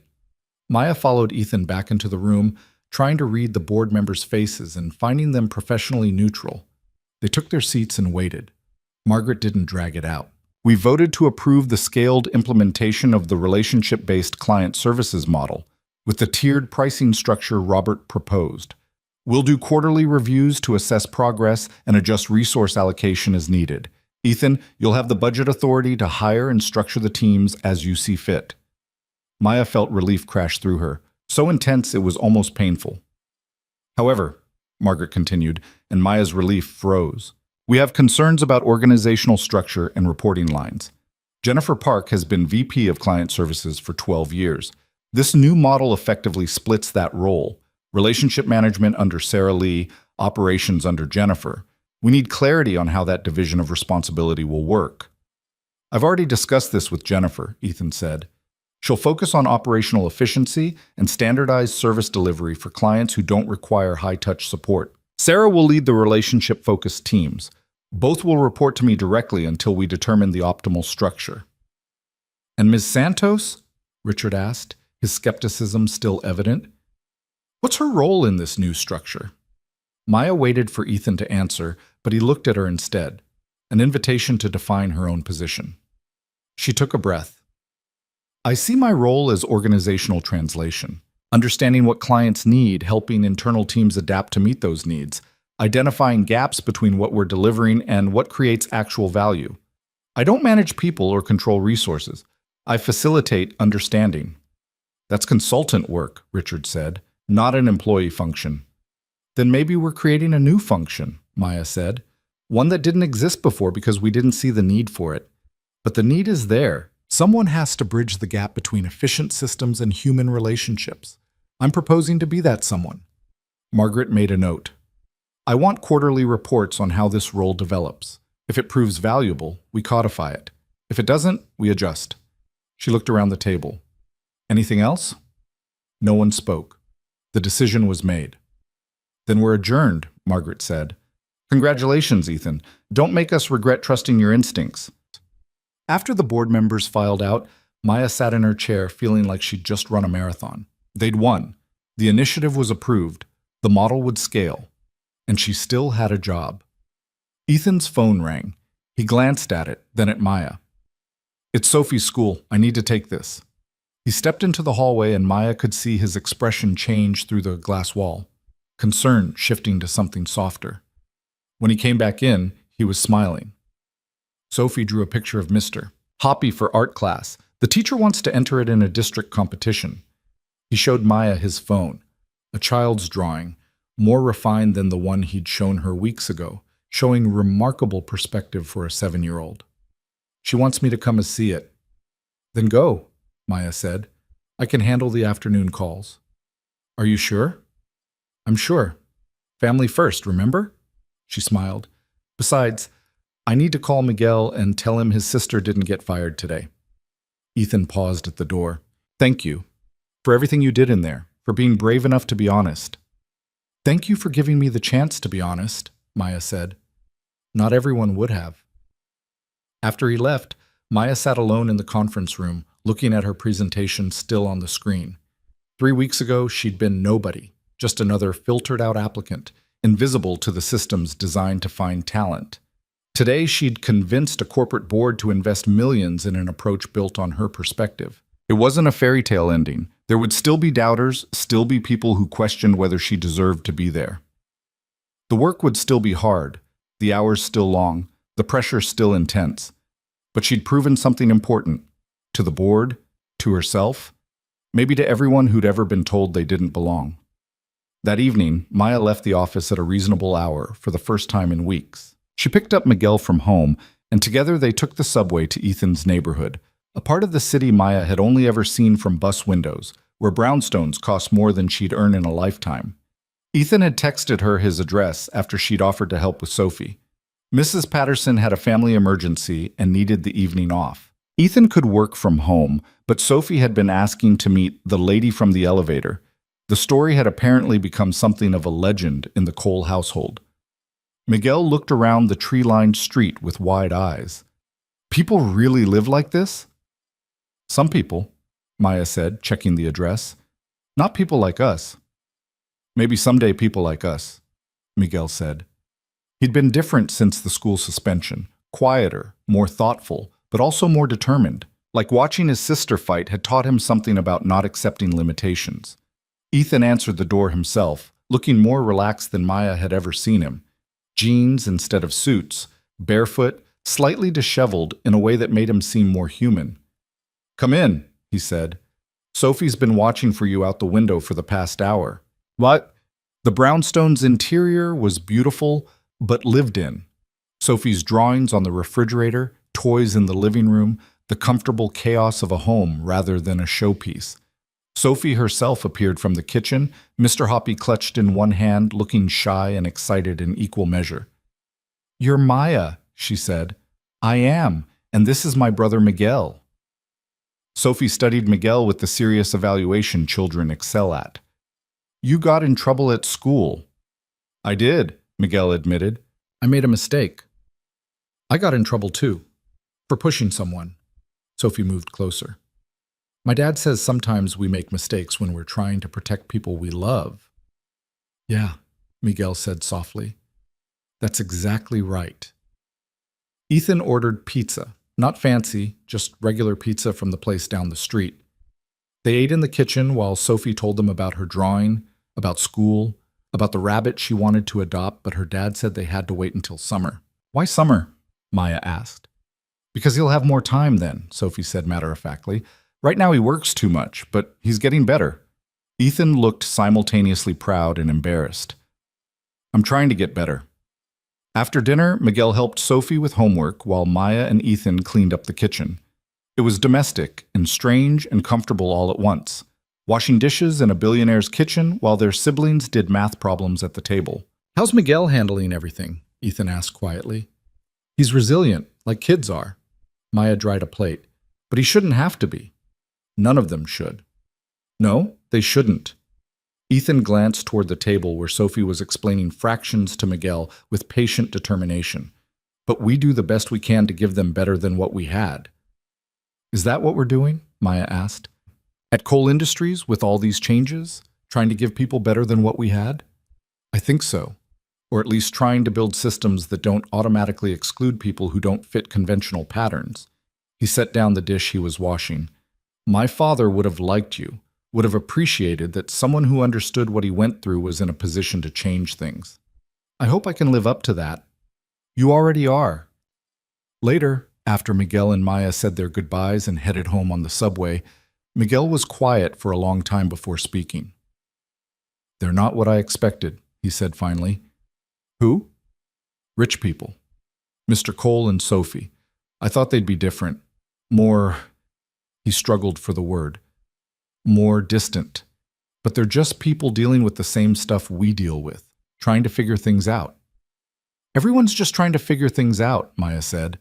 Maya followed Ethan back into the room, trying to read the board members' faces and finding them professionally neutral. They took their seats and waited. Margaret didn't drag it out. We voted to approve the scaled implementation of the relationship-based client services model with the tiered pricing structure Robert proposed. We'll do quarterly reviews to assess progress and adjust resource allocation as needed. Ethan, you'll have the budget authority to hire and structure the teams as you see fit. Maya felt relief crash through her, so intense it was almost painful. However, Margaret continued, and Maya's relief froze. We have concerns about organizational structure and reporting lines. Jennifer Park has been VP of Client Services for 12 years. This new model effectively splits that role. Relationship management under Sarah Lee, operations under Jennifer. We need clarity on how that division of responsibility will work. I've already discussed this with Jennifer, Ethan said. She'll focus on operational efficiency and standardized service delivery for clients who don't require high-touch support. Sarah will lead the relationship-focused teams. Both will report to me directly until we determine the optimal structure. And Ms. Santos? Richard asked, his skepticism still evident. What's her role in this new structure? Maya waited for Ethan to answer, but he looked at her instead, an invitation to define her own position. She took a breath. I see my role as organizational translation, understanding what clients need, helping internal teams adapt to meet those needs, identifying gaps between what we're delivering and what creates actual value. I don't manage people or control resources. I facilitate understanding. That's consultant work, Richard said, not an employee function. Then maybe we're creating a new function, Maya said, one that didn't exist before because we didn't see the need for it. But the need is there. Someone has to bridge the gap between efficient systems and human relationships. I'm proposing to be that someone. Margaret made a note. I want quarterly reports on how this role develops. If it proves valuable, we codify it. If it doesn't, we adjust. She looked around the table. Anything else? No one spoke. The decision was made. Then we're adjourned, Margaret said. Congratulations, Ethan. Don't make us regret trusting your instincts. After the board members filed out, Maya sat in her chair feeling like she'd just run a marathon. They'd won. The initiative was approved. The model would scale. And she still had a job. Ethan's phone rang. He glanced at it, then at Maya. It's Sophie's school. I need to take this. He stepped into the hallway and Maya could see his expression change through the glass wall, concern shifting to something softer. When he came back in, he was smiling. Sophie drew a picture of Mr. Hoppy for art class. The teacher wants to enter it in a district competition. He showed Maya his phone, a child's drawing, more refined than the one he'd shown her weeks ago, showing remarkable perspective for a 7-year-old. She wants me to come and see it. Then go, Maya said. I can handle the afternoon calls. Are you sure? I'm sure. Family first, remember? She smiled. Besides, I need to call Miguel and tell him his sister didn't get fired today. Ethan paused at the door. Thank you for everything you did in there, for being brave enough to be honest. Thank you for giving me the chance to be honest, Maya said. Not everyone would have. After he left, Maya sat alone in the conference room, looking at her presentation still on the screen. 3 weeks ago, she'd been nobody, just another filtered-out applicant, invisible to the systems designed to find talent. Today, she'd convinced a corporate board to invest millions in an approach built on her perspective. It wasn't a fairy tale ending. There would still be doubters, still be people who questioned whether she deserved to be there. The work would still be hard, the hours still long, the pressure still intense. But she'd proven something important, to the board, to herself, maybe to everyone who'd ever been told they didn't belong. That evening, Maya left the office at a reasonable hour for the first time in weeks. She picked up Miguel from home, and together they took the subway to Ethan's neighborhood, a part of the city Maya had only ever seen from bus windows, where brownstones cost more than she'd earn in a lifetime. Ethan had texted her his address after she'd offered to help with Sophie. Mrs. Patterson had a family emergency and needed the evening off. Ethan could work from home, but Sophie had been asking to meet the lady from the elevator. The story had apparently become something of a legend in the Cole household. Miguel looked around the tree-lined street with wide eyes. People really live like this? Some people, Maya said, checking the address. Not people like us. Maybe someday people like us, Miguel said. He'd been different since the school suspension, quieter, more thoughtful, but also more determined. Like watching his sister fight had taught him something about not accepting limitations. Ethan answered the door himself, looking more relaxed than Maya had ever seen him. Jeans instead of suits, barefoot, slightly disheveled in a way that made him seem more human. Come in, he said. Sophie's been watching for you out the window for the past hour. What? The brownstone's interior was beautiful, but lived in. Sophie's drawings on the refrigerator, toys in the living room, the comfortable chaos of a home rather than a showpiece. Sophie herself appeared from the kitchen, Mr. Hoppy clutched in one hand, looking shy and excited in equal measure. You're Maya, she said. I am, and this is my brother Miguel. Sophie studied Miguel with the serious evaluation children excel at. You got in trouble at school. I did, Miguel admitted. I made a mistake. I got in trouble too, for pushing someone. Sophie moved closer. My dad says sometimes we make mistakes when we're trying to protect people we love. Yeah, Miguel said softly. That's exactly right. Ethan ordered pizza, not fancy, just regular pizza from the place down the street. They ate in the kitchen while Sophie told them about her drawing, about school, about the rabbit she wanted to adopt, but her dad said they had to wait until summer. Why summer? Maya asked. Because he'll have more time then, Sophie said matter-of-factly. Right now he works too much, but he's getting better. Ethan looked simultaneously proud and embarrassed. I'm trying to get better. After dinner, Miguel helped Sophie with homework while Maya and Ethan cleaned up the kitchen. It was domestic and strange and comfortable all at once, washing dishes in a billionaire's kitchen while their siblings did math problems at the table. How's Miguel handling everything? Ethan asked quietly. He's resilient, like kids are. Maya dried a plate. But he shouldn't have to be. None of them should. No, they shouldn't. Ethan glanced toward the table where Sophie was explaining fractions to Miguel with patient determination. But we do the best we can to give them better than what we had. Is that what we're doing? Maya asked. At Cole Industries, with all these changes, trying to give people better than what we had? I think so. Or at least trying to build systems that don't automatically exclude people who don't fit conventional patterns. He set down the dish he was washing. My father would have liked you, would have appreciated that someone who understood what he went through was in a position to change things. I hope I can live up to that. You already are. Later, after Miguel and Maya said their goodbyes and headed home on the subway, Miguel was quiet for a long time before speaking. They're not what I expected, he said finally. Who? Rich people. Mr. Cole and Sophie. I thought they'd be different. More, he struggled for the word, more distant. But they're just people dealing with the same stuff we deal with, trying to figure things out. Everyone's just trying to figure things out, Maya said.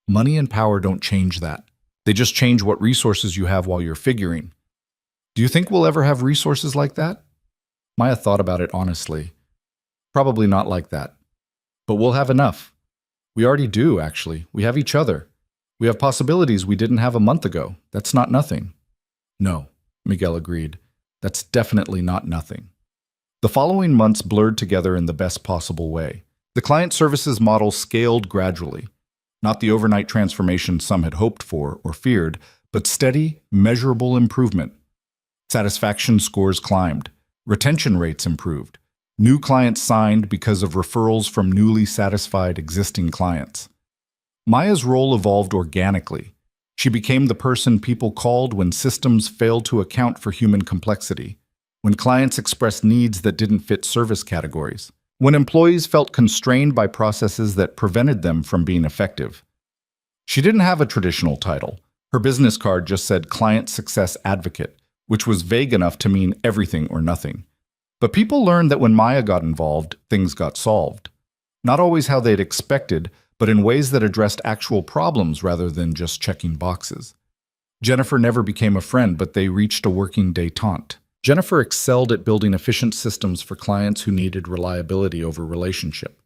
Money and power don't change that. They just change what resources you have while you're figuring. Do you think we'll ever have resources like that? Maya thought about it honestly. Probably not like that. But we'll have enough. We already do, actually. We have each other. We have possibilities we didn't have a month ago. That's not nothing. No, Miguel agreed. That's definitely not nothing. The following months blurred together in the best possible way. The client services model scaled gradually. Not the overnight transformation some had hoped for or feared, but steady, measurable improvement. Satisfaction scores climbed. Retention rates improved. New clients signed because of referrals from newly satisfied existing clients. Maya's role evolved organically. She became the person people called when systems failed to account for human complexity, when clients expressed needs that didn't fit service categories, when employees felt constrained by processes that prevented them from being effective. She didn't have a traditional title. Her business card just said Client Success Advocate, which was vague enough to mean everything or nothing. But people learned that when Maya got involved, things got solved. Not always how they'd expected, but in ways that addressed actual problems rather than just checking boxes. Jennifer never became a friend, but they reached a working détente. Jennifer excelled at building efficient systems for clients who needed reliability over relationship.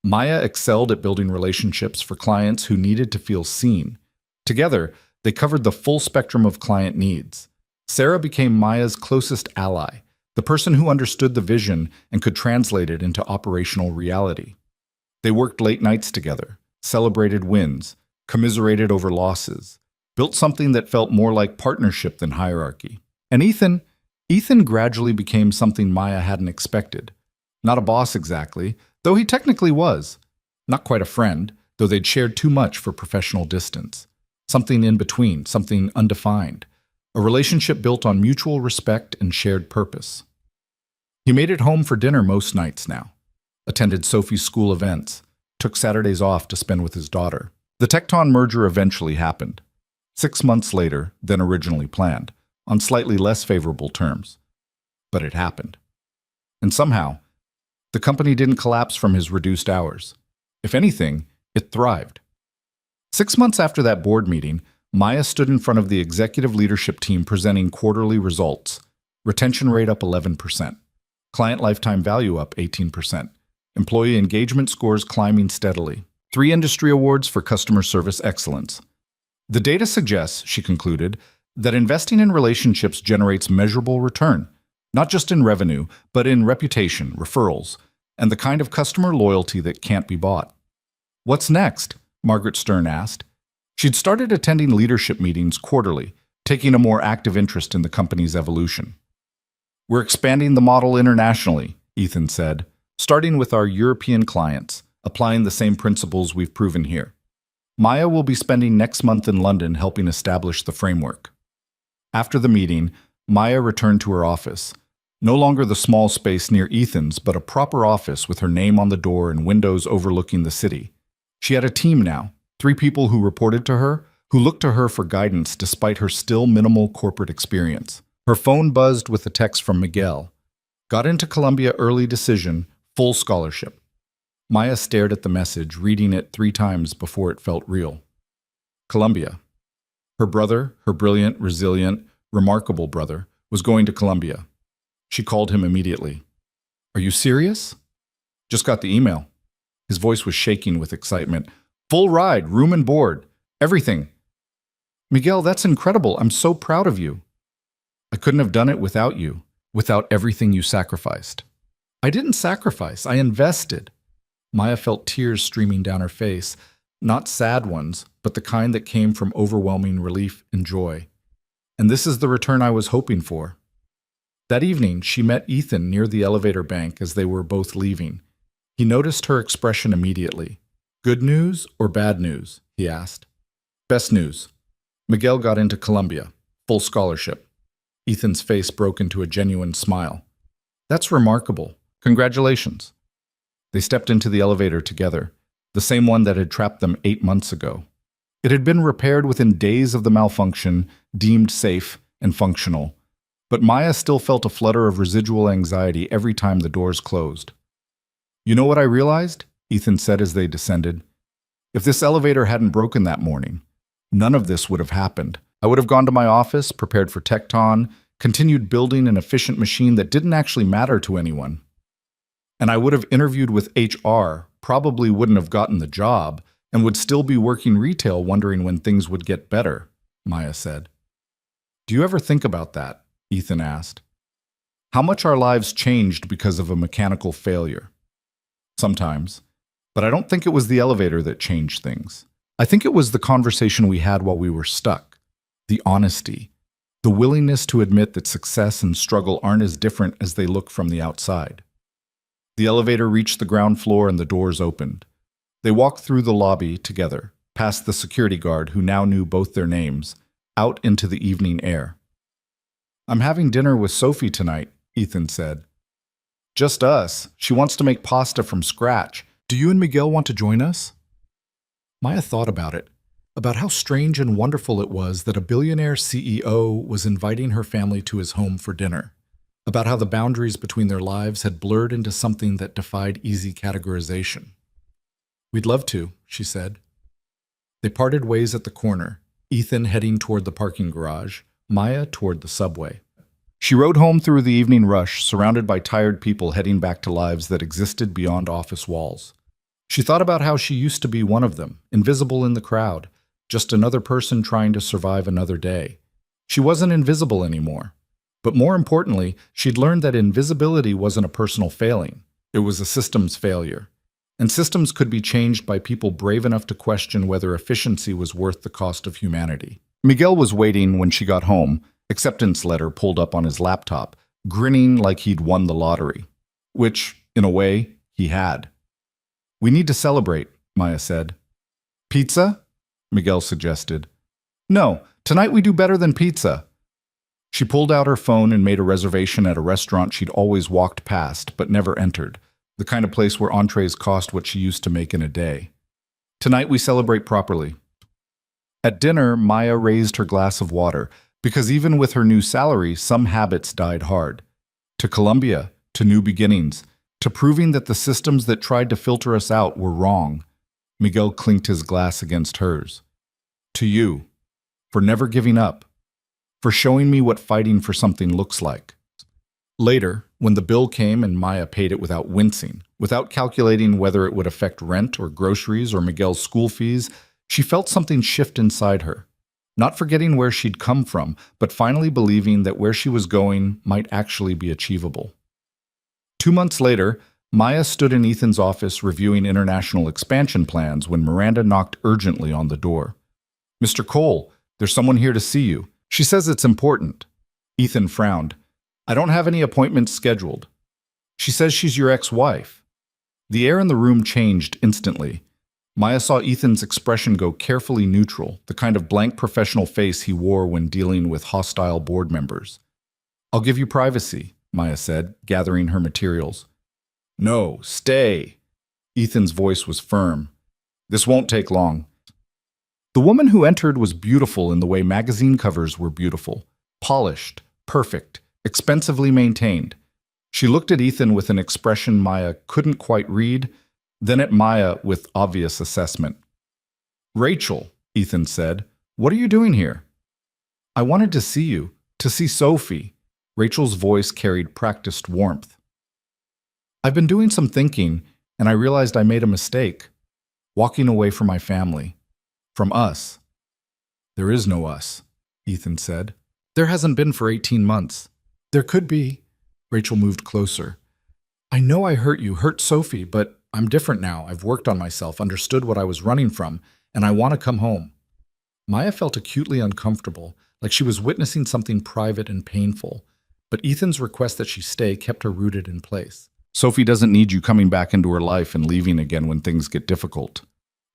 Maya excelled at building relationships for clients who needed to feel seen. Together, they covered the full spectrum of client needs. Sarah became Maya's closest ally, the person who understood the vision and could translate it into operational reality. They worked late nights together, celebrated wins, commiserated over losses, built something that felt more like partnership than hierarchy. And Ethan gradually became something Maya hadn't expected. Not a boss exactly, though he technically was. Not quite a friend, though they'd shared too much for professional distance. Something in between, something undefined. A relationship built on mutual respect and shared purpose. He made it home for dinner most nights now. Attended Sophie's school events, took Saturdays off to spend with his daughter. The Tecton merger eventually happened. 6 months later than originally planned, on slightly less favorable terms. But it happened. And somehow, the company didn't collapse from his reduced hours. If anything, it thrived. 6 months after that board meeting, Maya stood in front of the executive leadership team presenting quarterly results. Retention rate up 11%. Client lifetime value up 18%. Employee engagement scores climbing steadily. 3 industry awards for customer service excellence. The data suggests, she concluded, that investing in relationships generates measurable return, not just in revenue, but in reputation, referrals, and the kind of customer loyalty that can't be bought. What's next? Margaret Stern asked. She'd started attending leadership meetings quarterly, taking a more active interest in the company's evolution. We're expanding the model internationally, Ethan said, starting with our European clients, applying the same principles we've proven here. Maya will be spending next month in London helping establish the framework. After the meeting, Maya returned to her office. No longer the small space near Ethan's, but a proper office with her name on the door and windows overlooking the city. She had a team now, 3 people who reported to her, who looked to her for guidance despite her still minimal corporate experience. Her phone buzzed with a text from Miguel. Got into Columbia early decision, full scholarship. Maya stared at the message, reading it 3 times before it felt real. Columbia. Her brother, her brilliant, resilient, remarkable brother, was going to Columbia. She called him immediately. Are you serious? Just got the email. His voice was shaking with excitement. Full ride, room and board, everything. Miguel, that's incredible. I'm so proud of you. I couldn't have done it without you, without everything you sacrificed. I didn't sacrifice, I invested. Maya felt tears streaming down her face, not sad ones, but the kind that came from overwhelming relief and joy. And this is the return I was hoping for. That evening, she met Ethan near the elevator bank as they were both leaving. He noticed her expression immediately. Good news or bad news? He asked. Best news. Miguel got into Columbia, full scholarship. Ethan's face broke into a genuine smile. That's remarkable. Congratulations. They stepped into the elevator together, the same one that had trapped them 8 months ago. It had been repaired within days of the malfunction, deemed safe and functional, but Maya still felt a flutter of residual anxiety every time the doors closed. You know what I realized? Ethan said as they descended. If this elevator hadn't broken that morning, None of this would have happened. I would have gone to my office, prepared for Tecton, continued building an efficient machine that didn't actually matter to anyone. And I would have interviewed with HR, probably wouldn't have gotten the job, and would still be working retail wondering when things would get better, Maya said. Do you ever think about that? Ethan asked. How much our lives changed because of a mechanical failure? Sometimes. But I don't think it was the elevator that changed things. I think it was the conversation we had while we were stuck. The honesty. The willingness to admit that success and struggle aren't as different as they look from the outside. The elevator reached the ground floor and the doors opened. They walked through the lobby together, past the security guard who now knew both their names, out into the evening air. I'm having dinner with Sophie tonight, Ethan said. Just us. She wants to make pasta from scratch. Do you and Miguel want to join us? Maya thought about it, about how strange and wonderful it was that a billionaire CEO was inviting her family to his home for dinner, about how the boundaries between their lives had blurred into something that defied easy categorization. We'd love to, she said. They parted ways at the corner, Ethan heading toward the parking garage, Maya toward the subway. She rode home through the evening rush, surrounded by tired people heading back to lives that existed beyond office walls. She thought about how she used to be one of them, invisible in the crowd, just another person trying to survive another day. She wasn't invisible anymore. But more importantly, she'd learned that invisibility wasn't a personal failing. It was a systems failure. And systems could be changed by people brave enough to question whether efficiency was worth the cost of humanity. Miguel was waiting when she got home, acceptance letter pulled up on his laptop, grinning like he'd won the lottery. Which, in a way, he had. We need to celebrate, Maya said. Pizza? Miguel suggested. No, tonight we do better than pizza. She pulled out her phone and made a reservation at a restaurant she'd always walked past but never entered, the kind of place where entrees cost what she used to make in a day. Tonight we celebrate properly. At dinner, Maya raised her glass of water, because even with her new salary, some habits died hard. To Colombia, to new beginnings, to proving that the systems that tried to filter us out were wrong. Miguel clinked his glass against hers. To you, for never giving up, for showing me what fighting for something looks like. Later, when the bill came and Maya paid it without wincing, without calculating whether it would affect rent or groceries or Miguel's school fees, she felt something shift inside her. Not forgetting where she'd come from, but finally believing that where she was going might actually be achievable. 2 months later, Maya stood in Ethan's office reviewing international expansion plans when Miranda knocked urgently on the door. Mr. Cole, there's someone here to see you. She says it's important. Ethan frowned. I don't have any appointments scheduled. She says she's your ex-wife. The air in the room changed instantly. Maya saw Ethan's expression go carefully neutral, the kind of blank professional face he wore when dealing with hostile board members. I'll give you privacy, Maya said, gathering her materials. No, stay. Ethan's voice was firm. This won't take long. The woman who entered was beautiful in the way magazine covers were beautiful. Polished, perfect, expensively maintained. She looked at Ethan with an expression Maya couldn't quite read, then at Maya with obvious assessment. Rachel, Ethan said, what are you doing here? I wanted to see you, to see Sophie. Rachel's voice carried practiced warmth. I've been doing some thinking, and I realized I made a mistake. Walking away from my family. From us. There is no us, Ethan said. There hasn't been for 18 months. There could be. Rachel moved closer. I know I hurt you, hurt Sophie, but I'm different now. I've worked on myself, understood what I was running from, and I want to come home. Maya felt acutely uncomfortable, like she was witnessing something private and painful, but Ethan's request that she stay kept her rooted in place. Sophie doesn't need you coming back into her life and leaving again when things get difficult,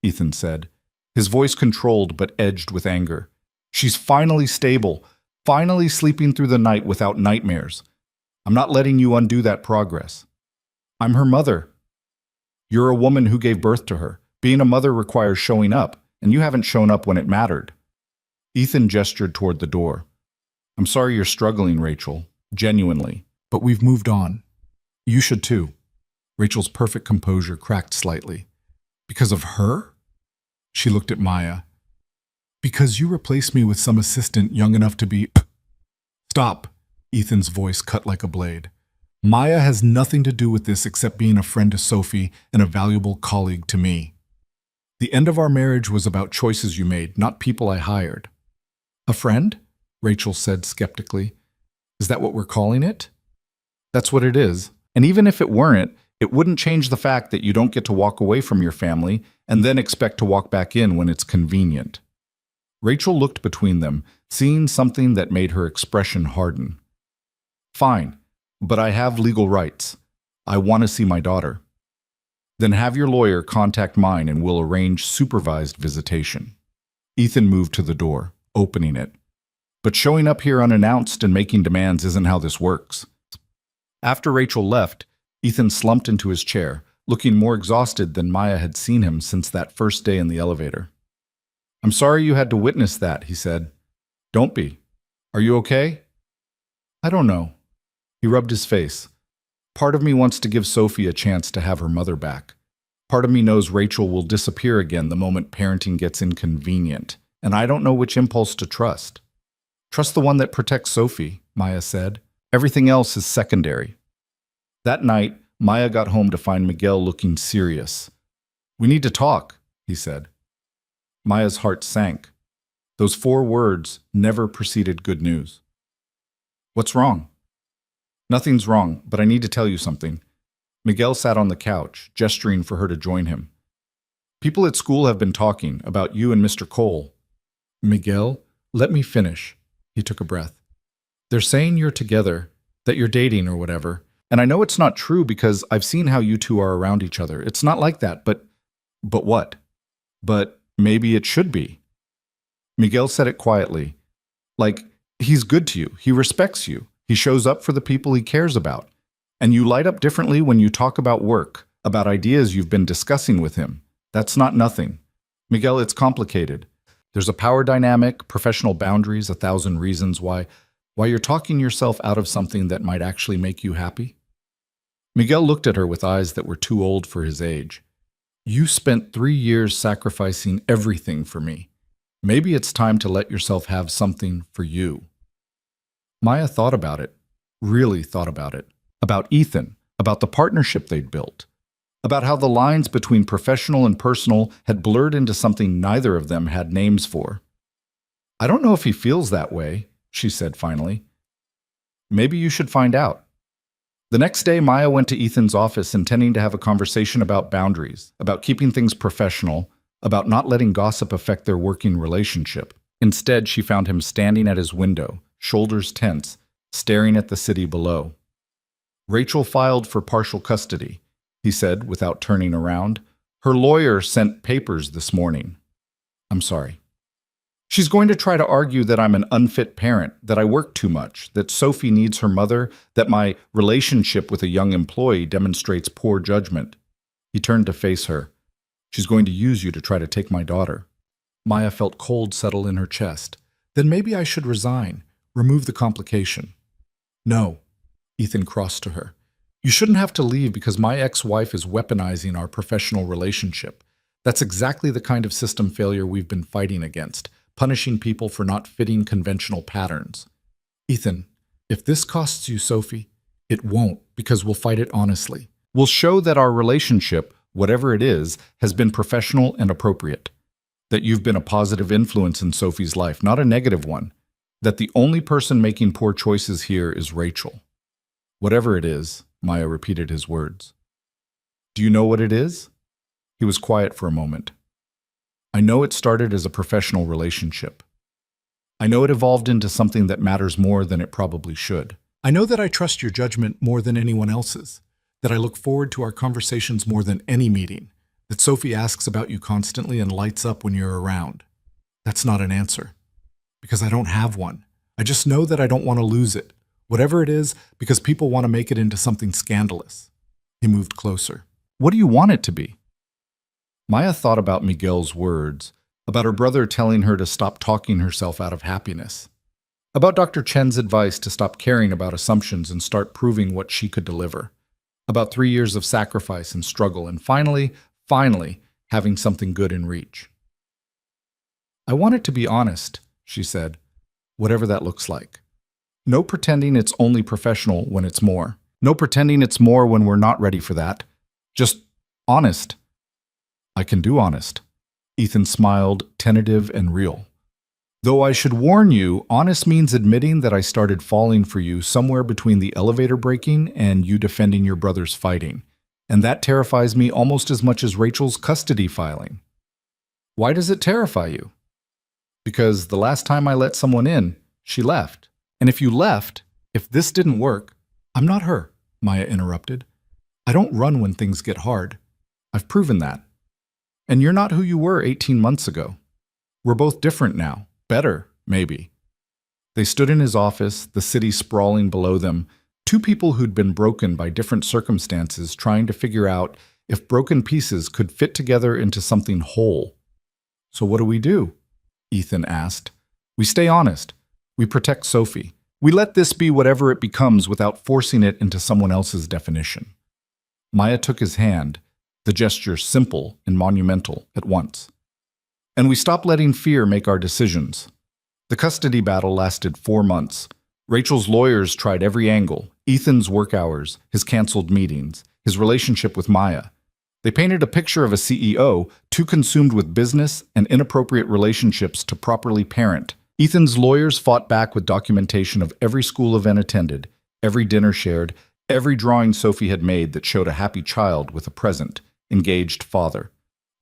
Ethan said, his voice controlled but edged with anger. She's finally stable, finally sleeping through the night without nightmares. I'm not letting you undo that progress. I'm her mother. You're a woman who gave birth to her. Being a mother requires showing up, and you haven't shown up when it mattered. Ethan gestured toward the door. I'm sorry you're struggling, Rachel, genuinely, but we've moved on. You should too. Rachel's perfect composure cracked slightly. Because of her? She looked at Maya. Because you replaced me with some assistant young enough to be... Stop, Ethan's voice cut like a blade. Maya has nothing to do with this except being a friend to Sophie and a valuable colleague to me. The end of our marriage was about choices you made, not people I hired. A friend? Rachel said skeptically. Is that what we're calling it? That's what it is. And even if it weren't, it wouldn't change the fact that you don't get to walk away from your family and then expect to walk back in when it's convenient. Rachel looked between them, seeing something that made her expression harden. Fine, but I have legal rights. I want to see my daughter. Then have your lawyer contact mine and we'll arrange supervised visitation. Ethan moved to the door, opening it. But showing up here unannounced and making demands isn't how this works. After Rachel left, Ethan slumped into his chair, looking more exhausted than Maya had seen him since that first day in the elevator. I'm sorry you had to witness that, he said. Don't be. Are you okay? I don't know. He rubbed his face. Part of me wants to give Sophie a chance to have her mother back. Part of me knows Rachel will disappear again the moment parenting gets inconvenient, and I don't know which impulse to trust. Trust the one that protects Sophie, Maya said. Everything else is secondary. That night, Maya got home to find Miguel looking serious. We need to talk, he said. Maya's heart sank. Those 4 words never preceded good news. What's wrong? Nothing's wrong, but I need to tell you something. Miguel sat on the couch, gesturing for her to join him. People at school have been talking about you and Mr. Cole. Miguel, let me finish. He took a breath. They're saying you're together, that you're dating or whatever. And I know it's not true because I've seen how you two are around each other. It's not like that, but what? But maybe it should be. Miguel said it quietly. Like, he's good to you. He respects you. He shows up for the people he cares about. And you light up differently when you talk about work, about ideas you've been discussing with him. That's not nothing. Miguel, it's complicated. There's a power dynamic, professional boundaries, 1,000 reasons why you're talking yourself out of something that might actually make you happy. Miguel looked at her with eyes that were too old for his age. You spent 3 years sacrificing everything for me. Maybe it's time to let yourself have something for you. Maya thought about it, really thought about it, about Ethan, about the partnership they'd built, about how the lines between professional and personal had blurred into something neither of them had names for. I don't know if he feels that way, she said finally. Maybe you should find out. The next day, Maya went to Ethan's office intending to have a conversation about boundaries, about keeping things professional, about not letting gossip affect their working relationship. Instead, she found him standing at his window, shoulders tense, staring at the city below. Rachel filed for partial custody, he said without turning around. Her lawyer sent papers this morning. I'm sorry. She's going to try to argue that I'm an unfit parent, that I work too much, that Sophie needs her mother, that my relationship with a young employee demonstrates poor judgment. He turned to face her. She's going to use you to try to take my daughter. Maya felt cold settle in her chest. Then maybe I should resign, remove the complication. No, Ethan crossed to her. You shouldn't have to leave because my ex-wife is weaponizing our professional relationship. That's exactly the kind of system failure we've been fighting against, punishing people for not fitting conventional patterns. Ethan, if this costs you Sophie, it won't, because we'll fight it honestly. We'll show that our relationship, whatever it is, has been professional and appropriate. That you've been a positive influence in Sophie's life, not a negative one. That the only person making poor choices here is Rachel. Whatever it is, Maya repeated his words. Do you know what it is? He was quiet for a moment. I know it started as a professional relationship. I know it evolved into something that matters more than it probably should. I know that I trust your judgment more than anyone else's, that I look forward to our conversations more than any meeting, that Sophie asks about you constantly and lights up when you're around. That's not an answer, because I don't have one. I just know that I don't want to lose it, whatever it is, because people want to make it into something scandalous. He moved closer. What do you want it to be? Maya thought about Miguel's words, about her brother telling her to stop talking herself out of happiness, about Dr. Chen's advice to stop caring about assumptions and start proving what she could deliver, about 3 years of sacrifice and struggle, and finally, having something good in reach. I want it to be honest, she said, whatever that looks like. No pretending it's only professional when it's more. No pretending it's more when we're not ready for that. Just honest. I can do honest. Ethan smiled, tentative and real. Though I should warn you, honest means admitting that I started falling for you somewhere between the elevator breaking and you defending your brother's fighting. And that terrifies me almost as much as Rachel's custody filing. Why does it terrify you? Because the last time I let someone in, she left. And if you left, if this didn't work, I'm not her, Maya interrupted. I don't run when things get hard. I've proven that. And you're not who you were 18 months ago. We're both different now. Better, maybe. They stood in his office, the city sprawling below them, two people who'd been broken by different circumstances trying to figure out if broken pieces could fit together into something whole. So what do? Ethan asked. We stay honest. We protect Sophie. We let this be whatever it becomes without forcing it into someone else's definition. Maya took his hand, the gesture simple and monumental at once. And we stopped letting fear make our decisions. The custody battle lasted 4 months. Rachel's lawyers tried every angle, Ethan's work hours, his canceled meetings, his relationship with Maya. They painted a picture of a CEO too consumed with business and inappropriate relationships to properly parent. Ethan's lawyers fought back with documentation of every school event attended, every dinner shared, every drawing Sophie had made that showed a happy child with a present, engaged father.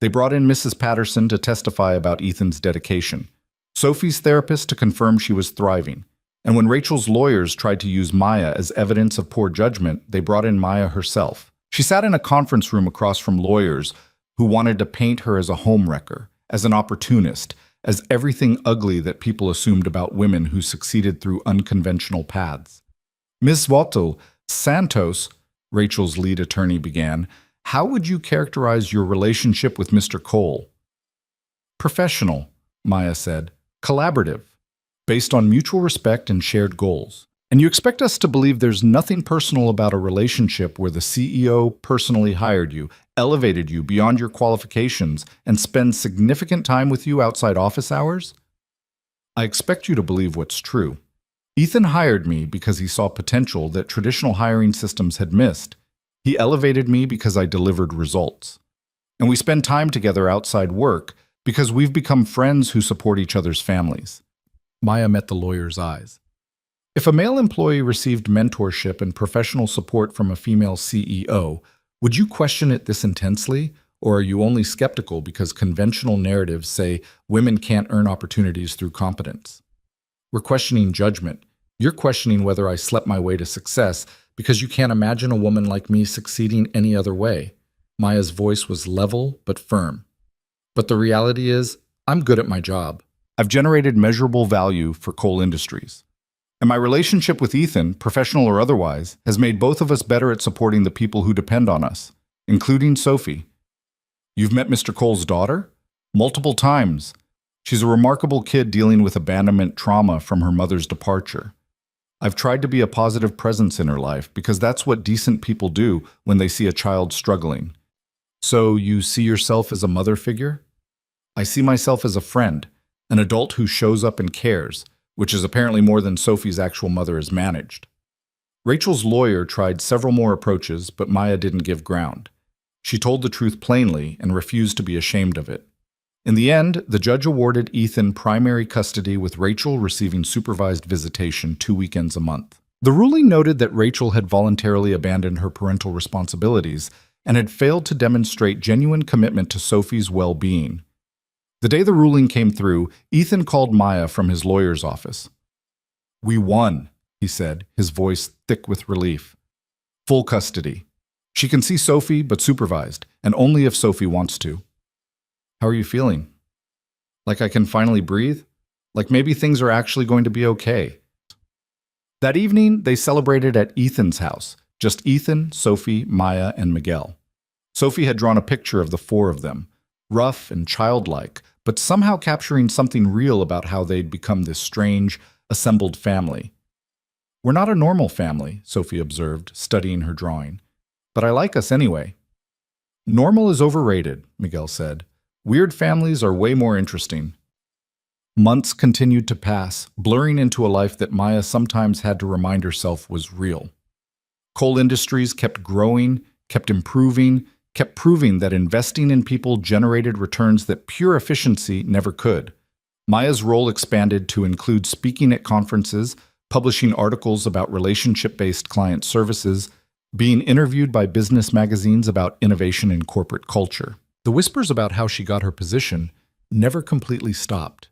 They brought in Mrs. Patterson to testify about Ethan's dedication, Sophie's therapist to confirm she was thriving. And when Rachel's lawyers tried to use Maya as evidence of poor judgment, they brought in Maya herself. She sat in a conference room across from lawyers who wanted to paint her as a homewrecker, as an opportunist, as everything ugly that people assumed about women who succeeded through unconventional paths. Ms. Voto Santos, Rachel's lead attorney began, how would you characterize your relationship with Mr. Cole? Professional, Maya said. Collaborative, based on mutual respect and shared goals. And you expect us to believe there's nothing personal about a relationship where the CEO personally hired you, elevated you beyond your qualifications, and spends significant time with you outside office hours? I expect you to believe what's true. Ethan hired me because he saw potential that traditional hiring systems had missed. He elevated me because I delivered results. And we spend time together outside work because we've become friends who support each other's families. Maya met the lawyer's eyes. If a male employee received mentorship and professional support from a female CEO, would you question it this intensely? Or are you only skeptical because conventional narratives say women can't earn opportunities through competence? We're questioning judgment. You're questioning whether I slept my way to success because you can't imagine a woman like me succeeding any other way. Maya's voice was level but firm. But the reality is, I'm good at my job. I've generated measurable value for Cole Industries. And my relationship with Ethan, professional or otherwise, has made both of us better at supporting the people who depend on us, including Sophie. You've met Mr. Cole's daughter? Multiple times. She's a remarkable kid dealing with abandonment trauma from her mother's departure. I've tried to be a positive presence in her life because that's what decent people do when they see a child struggling. So you see yourself as a mother figure? I see myself as a friend, an adult who shows up and cares, which is apparently more than Sophie's actual mother has managed. Rachel's lawyer tried several more approaches, but Maya didn't give ground. She told the truth plainly and refused to be ashamed of it. In the end, the judge awarded Ethan primary custody with Rachel receiving supervised visitation 2 weekends a month. The ruling noted that Rachel had voluntarily abandoned her parental responsibilities and had failed to demonstrate genuine commitment to Sophie's well-being. The day the ruling came through, Ethan called Maya from his lawyer's office. We won, he said, his voice thick with relief. Full custody. She can see Sophie, but supervised, and only if Sophie wants to. How are you feeling? Like I can finally breathe? Like maybe things are actually going to be okay. That evening, they celebrated at Ethan's house. Just Ethan, Sophie, Maya, and Miguel. Sophie had drawn a picture of the 4 of them, rough and childlike, but somehow capturing something real about how they'd become this strange, assembled family. We're not a normal family, Sophie observed, studying her drawing. But I like us anyway. Normal is overrated, Miguel said. Weird families are way more interesting. Months continued to pass, blurring into a life that Maya sometimes had to remind herself was real. Coal Industries kept growing, kept improving, kept proving that investing in people generated returns that pure efficiency never could. Maya's role expanded to include speaking at conferences, publishing articles about relationship-based client services, being interviewed by business magazines about innovation in corporate culture. The whispers about how she got her position never completely stopped,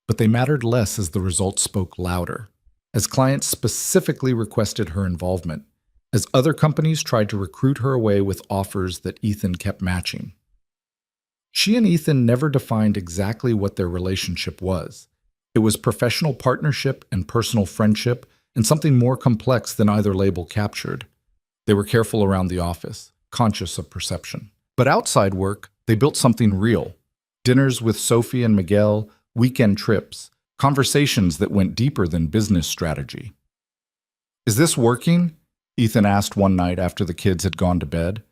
but they mattered less as the results spoke louder, as clients specifically requested her involvement, as other companies tried to recruit her away with offers that Ethan kept matching. She and Ethan never defined exactly what their relationship was. It was professional partnership and personal friendship, and something more complex than either label captured. They were careful around the office, conscious of perception. But outside work, they built something real. Dinners with Sophie and Miguel, weekend trips, conversations that went deeper than business strategy. "Is this working?" Ethan asked one night after the kids had gone to bed.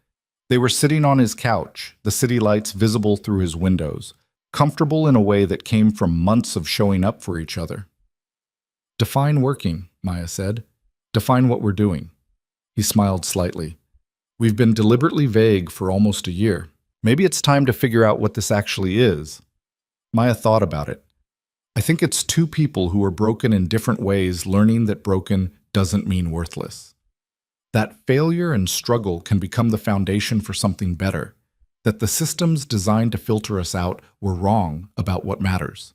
They were sitting on his couch, the city lights visible through his windows, comfortable in a way that came from months of showing up for each other. "Define working," Maya said. "Define what we're doing." He smiled slightly. "We've been deliberately vague for almost a year. Maybe it's time to figure out what this actually is." Maya thought about it. "I think it's two people who are broken in different ways learning that broken doesn't mean worthless. That failure and struggle can become the foundation for something better, that the systems designed to filter us out were wrong about what matters."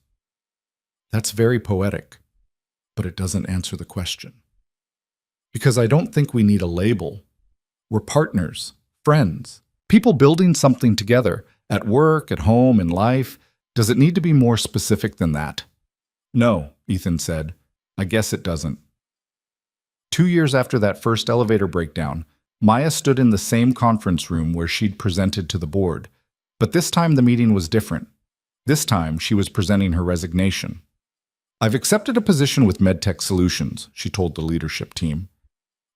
That's very poetic, but it doesn't answer the question. Because I don't think we need a label. We're partners, friends, people building something together, at work, at home, in life. Does it need to be more specific than that? "No," Ethan said. "I guess it doesn't." 2 years after that first elevator breakdown, Maya stood in the same conference room where she'd presented to the board. But this time the meeting was different. This time she was presenting her resignation. "I've accepted a position with MedTech Solutions," she told the leadership team.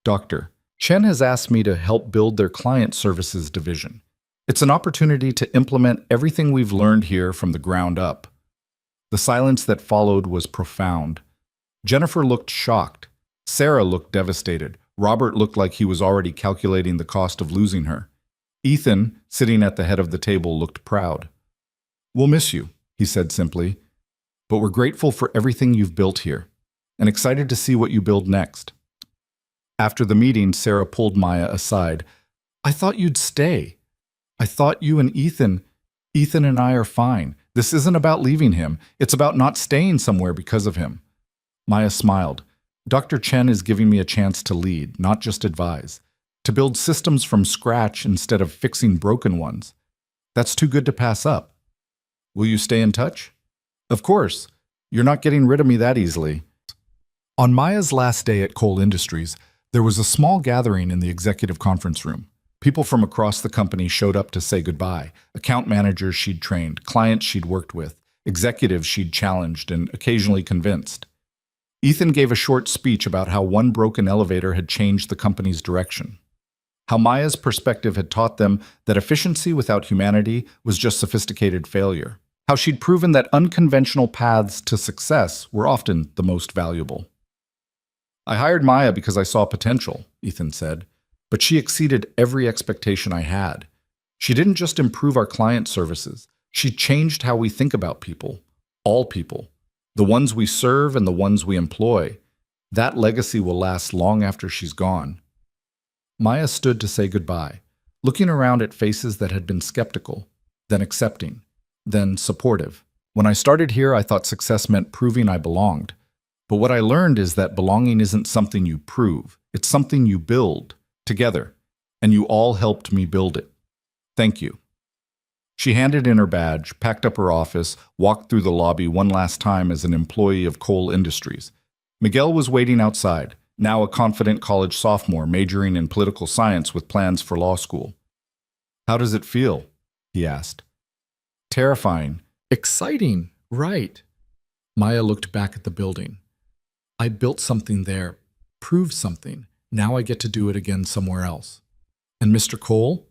"Dr. Chen has asked me to help build their client services division. It's an opportunity to implement everything we've learned here from the ground up." The silence that followed was profound. Jennifer looked shocked. Sarah looked devastated. Robert looked like he was already calculating the cost of losing her. Ethan, sitting at the head of the table, looked proud. "We'll miss you," he said simply, "but we're grateful for everything you've built here, and excited to see what you build next." After the meeting, Sarah pulled Maya aside. "I thought you'd stay. I thought you and Ethan and I are fine. This isn't about leaving him. It's about not staying somewhere because of him." Maya smiled. "Dr. Chen is giving me a chance to lead, not just advise. To build systems from scratch instead of fixing broken ones. That's too good to pass up. Will you stay in touch?" "Of course. You're not getting rid of me that easily." On Maya's last day at Coal Industries, there was a small gathering in the executive conference room. People from across the company showed up to say goodbye. Account managers she'd trained, clients she'd worked with, executives she'd challenged and occasionally convinced. Ethan gave a short speech about how one broken elevator had changed the company's direction. How Maya's perspective had taught them that efficiency without humanity was just sophisticated failure. How she'd proven that unconventional paths to success were often the most valuable. "I hired Maya because I saw potential," Ethan said, "but she exceeded every expectation I had. She didn't just improve our client services. She changed how we think about people, all people. The ones we serve and the ones we employ. That legacy will last long after she's gone." Maya stood to say goodbye, looking around at faces that had been skeptical, then accepting, then supportive. "When I started here, I thought success meant proving I belonged. But what I learned is that belonging isn't something you prove. It's something you build, together. And you all helped me build it. Thank you." She handed in her badge, packed up her office, walked through the lobby one last time as an employee of Coal Industries. Miguel was waiting outside, now a confident college sophomore majoring in political science with plans for law school. "How does it feel?" he asked. "Terrifying." "Exciting, right." Maya looked back at the building. "I built something there, proved something. Now I get to do it again somewhere else. And Mr. Cole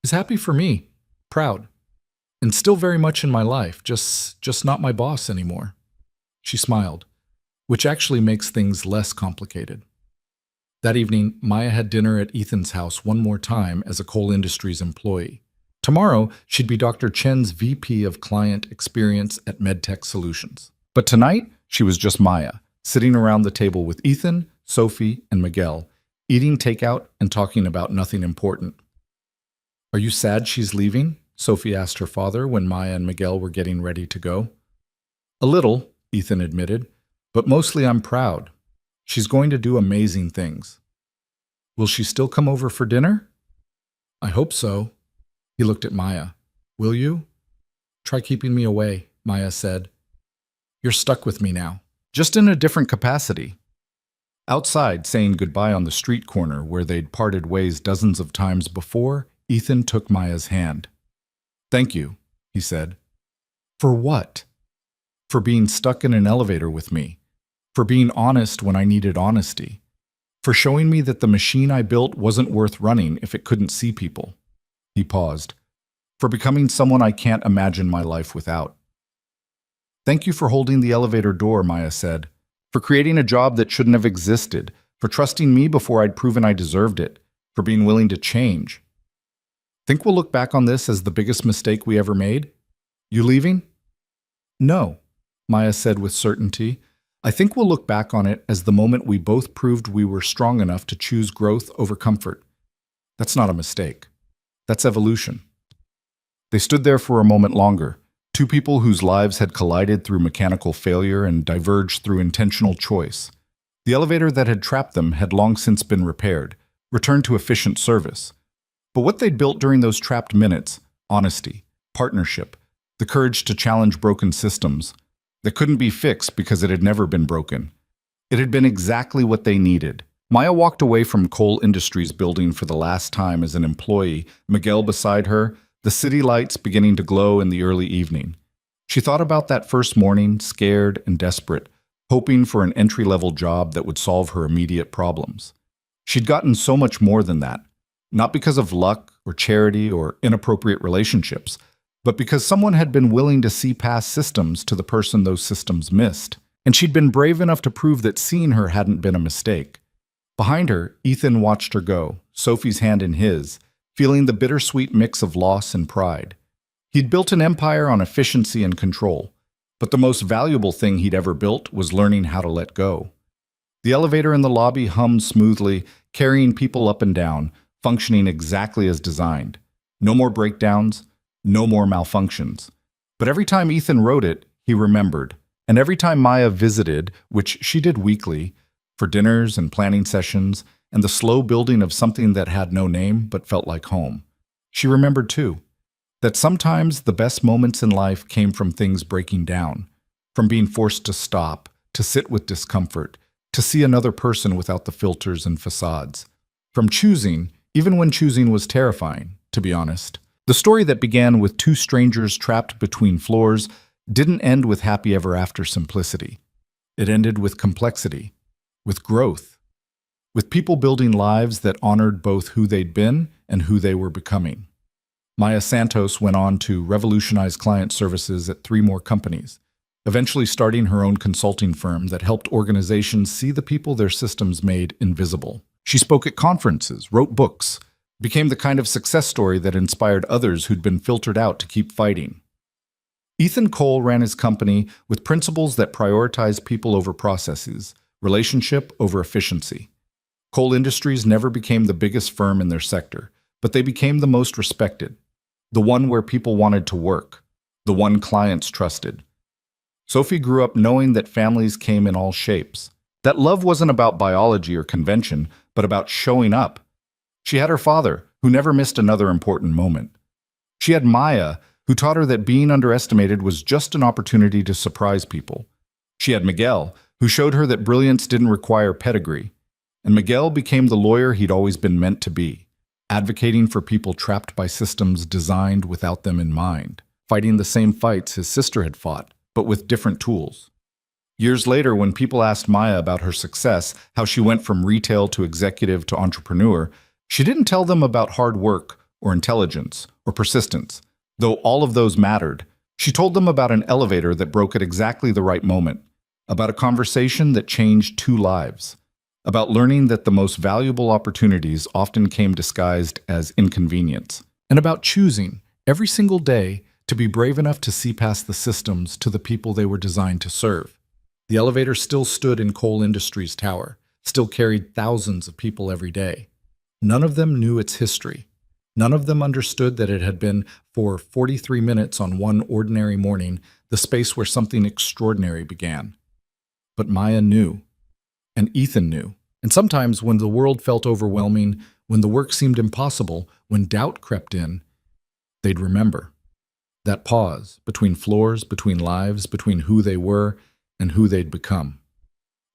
is happy for me. Proud. And still very much in my life, just not my boss anymore. She smiled, which actually makes things less complicated. That evening, Maya had dinner at Ethan's house one more time as a Cole Industries employee. Tomorrow, she'd be Dr. Chen's VP of Client Experience at MedTech Solutions. But tonight, she was just Maya, sitting around the table with Ethan, Sophie, and Miguel, eating takeout and talking about nothing important. "Are you sad she's leaving?" Sophie asked her father when Maya and Miguel were getting ready to go. "A little," Ethan admitted, "but mostly I'm proud. She's going to do amazing things." "Will she still come over for dinner?" "I hope so." He looked at Maya. "Will you?" "Try keeping me away," Maya said. "You're stuck with me now, just in a different capacity." Outside, saying goodbye on the street corner where they'd parted ways dozens of times before, Ethan took Maya's hand. "Thank you," he said. "For what?" "For being stuck in an elevator with me. For being honest when I needed honesty. For showing me that the machine I built wasn't worth running if it couldn't see people." He paused. "For becoming someone I can't imagine my life without." "Thank you for holding the elevator door," Maya said. "For creating a job that shouldn't have existed. For trusting me before I'd proven I deserved it. For being willing to change. Think we'll look back on this as the biggest mistake we ever made? You leaving?" "No," Maya said with certainty. "I think we'll look back on it as the moment we both proved we were strong enough to choose growth over comfort. That's not a mistake. That's evolution." They stood there for a moment longer, two people whose lives had collided through mechanical failure and diverged through intentional choice. The elevator that had trapped them had long since been repaired, returned to efficient service. But what they'd built during those trapped minutes, honesty, partnership, the courage to challenge broken systems, that couldn't be fixed because it had never been broken. It had been exactly what they needed. Maya walked away from Cole Industries building for the last time as an employee, Miguel beside her, the city lights beginning to glow in the early evening. She thought about that first morning, scared and desperate, hoping for an entry-level job that would solve her immediate problems. She'd gotten so much more than that, not because of luck or charity or inappropriate relationships, but because someone had been willing to see past systems to the person those systems missed. And she'd been brave enough to prove that seeing her hadn't been a mistake. Behind her, Ethan watched her go, Sophie's hand in his, feeling the bittersweet mix of loss and pride. He'd built an empire on efficiency and control, but the most valuable thing he'd ever built was learning how to let go. The elevator in the lobby hummed smoothly, carrying people up and down, functioning exactly as designed. No more breakdowns, no more malfunctions. But every time Ethan wrote it, he remembered. And every time Maya visited, which she did weekly, for dinners and planning sessions, and the slow building of something that had no name but felt like home, she remembered too, that sometimes the best moments in life came from things breaking down, from being forced to stop, to sit with discomfort, to see another person without the filters and facades, from choosing, even when choosing was terrifying, to be honest. The story that began with two strangers trapped between floors didn't end with happy ever after simplicity. It ended with complexity, with growth, with people building lives that honored both who they'd been and who they were becoming. Maya Santos went on to revolutionize client services at 3 more companies, eventually starting her own consulting firm that helped organizations see the people their systems made invisible. She spoke at conferences, wrote books, became the kind of success story that inspired others who'd been filtered out to keep fighting. Ethan Cole ran his company with principles that prioritize people over processes, relationship over efficiency. Cole Industries never became the biggest firm in their sector, but they became the most respected, the one where people wanted to work, the one clients trusted. Sophie grew up knowing that families came in all shapes, that love wasn't about biology or convention, but about showing up. She had her father, who never missed another important moment. She had Maya, who taught her that being underestimated was just an opportunity to surprise people. She had Miguel, who showed her that brilliance didn't require pedigree. And Miguel became the lawyer he'd always been meant to be, advocating for people trapped by systems designed without them in mind, fighting the same fights his sister had fought, but with different tools. Years later, when people asked Maya about her success, how she went from retail to executive to entrepreneur, she didn't tell them about hard work or intelligence or persistence. Though all of those mattered, she told them about an elevator that broke at exactly the right moment, about a conversation that changed two lives, about learning that the most valuable opportunities often came disguised as inconvenience, and about choosing every single day to be brave enough to see past the systems to the people they were designed to serve. The elevator still stood in Coal Industries Tower, still carried thousands of people every day. None of them knew its history. None of them understood that it had been, for 43 minutes on one ordinary morning, the space where something extraordinary began. But Maya knew, and Ethan knew. And sometimes when the world felt overwhelming, when the work seemed impossible, when doubt crept in, they'd remember. That pause between floors, between lives, between who they were and who they'd become.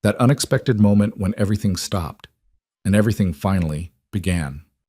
That unexpected moment when everything stopped and everything finally began.